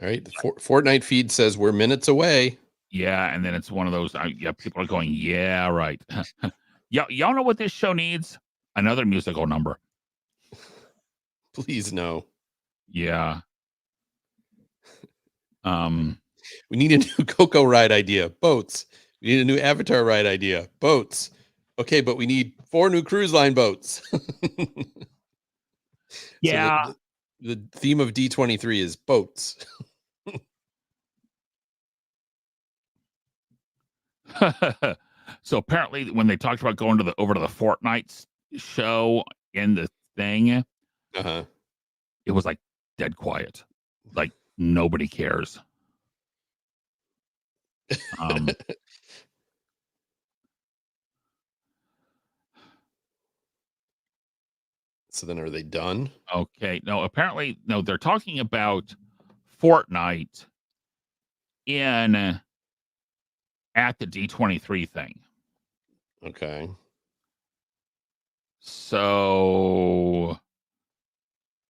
all right. The Fortnite feed says we're minutes away. Yeah, and then it's one of those. People are going, yeah, right. Y'all know what this show needs? Another musical number. Please no. Yeah. We need a new Coco ride idea. Boats. We need a new Avatar ride idea. Boats. Okay, but we need 4 new cruise line boats. Yeah. So the theme of D23 is boats. So apparently, when they talked about going over to the Fortnite show in the thing, it was like dead quiet. Like nobody cares. So then are they done? Okay. No, apparently, no, they're talking about Fortnite at the D23 thing. Okay. So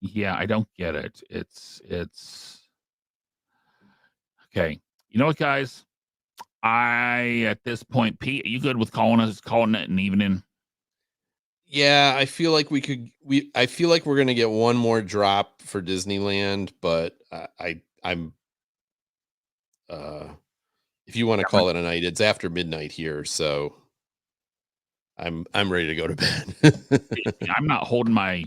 yeah, I don't get it. It's okay. You know what, guys? At this point, Pete, are you good with calling it an evening? Yeah, I feel like I feel like we're gonna get one more drop for Disneyland, but I'm if you want to call it a night, it's after midnight here, so I'm ready to go to bed. I'm not holding my.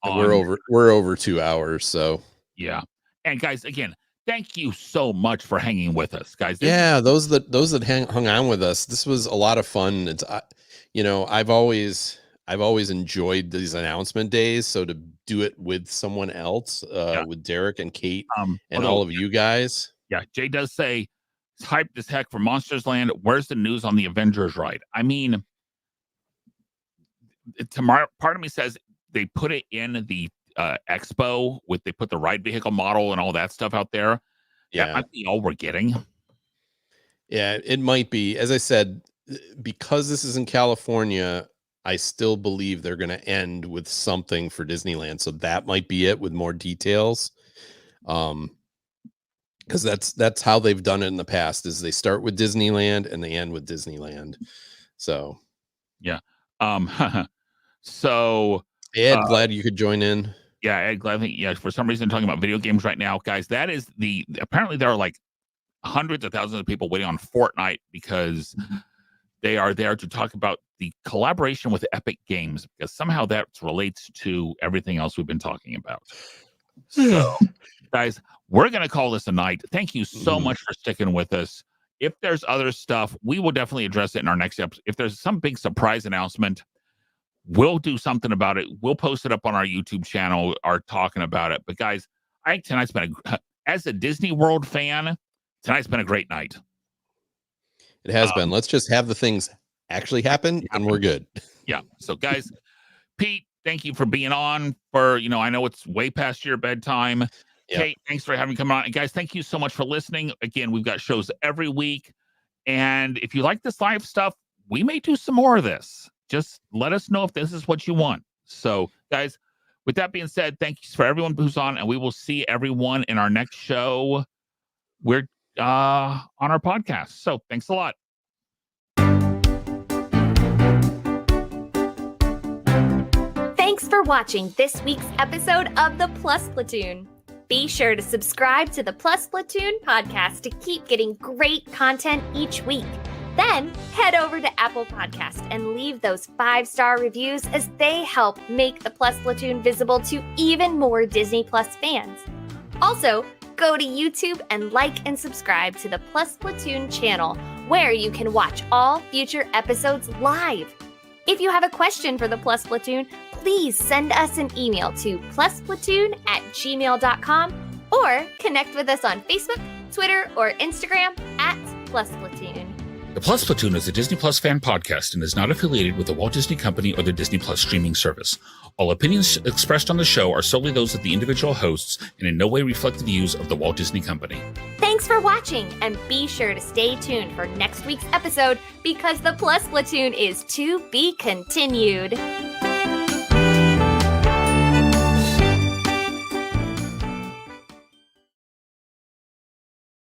We're over 2 hours, so yeah. And guys, again, thank you so much for hanging with us, guys. Yeah, those that hung on with us. This was a lot of fun. It's I've always enjoyed these announcement days. So to do it with someone else, with Derek and Kate and all of you guys. Yeah, Jay does say it's hyped as heck for Monsters Land. Where's the news on the Avengers ride? I mean, tomorrow, part of me says they put it in the expo they put the ride vehicle model and all that stuff out there. Yeah, that might be all we're getting. Yeah, it might be. As I said, because this is in California, I still believe they're going to end with something for Disneyland. So that might be it with more details. Because that's how they've done it in the past, is they start with Disneyland and they end with Disneyland. So yeah. So Ed, glad you could join in. Yeah, Ed, glad. Yeah, for some reason talking about video games right now, guys. That is apparently there are like hundreds of thousands of people waiting on Fortnite because they are there to talk about the collaboration with Epic Games, because somehow that relates to everything else we've been talking about. So, guys, we're going to call this a night. Thank you so much for sticking with us. If there's other stuff, we will definitely address it in our next episode. If there's some big surprise announcement, we'll do something about it. We'll post it up on our YouTube channel, are talking about it. But guys, I think tonight's been as a Disney World fan, tonight's been a great night. It has been. Let's just have the things actually happen and we're good. Yeah. So guys, Pete, thank you for being on for, I know it's way past your bedtime. Yep. Kate, thanks for having come on. And guys, thank you so much for listening. Again, we've got shows every week. And if you like this live stuff, we may do some more of this. Just let us know if this is what you want. So guys, with that being said, thanks for everyone who's on, and we will see everyone in our next show. We're on our podcast. So thanks a lot. Thanks for watching this week's episode of the Plus Platoon. Be sure to subscribe to the Plus Platoon podcast to keep getting great content each week. Then head over to Apple Podcast and leave those 5-star reviews, as they help make the Plus Platoon visible to even more Disney Plus fans. Also, go to YouTube and like and subscribe to the Plus Platoon channel, where you can watch all future episodes live. If you have a question for the Plus Platoon, please send us an email to plusplatoon@gmail.com or connect with us on Facebook, Twitter, or Instagram @plusplatoon. The Plus Platoon is a Disney Plus fan podcast and is not affiliated with the Walt Disney Company or the Disney Plus streaming service. All opinions expressed on the show are solely those of the individual hosts and in no way reflect the views of the Walt Disney Company. Thanks for watching, and be sure to stay tuned for next week's episode, because the Plus Platoon is to be continued.